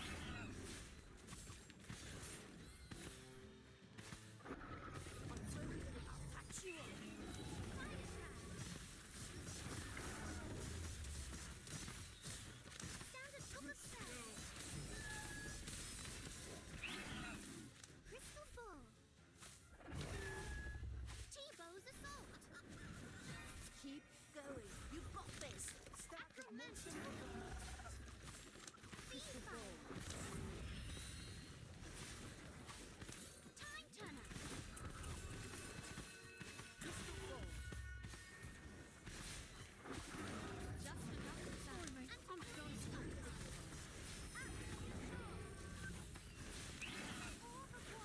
E: I'll patch you up.
G: Standard Copper Spell. Crystal Ball. T-Bow's Assault.
E: Keep going. You've got this. Stack of monster book of monsters. Crystal ball.
G: Time Turner.
E: Crystal ball.
G: Just enough to
E: Sorry, mate. I'm done.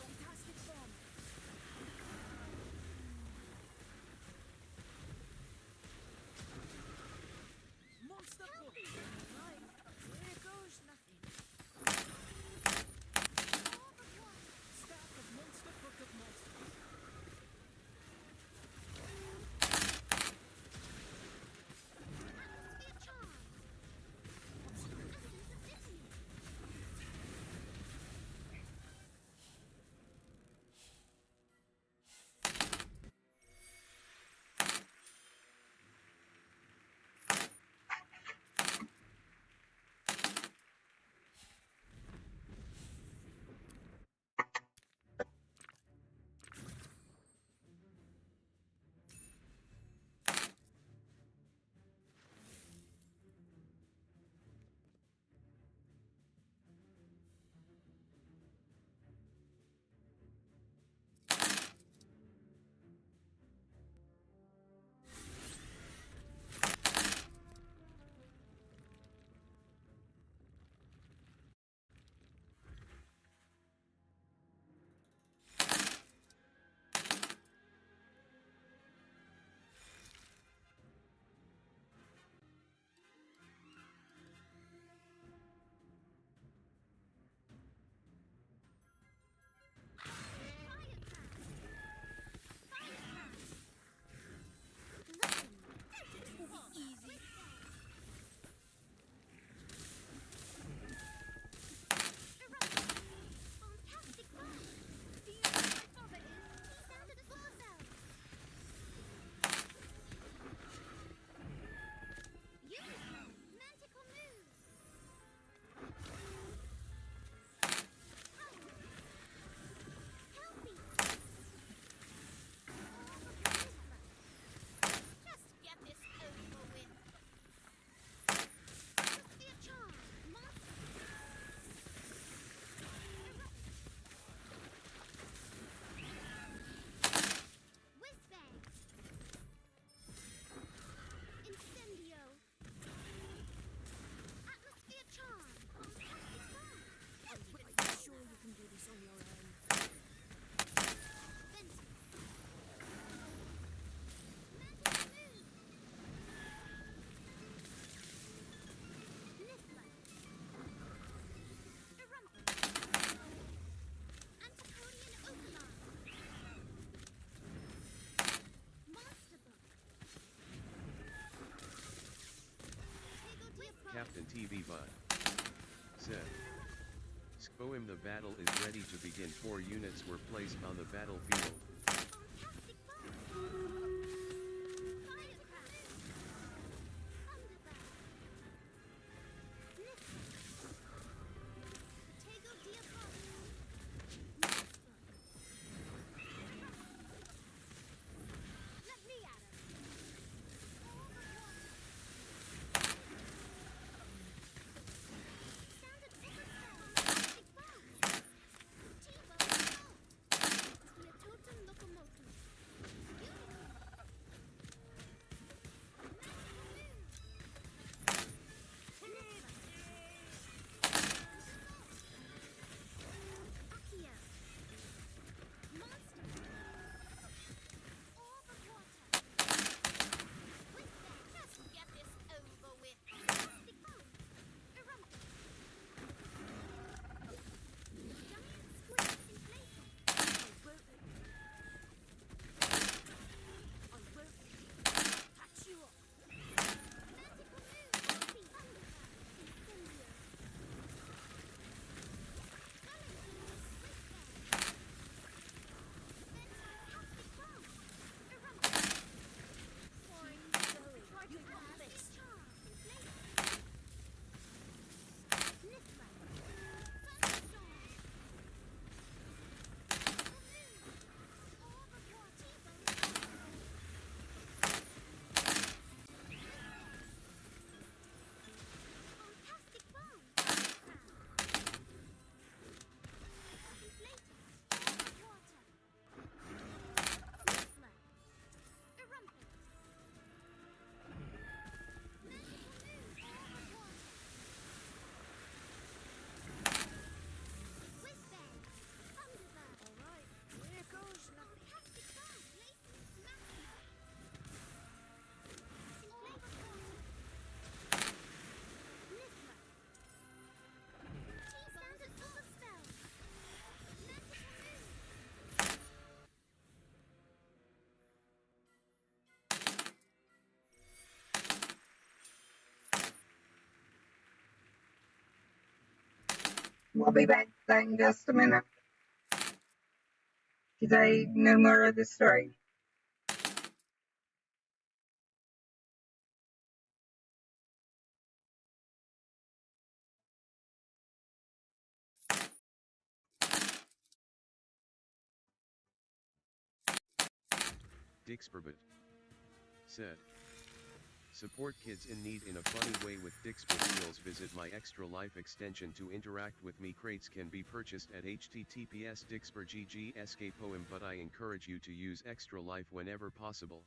E: Fantastic bomb. Monster book. Right. Here goes nothing. Stack of monster book of monsters.
G: Atmosphere Charm. Essence of Dittany.
B: Captain TV Bud said. Skpoem, the battle is ready to begin. 4 units were placed on the battlefield.
G: Fantastic Fire! Firecracker! Thunderbird! Lift! Potato Diabolic! Monster! Let me at him! Standard Super Spell! Fantastic Fire! T-Bone Assault! The Totem
A: We'll be back in just a minute because I know more of the story.
B: Dixperbit said, support kids in need in a funny way with Dixper skills. Visit my Extra Life extension to interact with me. Crates can be purchased at https dixper.gg skpoem, but I encourage you to use Extra Life whenever possible.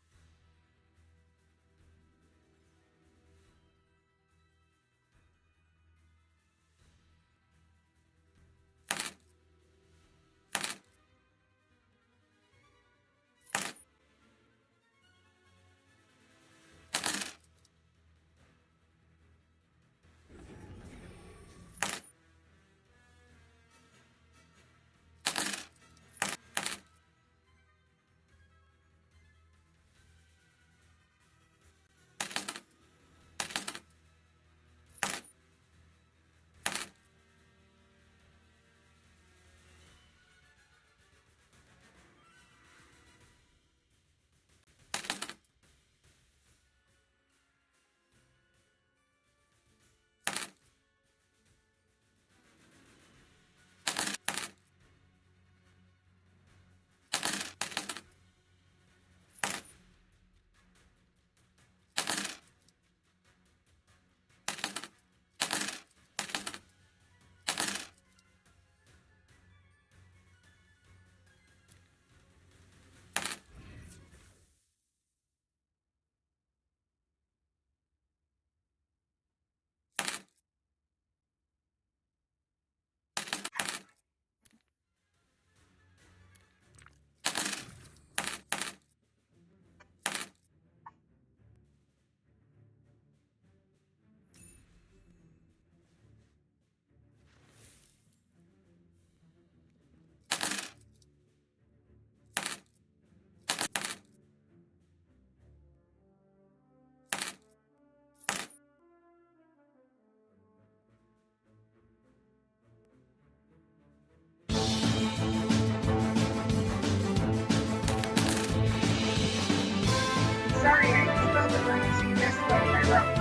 A: Sorry, I spelled it wrong, so you missed what I wrote.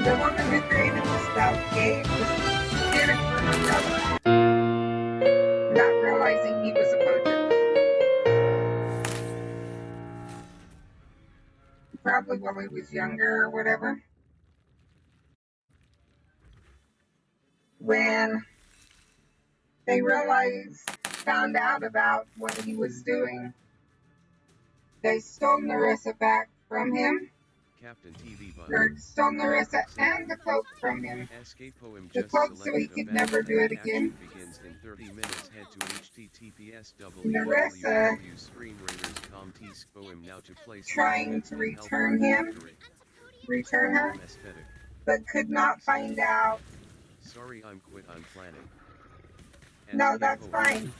A: The woman who created the spell gave the spirit for her brother, not realizing he was a poacher. Probably while he was younger or whatever. When they found out about what he was doing, they stole Narissa back from him.
B: Captain TV
A: Or stole Narissa and the cloak from him.
B: skpoem
A: The
B: just
A: cloak so he
B: selected
A: could
B: a
A: never
B: battle
A: do
B: and
A: it again.
B: action begins in 30 minutes. Head to https
A: Narissa
B: www.screenreaders.com skpoem now to place
A: trying to return her,
B: aesthetic.
A: but could not find out.
B: Sorry, I'm planning.
A: No, that's fine.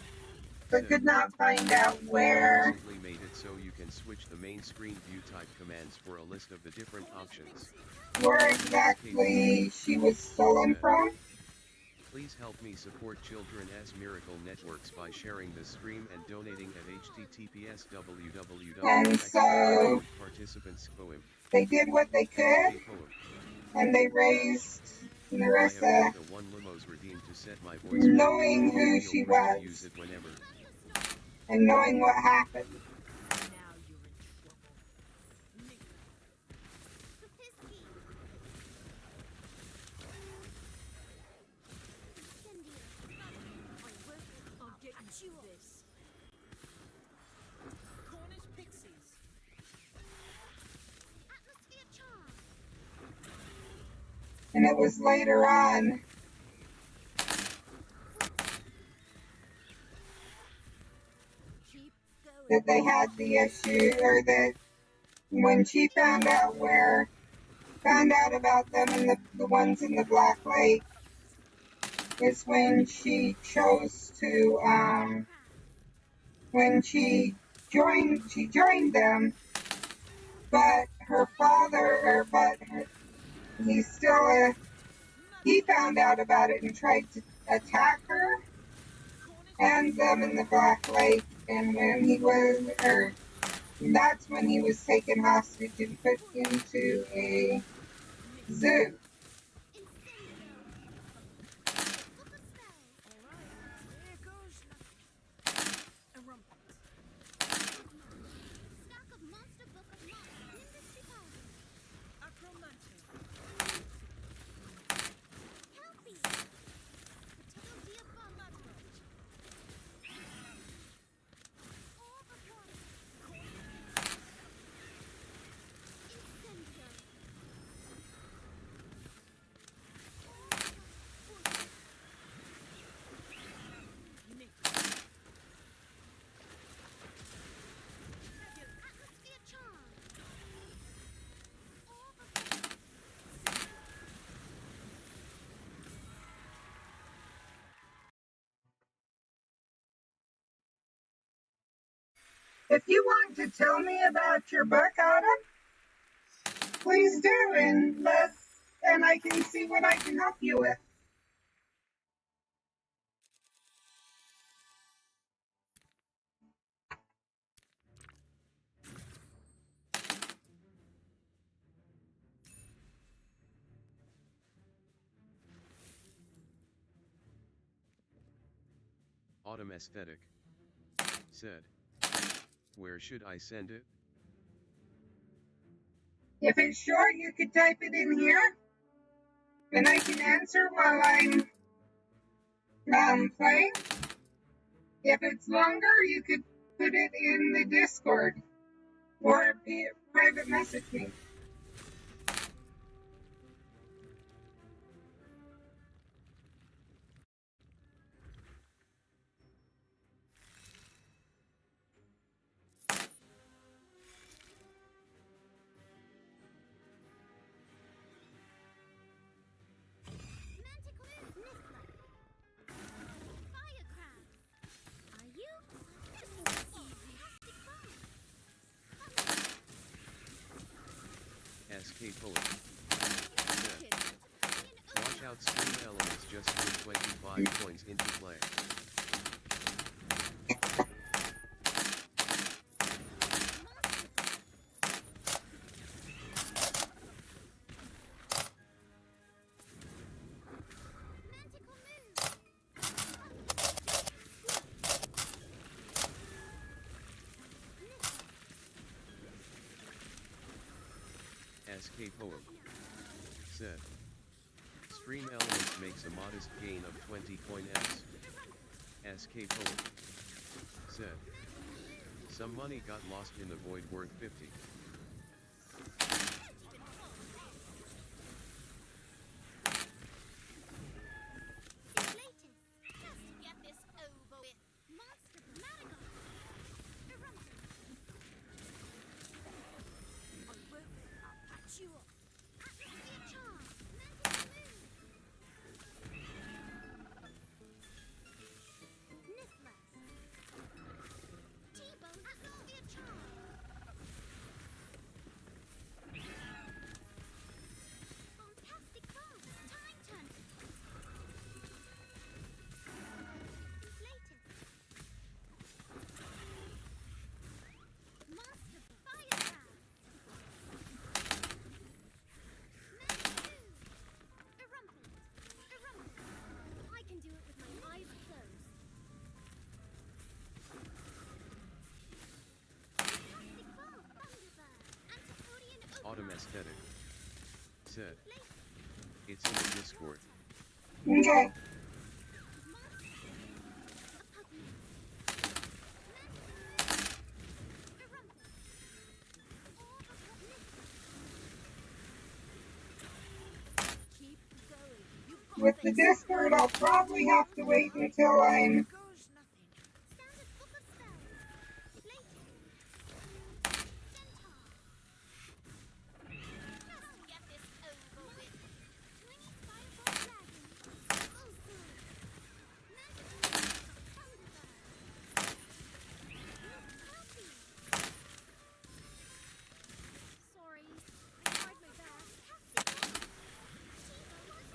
A: But could not find out where.
B: Recently made it so you can switch the main screen view type commands for a list of the different options.
A: Where exactly she was stolen from.
B: Please help me support Children's Miracle Networks by sharing this stream and donating at https
A: And so they did what they could, and they raised Narissa, knowing who she was and knowing what happened. And it was later on that they had the issue, or that when she found out about them and the ones in the Black Lake, is when she chose to, when she joined them, but her father, he's still He found out about it and tried to attack her and them in the Black Lake. And when he was, or that's when he was taken hostage and put into a zoo.
E: Incendio. Book of spells.
F: Alright, here goes nothing. Erumpent.
E: Stack of monster book of monsters. Nimbus 2000.
F: Acromantic.
E: Kelpie. Potato diabolical. Orb of water. Incendio. Atmosphere charm. Orb of
A: If you want to tell me about your book, Adam, please do, and I can see what I can help you with.
B: Autumn Aesthetic said, "Where should I send it?"
A: If it's short, you could type it in here, and I can answer while I'm playing. If it's longer, you could put it in the Discord or private message me.
E: Manticore Niffler. Fire crab. Are you? Fantastic bomb.
B: skpoem said, "Watch out, stream elements just put 25 coins into play." skpoem said, "Stream elements makes a modest gain of 20 coin s." skpoem said, "Some money got lost in the void worth 50.
E: Just get this over with. Monster Madagascar. Eruption. I will. I'll patch you up. Atmosphere charm. Manticore Niffler. T-bone atmosphere charm. Fantastic bomb. Time turner. Inflatus. Monster fire crab. Manticore. Erumpent. I can do it with my eyes closed. Fantastic bomb. Thunderbird. Antipodean
B: Autumn
E: override.
B: Aesthetic said, "It's in the Discord."
A: Okay.
E: Keep going. You've got
A: With the Discord, I'll probably have to wait until I'm
F: Goes nothing.
E: Standard book of spells. Later. Centaur. Just get this over with. Tiny fireball dragon. Also. Magical thunderbird. Happy. Sorry. I tried my best. Fantastic bomb. T-bone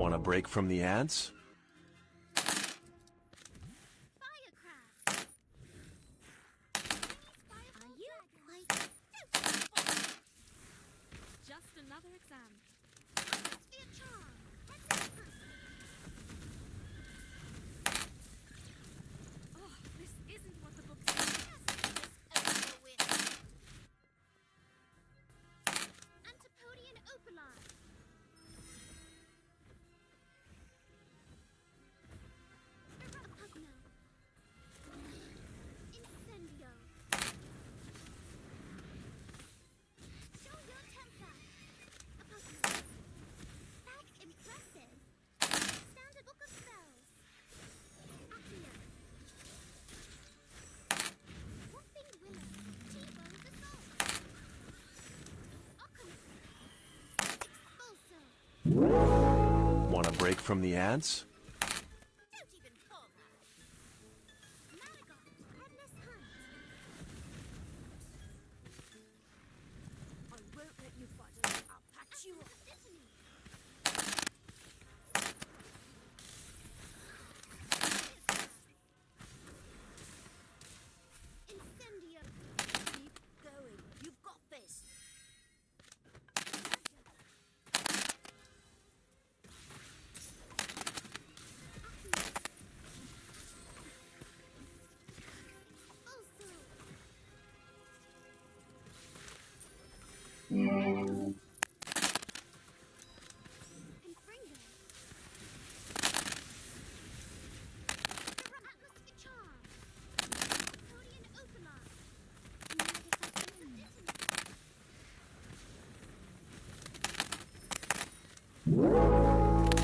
I: Want a break from the ants?
G: Firecraft. Are you quite
C: Just another exam.
G: atmosphere charm?
C: Oh, this isn't what the book said.
G: Over with. Antipodian opaline. Pugno. Incendio. Show your temper. Pugno. That's impressive. Standard book of spells. Accio. Whopping willow. T-bone assault. Occamus. Expulso.
I: Want a break from the ants?
G: Don't even call her. Marigot. Headless hunt.
E: I won't let you fight it. I'll patch you up.
G: Dittany. Incendio.
E: Keep going. You've got this.
G: Also. Confringo. Atmosphere charm. Antipodian opaline.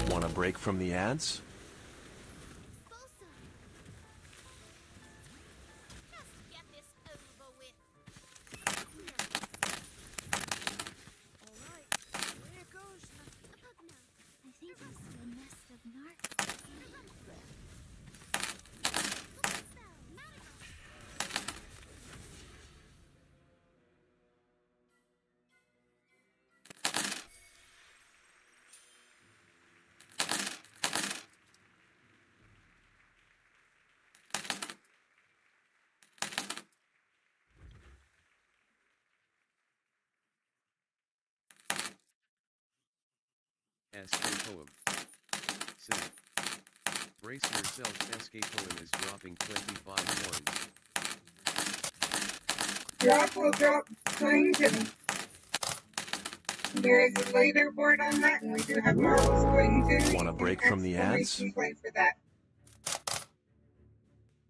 I: Want a break from the ants?
G: Expulso. Just get this over with.
E: All right. Here goes.
G: Pugno.
J: I think I see a nest of narcs.
G: Book of spells. Marigot.
B: skpoem. Sid. Brace yourself, skpoem is dropping 25 coins.
A: Drop will drop coins, and there is a leaderboard on that, and we do have marbles going too.
I: Want a break from the ants?
A: Play for that.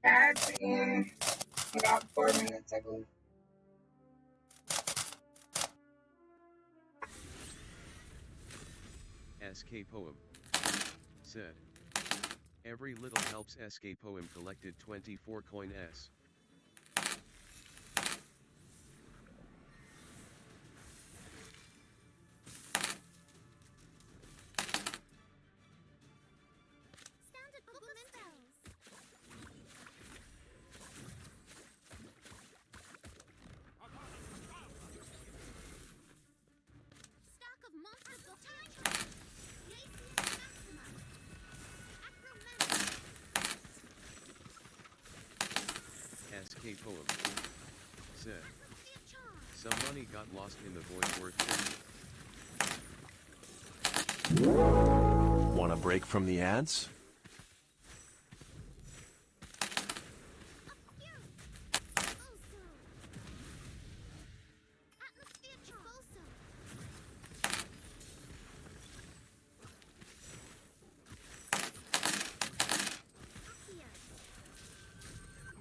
A: Ads in about 4 minutes, I believe.
B: skpoem. Said. Every little helps. skpoem collected 24 coin S.
G: Standard book of spells. Stack of monsters of time. Glacius Maxima. Acromancy.
B: skpoem. Said.
G: Atmosphere charm.
B: Some money got lost in the void worth 50.
I: Want a break from the ants?
G: Fury. Also. Atmosphere charm. Also. Accio.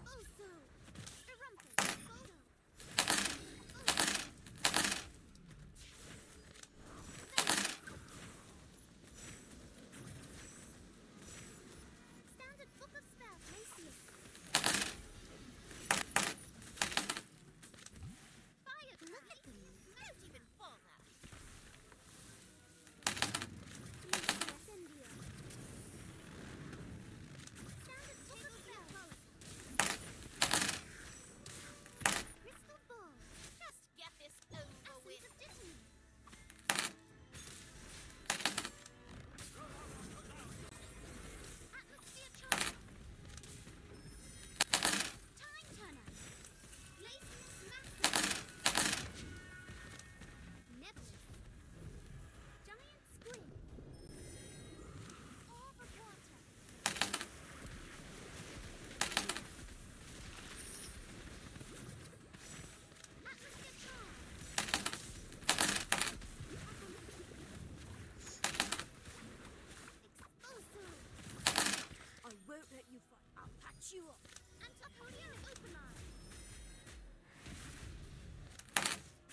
G: Also. Erumpus. Photo.
E: patch you up. Antipodean open eye.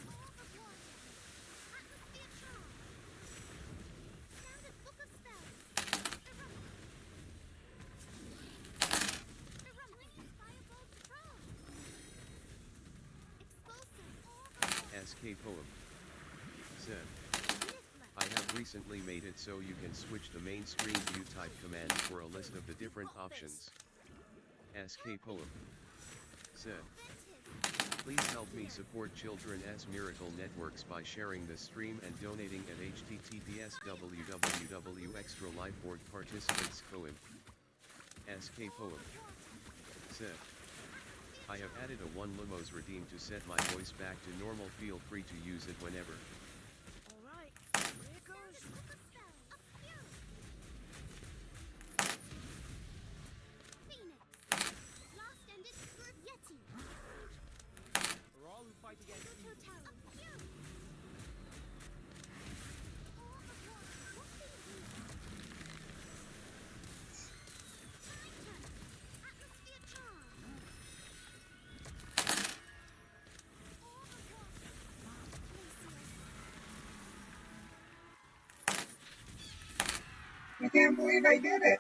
E: Orb of water. Atmosphere charm. Standard book of spells. Eruption. Erupting fireball patrol. Expulsive orb of water.
B: skpoem said,
E: Nifler.
B: I have recently made it so you can switch the main screen view type command for a list of the different options. skpoem said,
E: Vented.
B: please help me support Children's Miracle Networks by sharing this stream and donating at https://www.extralifeorg participants poem. skpoem said, I have added a 1 Lumos redeem to set my voice back to normal. Feel free to use it whenever.
E: Alright, here goes. Book of spells. Obscure. Phoenix. Last ended Scourge Yeti.
K: For all who fight against evil.
E: Total. Obscure. Orb of water. What thing is it? Titan. Atmosphere charm. Orb of water. Glacius.
A: I can't believe I did it.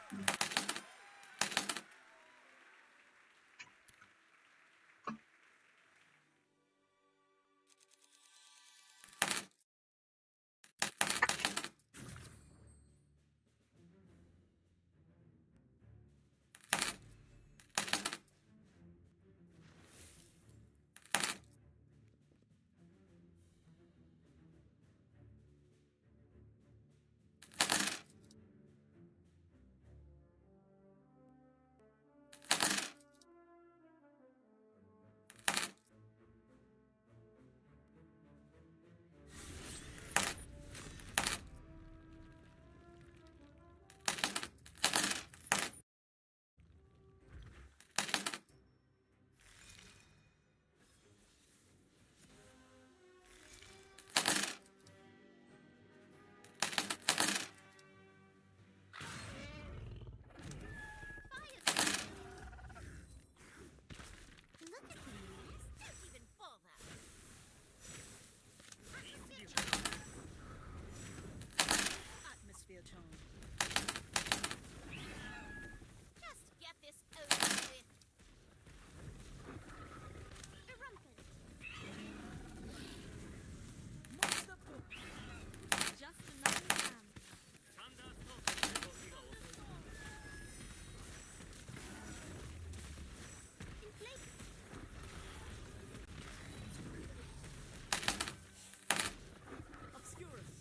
E: Look at these. Don't even bother. Atmosphere charm.
F: Atmosphere charm.
E: Just get this over with. Erupted.
F: Monster book. Just another ram.
E: Inflate.
F: Obscurus.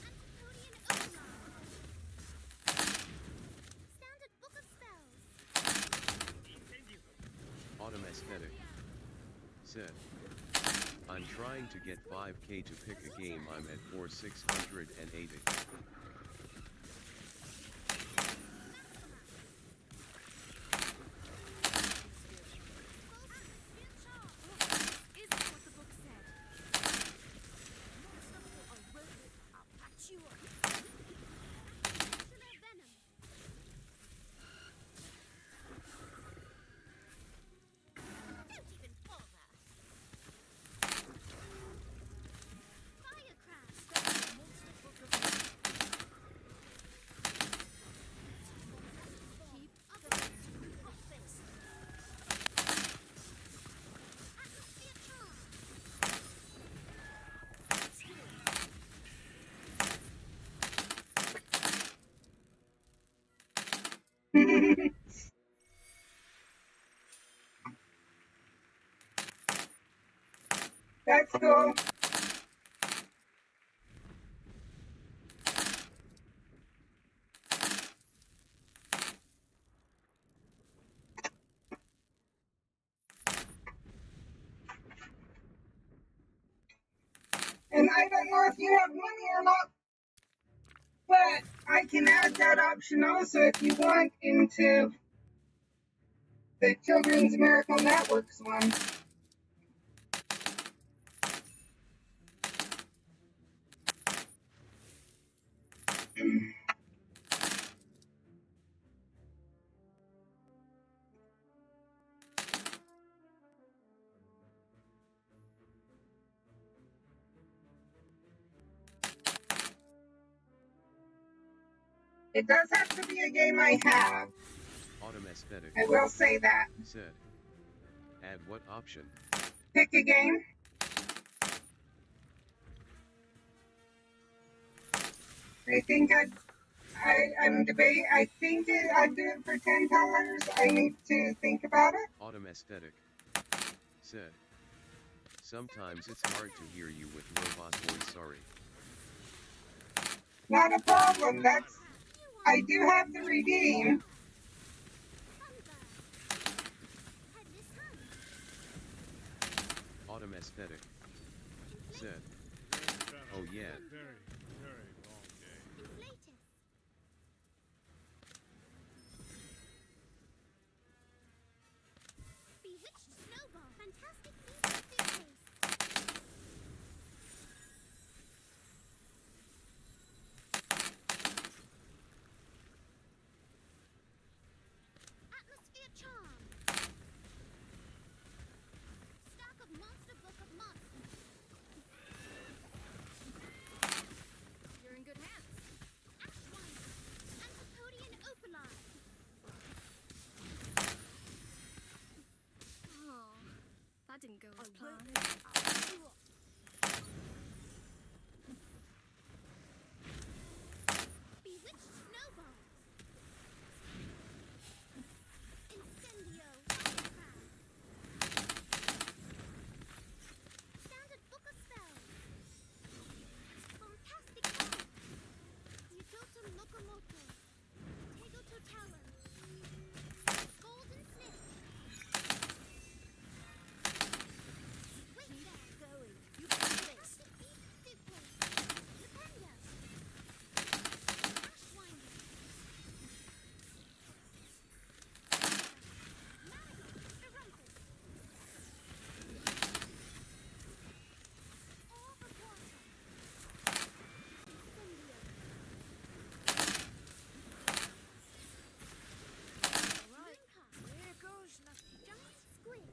E: Antipodean open eye. Standard book of spells.
B: Autumn Aesthetic said, I'm trying to get 5k to pick a game. I'm at 4680.
E: Atmosphere charm.
F: Isn't what the book said.
E: Monster are worth it. I'll patch you up. Tarantula venom. Don't even bother. Firecraft.
F: Monster book of
E: Keep up with rock face. Atmosphere charm.
A: That's cool. And I don't know if you have money or not, but I can add that option also if you want into the Children's Miracle Networks one. It does have to be a game I have.
B: Autumn Aesthetic
A: I will say that.
B: said. Add what option?
A: Pick a game. I think I'm debating. I think I'd do it for $10. I need to think about it.
B: Autumn Aesthetic said. Sometimes it's hard to hear you with robot voice, sorry.
A: Not a problem. I do have the redeem.
B: Autumn Aesthetic said. Oh yeah.
L: Very, very long day.
G: Bewitched snowball. Fantastic suitcase. Atmosphere charm. Stack of monster book of monsters. You're in good hands. Ashwinder. Antipodean opaline.
C: Oh, that didn't go as planned.
G: Bewitched snowball. Incendio firecraft. Standard book of spells. Bombastic bomb. Utotum locomotor. Tegoto talon. Golden snitch. Wait there. Going. You got this. Suitcase. Defender. Ashwinder. Erumpus. All for water. Incendio.
E: Right, here goes nothing.
G: Giant squid.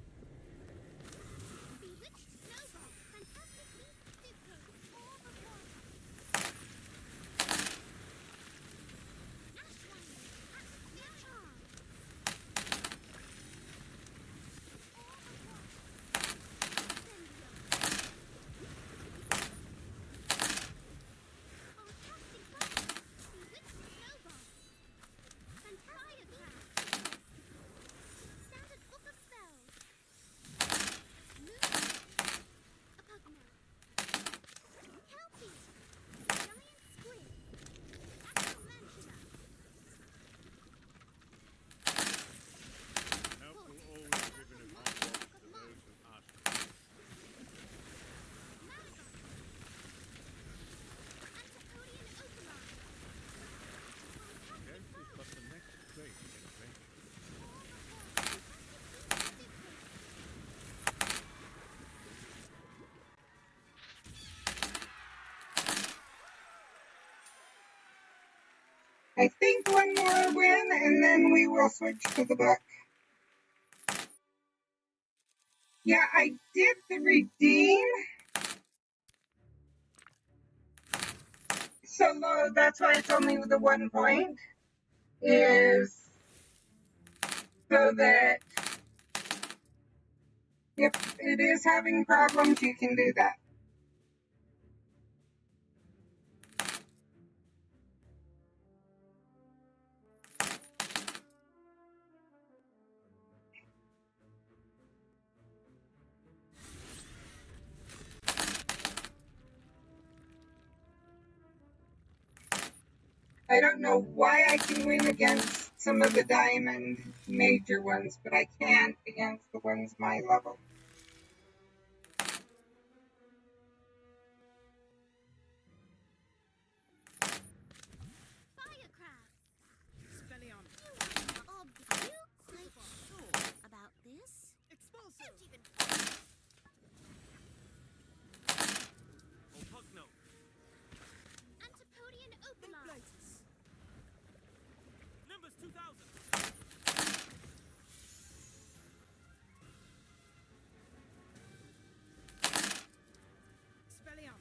G: Bewitched snowball. Fantastic beast suitcase. All for water. Ashwinder. Atmosphere charm. All for water. Incendio. Fantastic bomb. Bewitched snowball. Fantastic firecraft. Standard book of spells. Moon. A Pugna. Kelpie. Giant squid. Acromantula.
L: Help will always give an advantage to those who ask for it.
G: Malagon. Antipodean opaline.
L: Death is but the next trait in adventure.
A: I think one more win, and then we will switch to the book. Yeah, I did the redeem. So that's why it's only the 1 point. Is so that if it is having problems, you can do that. I don't know why I can win against some of the diamond major ones, but I can't against the ones my level.
G: Firecraft.
E: Spellion.
G: You quite sure about this?
E: Expulso.
G: Don't even.
K: Oh, fuck no.
G: Antipodean opaline.
E: Inflatus.
K: Nimbus 2000.
E: Spellion.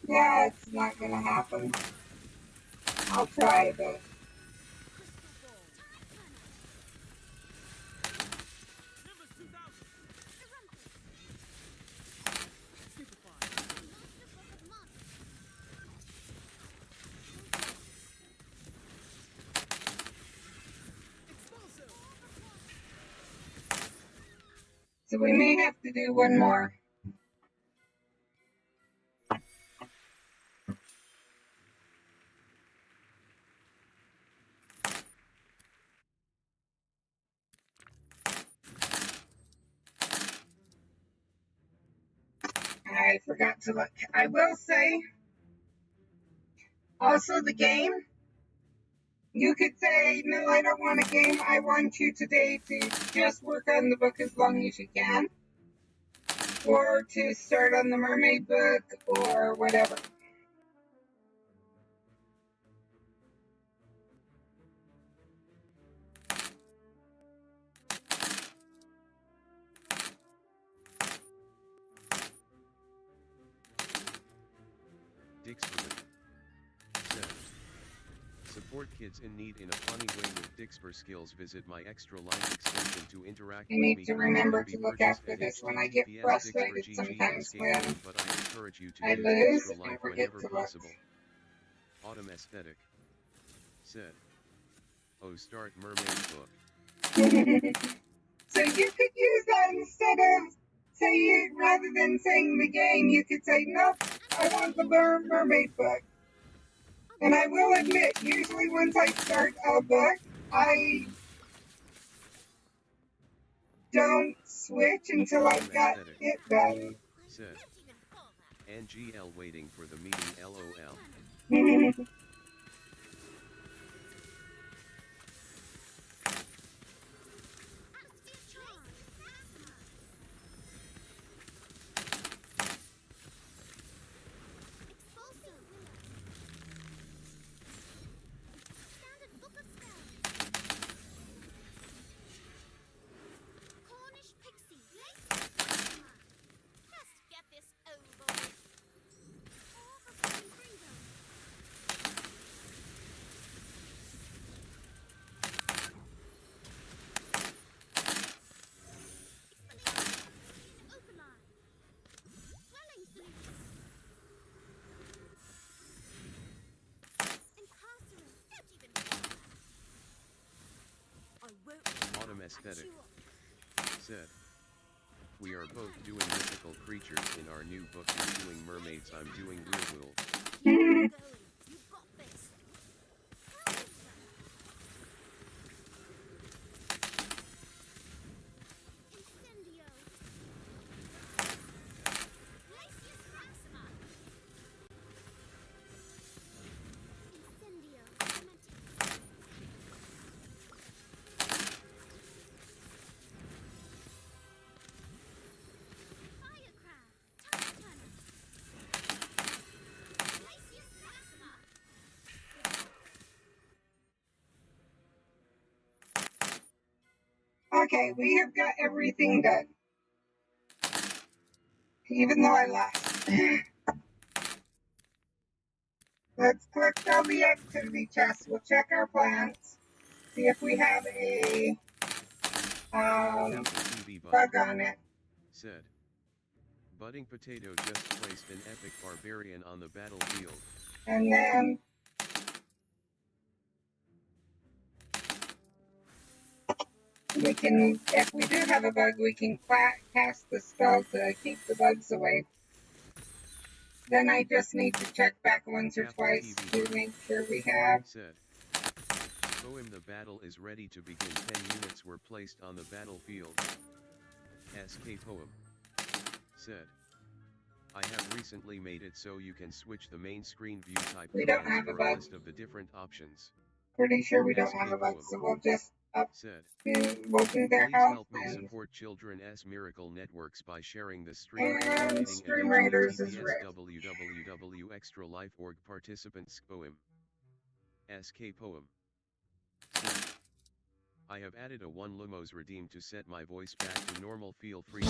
A: Yeah, it's not gonna happen. I'll try, but
K: Nimbus 2000.
A: so we may have to do one more. I forgot to look. I will say, also the game, you could say, no, I don't want a game. I want you today to just work on the book as long as you can, or to start on the mermaid book, or whatever.
B: Dixperman said. Support kids in need in a funny way with Dixper skills. Visit my Extra Life extension to interact
A: I
B: with
A: need
B: me.
A: to remember to look after this when I get frustrated sometimes when
B: but I encourage you to
A: I
B: use
A: lose
B: Extra
A: and
B: Life
A: forget
B: whenever
A: to look.
B: possible. Autumn Aesthetic said. Oh, start mermaid book.
A: So you could use that instead of say rather than saying the game, you could say, nope, I want the mermaid book. And I will admit, usually once I start a book, I don't switch until I've got it done.
B: Said. NGL waiting for the meeting LOL. Autumn Aesthetic said. We are both doing mythical creatures in our new book. You're doing mermaids, I'm doing werewolves.
A: Okay, we have got everything done. Even though I lost. Let's click on the activity chest. We'll check our plants. See if we have a bug on it.
B: Said. Budding Potato just placed an epic barbarian on the battlefield.
A: And then we can, if we do have a bug, we can cast the spell to keep the bugs away. Then I just need to check back once or twice to make sure we have.
B: Said. Poem the battle is ready to begin. 10 units were placed on the battlefield. skpoem said. I have recently made it so you can switch the main screen view type commands for a list of the different options.
A: Pretty sure we don't have a bug, so we'll just we'll do their
B: Please
A: health.
B: Help me support Children's Miracle Networks by sharing the stream
A: And
B: donating
A: Stream Raiders is red.
B: www.extralife.org participants poem. skpoem. I have added a 1 Lumos redeem to set my voice back to normal. Feel free to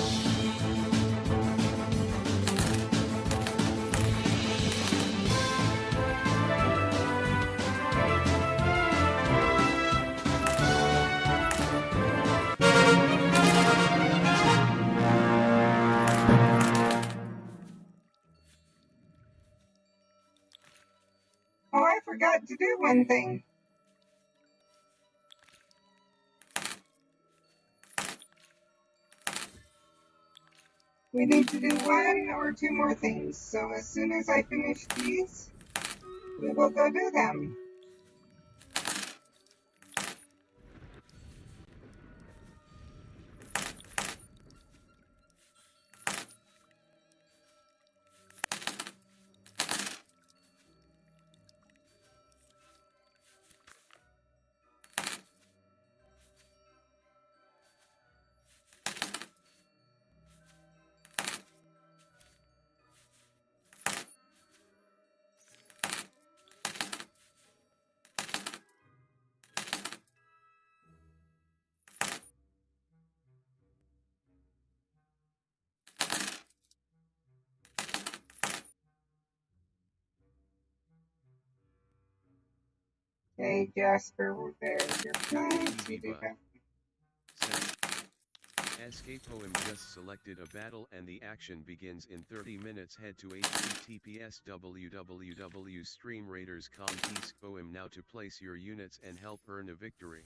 A: Oh, I forgot to do one thing. We need to do one or two more things. So as soon as I finish these, we will go do them. Okay, Jasper, there's your plans. You do have.
B: skpoem just selected a battle and the action begins in 30 minutes. Head to https www.streamraiders.com skpoem now to place your units and help earn a victory.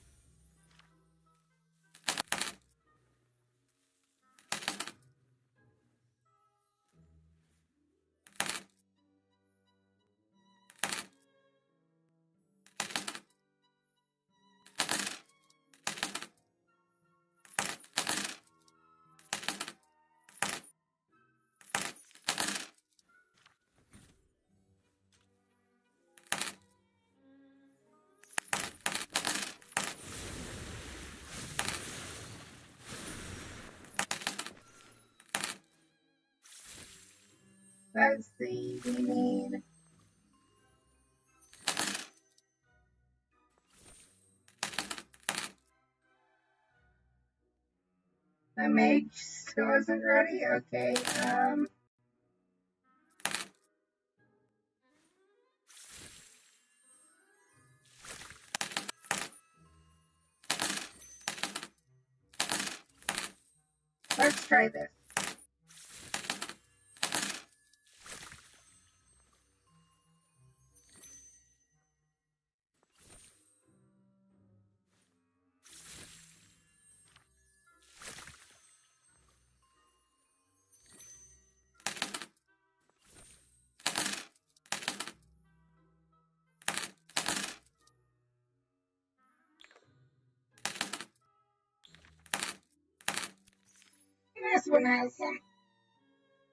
A: Let's see, we need a mage who isn't ready. Okay, let's try this. This one has some.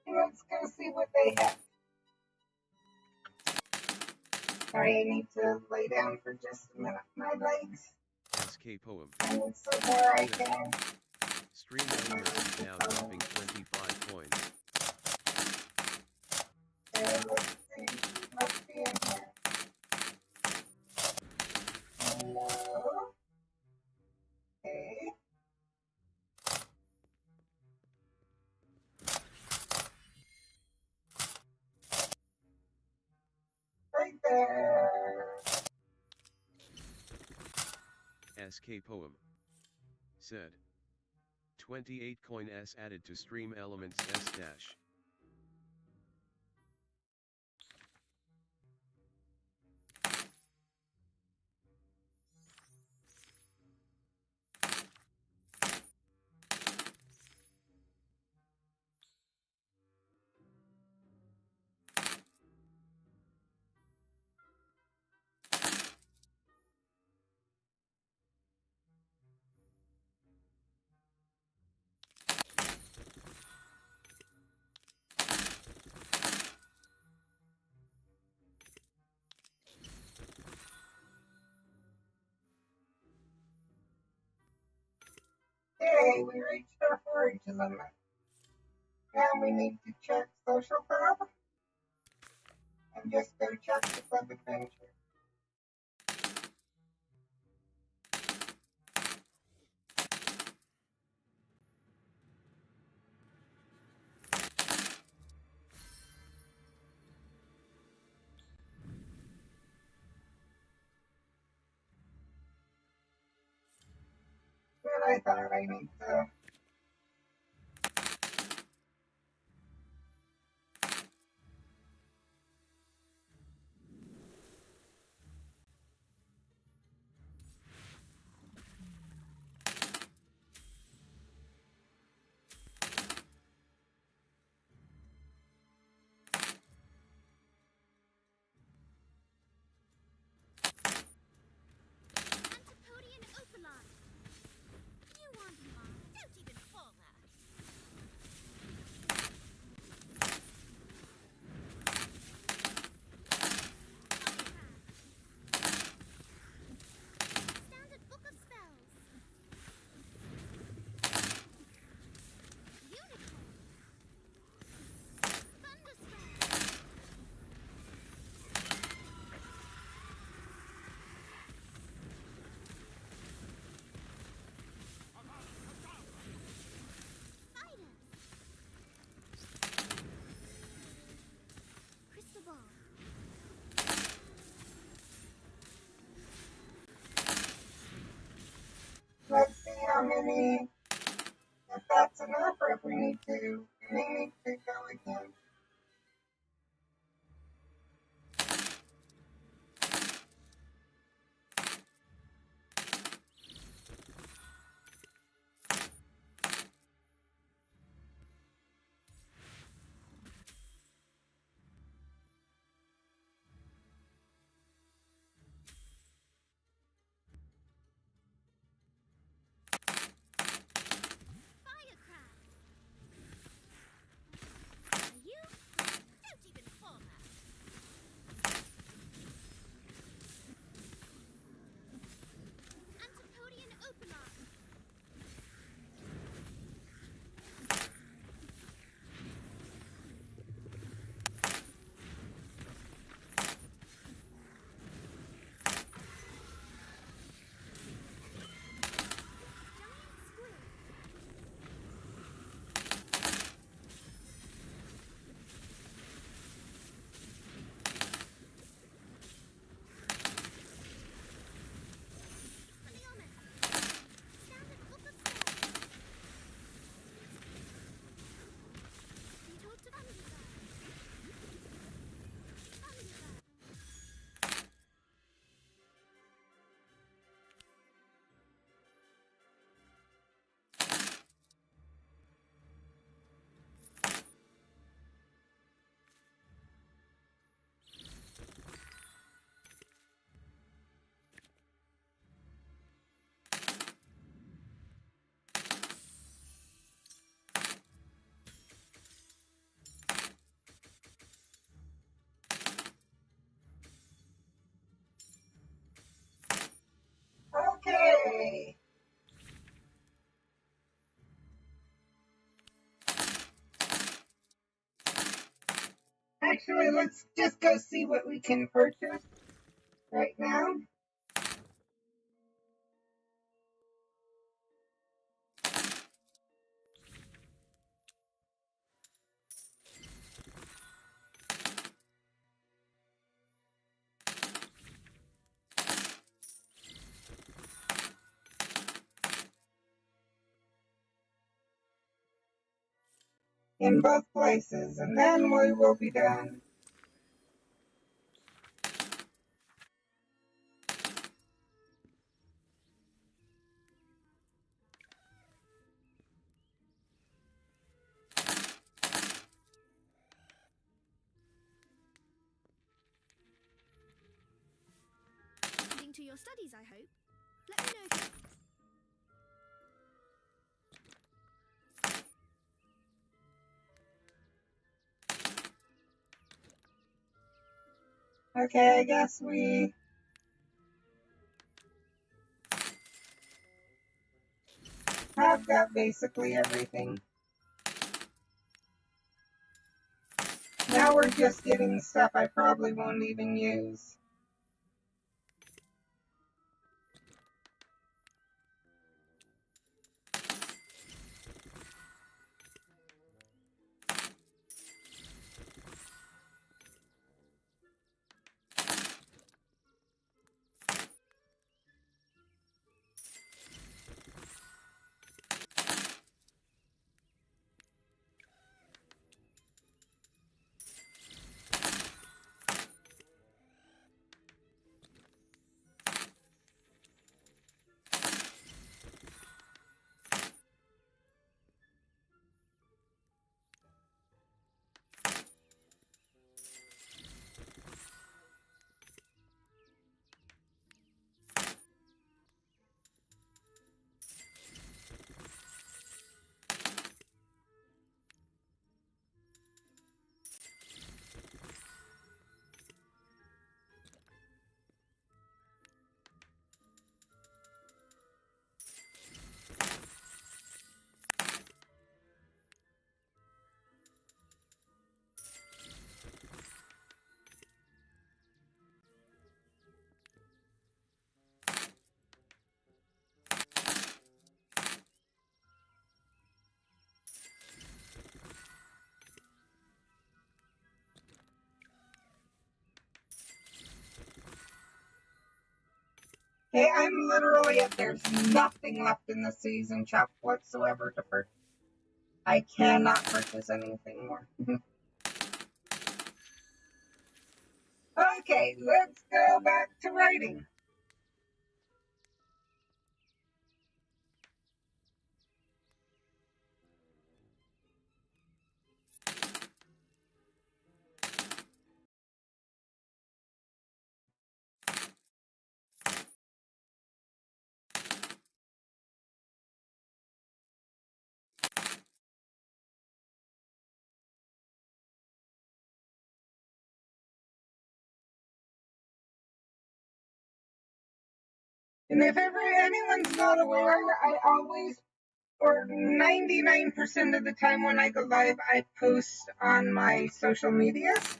A: Let's go see what they have. Sorry, I need to lay down for just a minute. My legs.
B: skpoem.
A: I need somewhere I can.
B: Stream elements is now dropping 25 points.
A: Okay, let's see. Let's see in here. Hello. Okay. Right there.
B: skpoem. Said. 28 coin S added to stream elements S dash.
A: Yay, we reached our forage limit. Now we need to check social club and just go check the club adventure. I thought. I mean, so.
G: Antipodian Opalon. You want mine? Don't even bother. Standard Book of Spells. Unicorn. Thunderspell. Spider. Crystal Ball.
A: Let's see how many, if that's enough, or if we need to, we may need to go again.
G: Firecraft. Are you? Don't even bother. Antipodian Opalon. Giant Squid. Expelliarmus. Standard Book of Spells. Detour to Thunderbird. Thunderbird.
A: Okay. Actually, let's just go see what we can purchase right now. In both places, and then we will be done.
E: Tending to your studies, I hope. Let me know if you...
A: Okay, I guess we have got basically everything. Now we're just getting stuff I probably won't even use. Okay, I'm literally at there's nothing left in the season shop whatsoever to purchase. I cannot purchase anything more. Okay, let's go back to writing. And if ever anyone's not aware, I always, or 99% of the time when I go live, I post on my social medias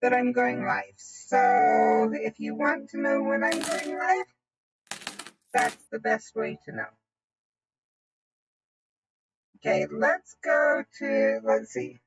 A: that I'm going live. So if you want to know when I'm going live, that's the best way to know. Okay, let's go to, let's see.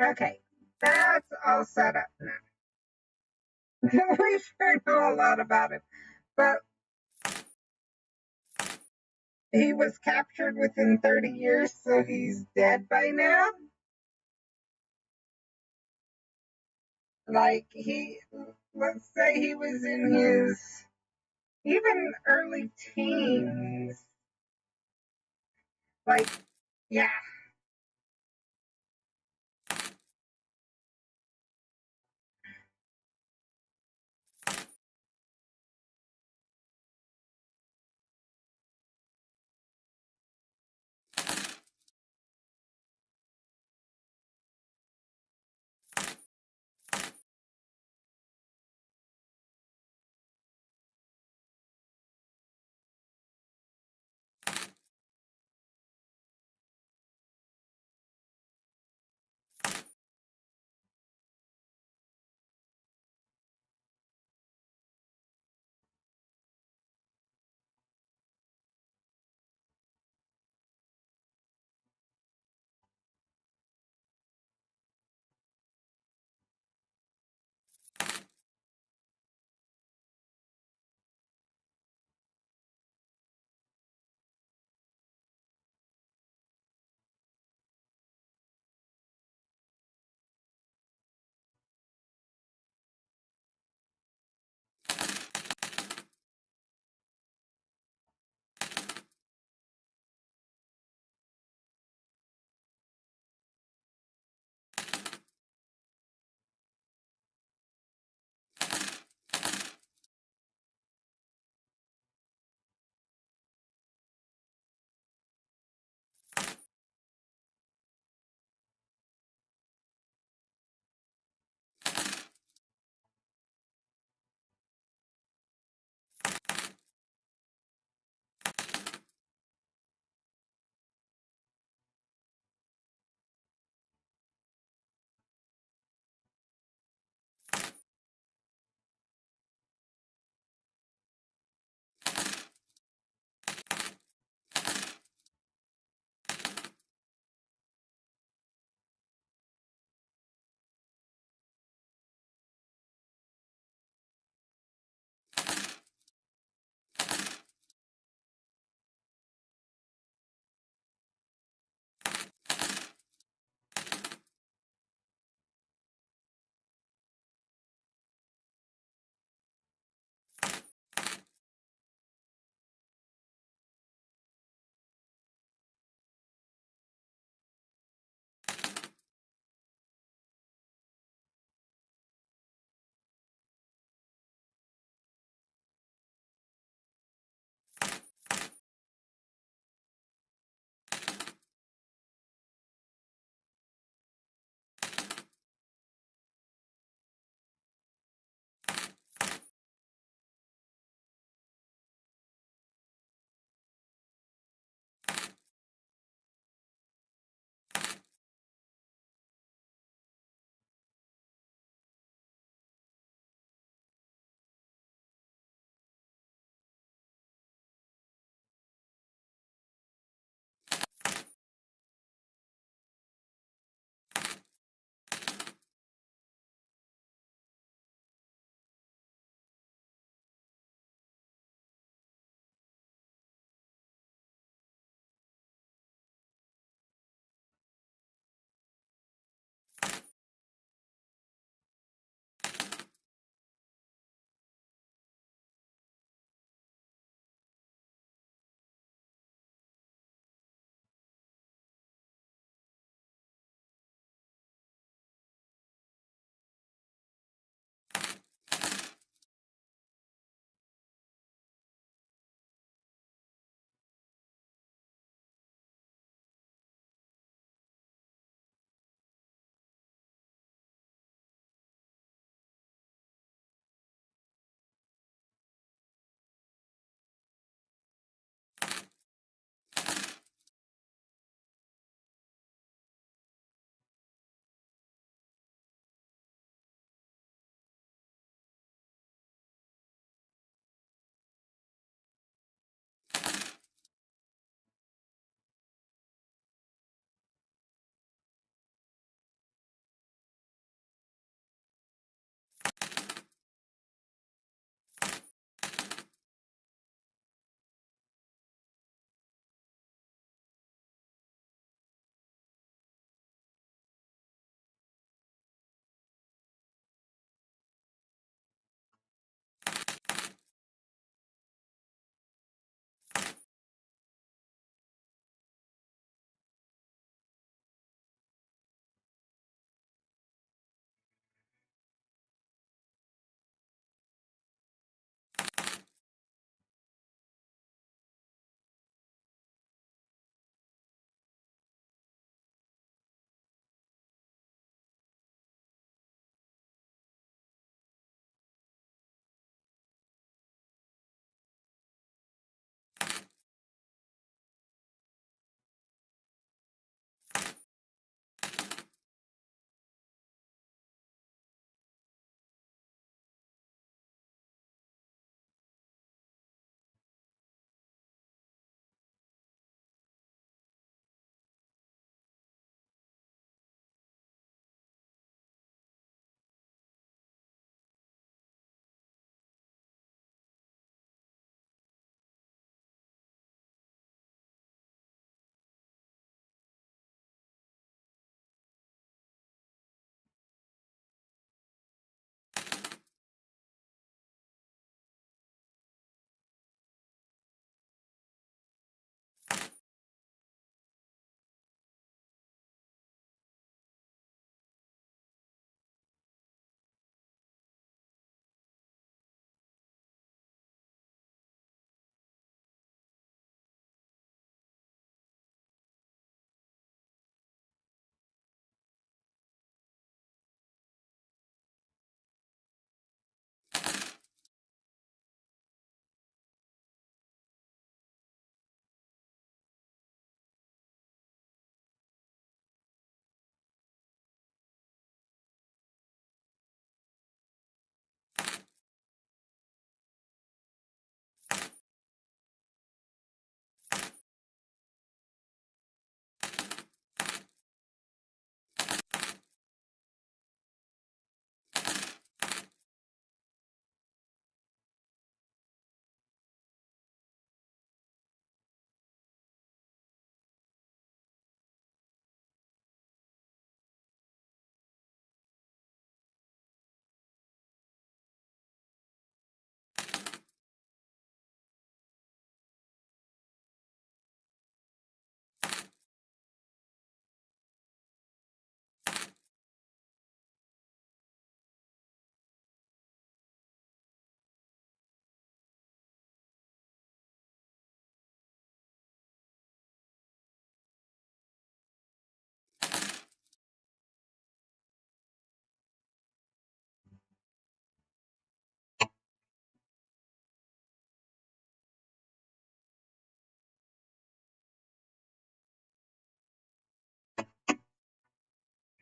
A: Okay, that's all set up now. We sure know a lot about him, but he was captured within 30 years, so he's dead by now. Like, let's say he was in his even early teens. Like, yeah.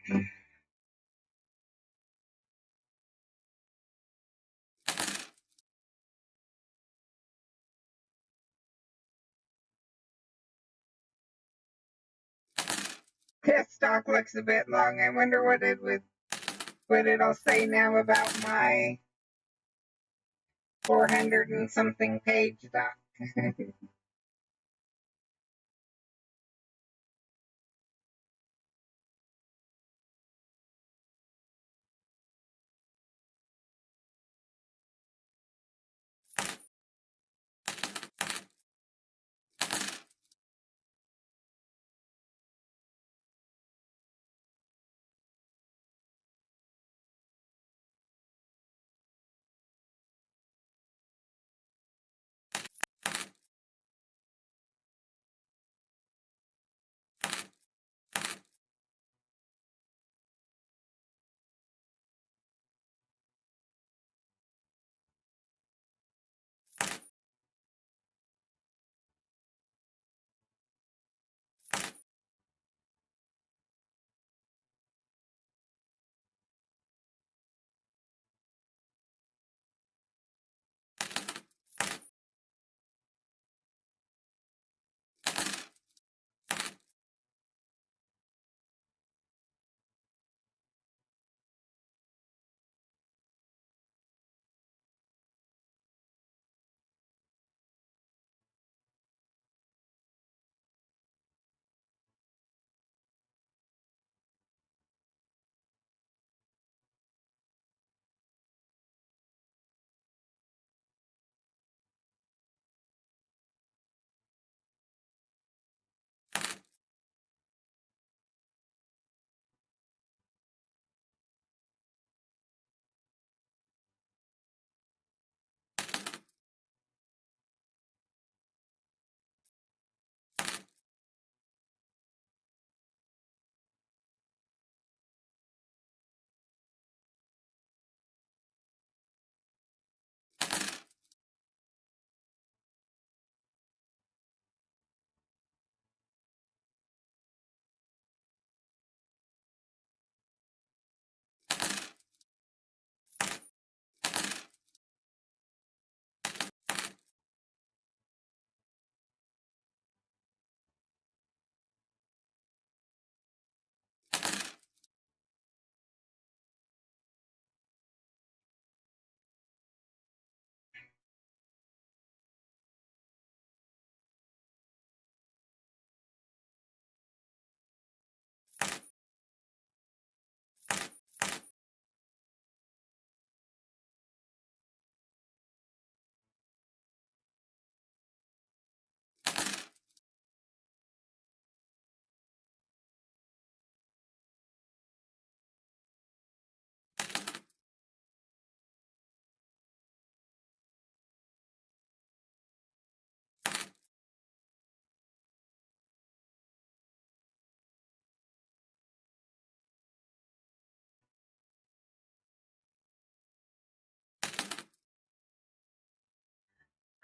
A: This doc looks a bit long. I wonder what it'll say now about my 400 and something page doc.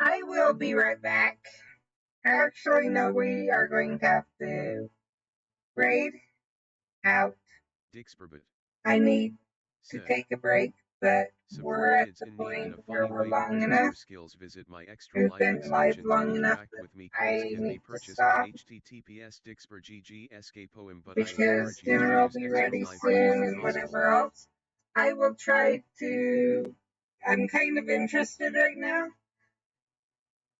A: I will be right back. Actually, no, we are going to have to raid out. I need to take a break, but we're at the point where we're long enough. We've been live long enough that I need to stop because dinner will be ready soon and whatever else. I will try to. I'm kind of interested right now.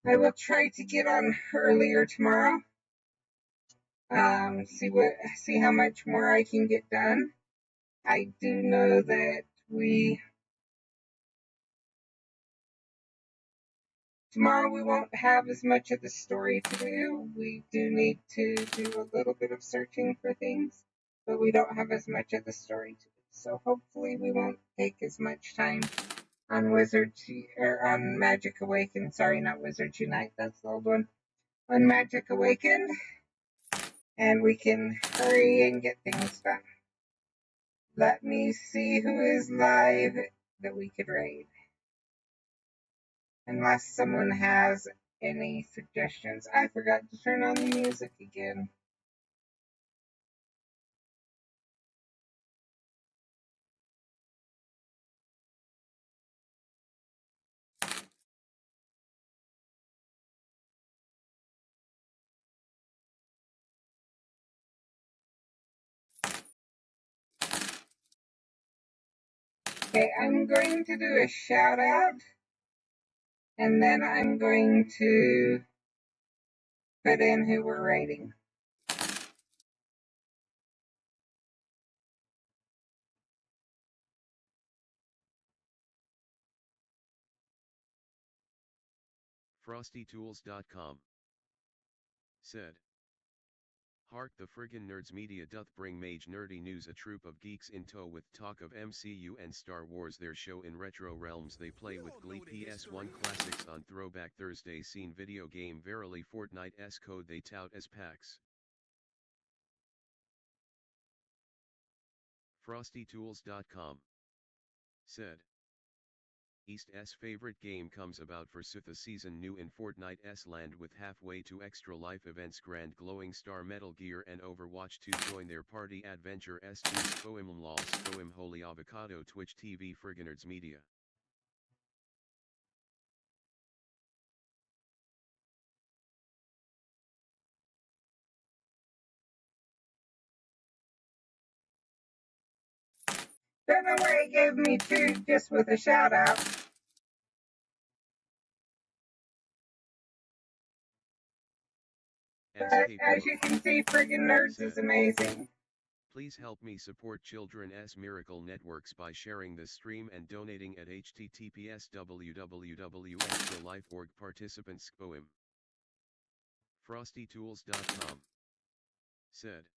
A: I will try to get on earlier tomorrow. See how much more I can get done. I do know that tomorrow we won't have as much of the story to do. We do need to do a little bit of searching for things, but we don't have as much of the story to do. So hopefully we won't take as much time on on Magic Awakened. Sorry, not Wizards Unite. That's the old one. On Magic Awakened, and we can hurry and get things done. Let me see who is live that we could raid. Unless someone has any suggestions. I forgot to turn on the music again. Okay, I'm going to do a shout out, and then I'm going to put in who we're rating.
B: FrostyTools.com said, "Hark, the friggin' nerds media doth bring mage nerdy news, a troop of geeks in tow with talk of MCU and Star Wars, their show in retro realms they play with glee. PS1 classics on Throwback Thursday, scene video game verily Fortnite-s code they tout as packs." FrostyTools.com said, "East's favorite game comes about for a season new in Fortnite's land with halfway to extra life events, grand glowing star, Metal Gear and Overwatch 2 join their party adventure s2 skpoem law skpoem holy avocado Twitch TV friggin' media."
A: Don't know why he gave me two just with a shout out. But as you can see, friggin' nerds is amazing.
B: "Please help me support Children's Miracle Networks by sharing this stream and donating at https://www.extralife.org. Participants skpoem." FrostyTools.com said,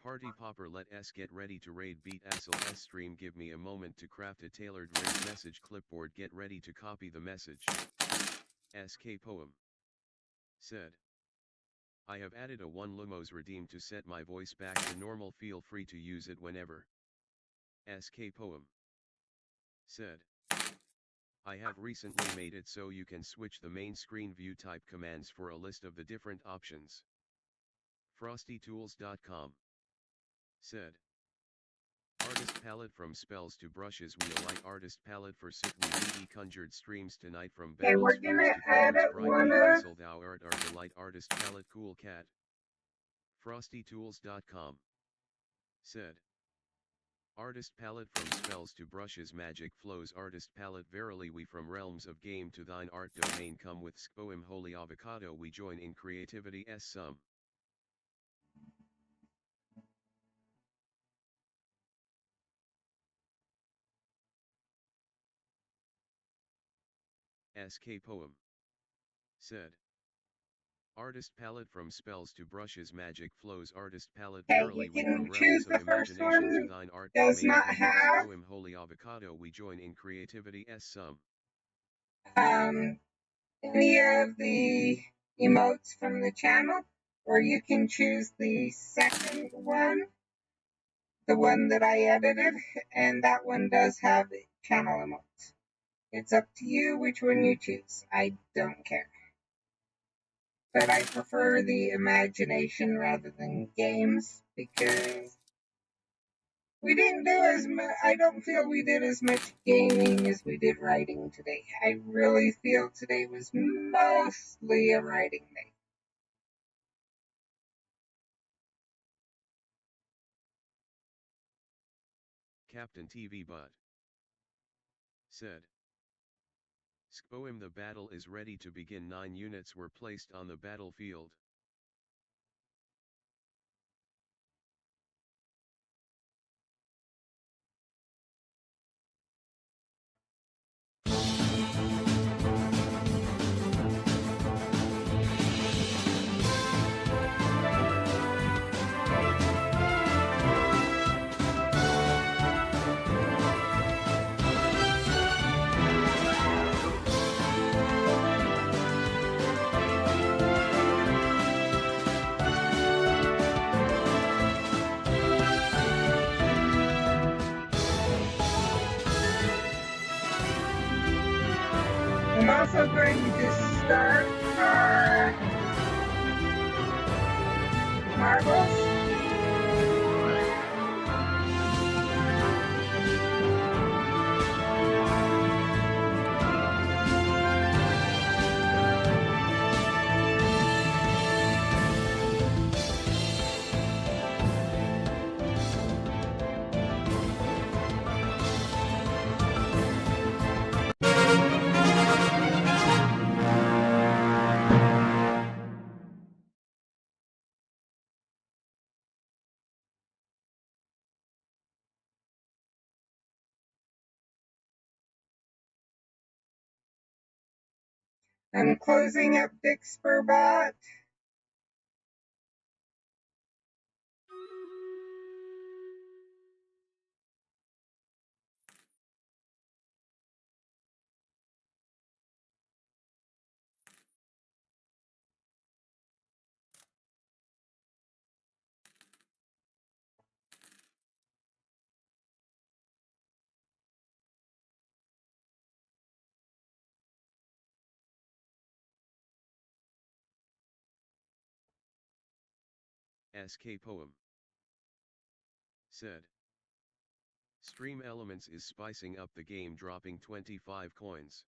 B: "Party popper, let us get ready to raid beat Assel S stream. Give me a moment to craft a tailored raid message clipboard. Get ready to copy the message." skpoem said, "I have added a 1 lumos redeem to set my voice back to normal. Feel free to use it whenever." skpoem said, "I have recently made it so you can switch the main screen view type commands for a list of the different options." FrostyTools.com said, "Artist palette from spells to brushes, we alike artist palette for sit we be conjured streams tonight from
A: Okay, we're gonna edit one of
B: thou art our delight artist palette cool cat." FrostyTools.com said, "Artist palette from spells to brushes, magic flows artist palette verily we from realms of game to thine art domain come with skpoem holy avocado we join in creativity s sum." skpoem said, "Artist palette from spells to brushes, magic flows artist palette
A: Okay,
B: verily
A: you
B: we
A: can
B: from
A: choose
B: realms of
A: the first
B: imagination to
A: one.
B: thine art
A: Does
B: domain
A: not
B: come with
A: have
B: skpoem holy avocado we join in creativity s sum."
A: any of the emotes from the channel, or you can choose the second one, the one that I edited, and that one does have channel emotes. It's up to you which one you choose. I don't care. But I prefer the imagination rather than games because we didn't do as much. I don't feel we did as much gaming as we did writing today. I really feel today was mostly a writing day.
B: Captain TV Bud said, "Skpoem, the battle is ready to begin. 9 units were placed on the battlefield."
A: I'm also going to start our marbles. I'm closing up Bixperbot.
B: skpoem said. Stream Elements is spicing up the game, dropping 25 coins.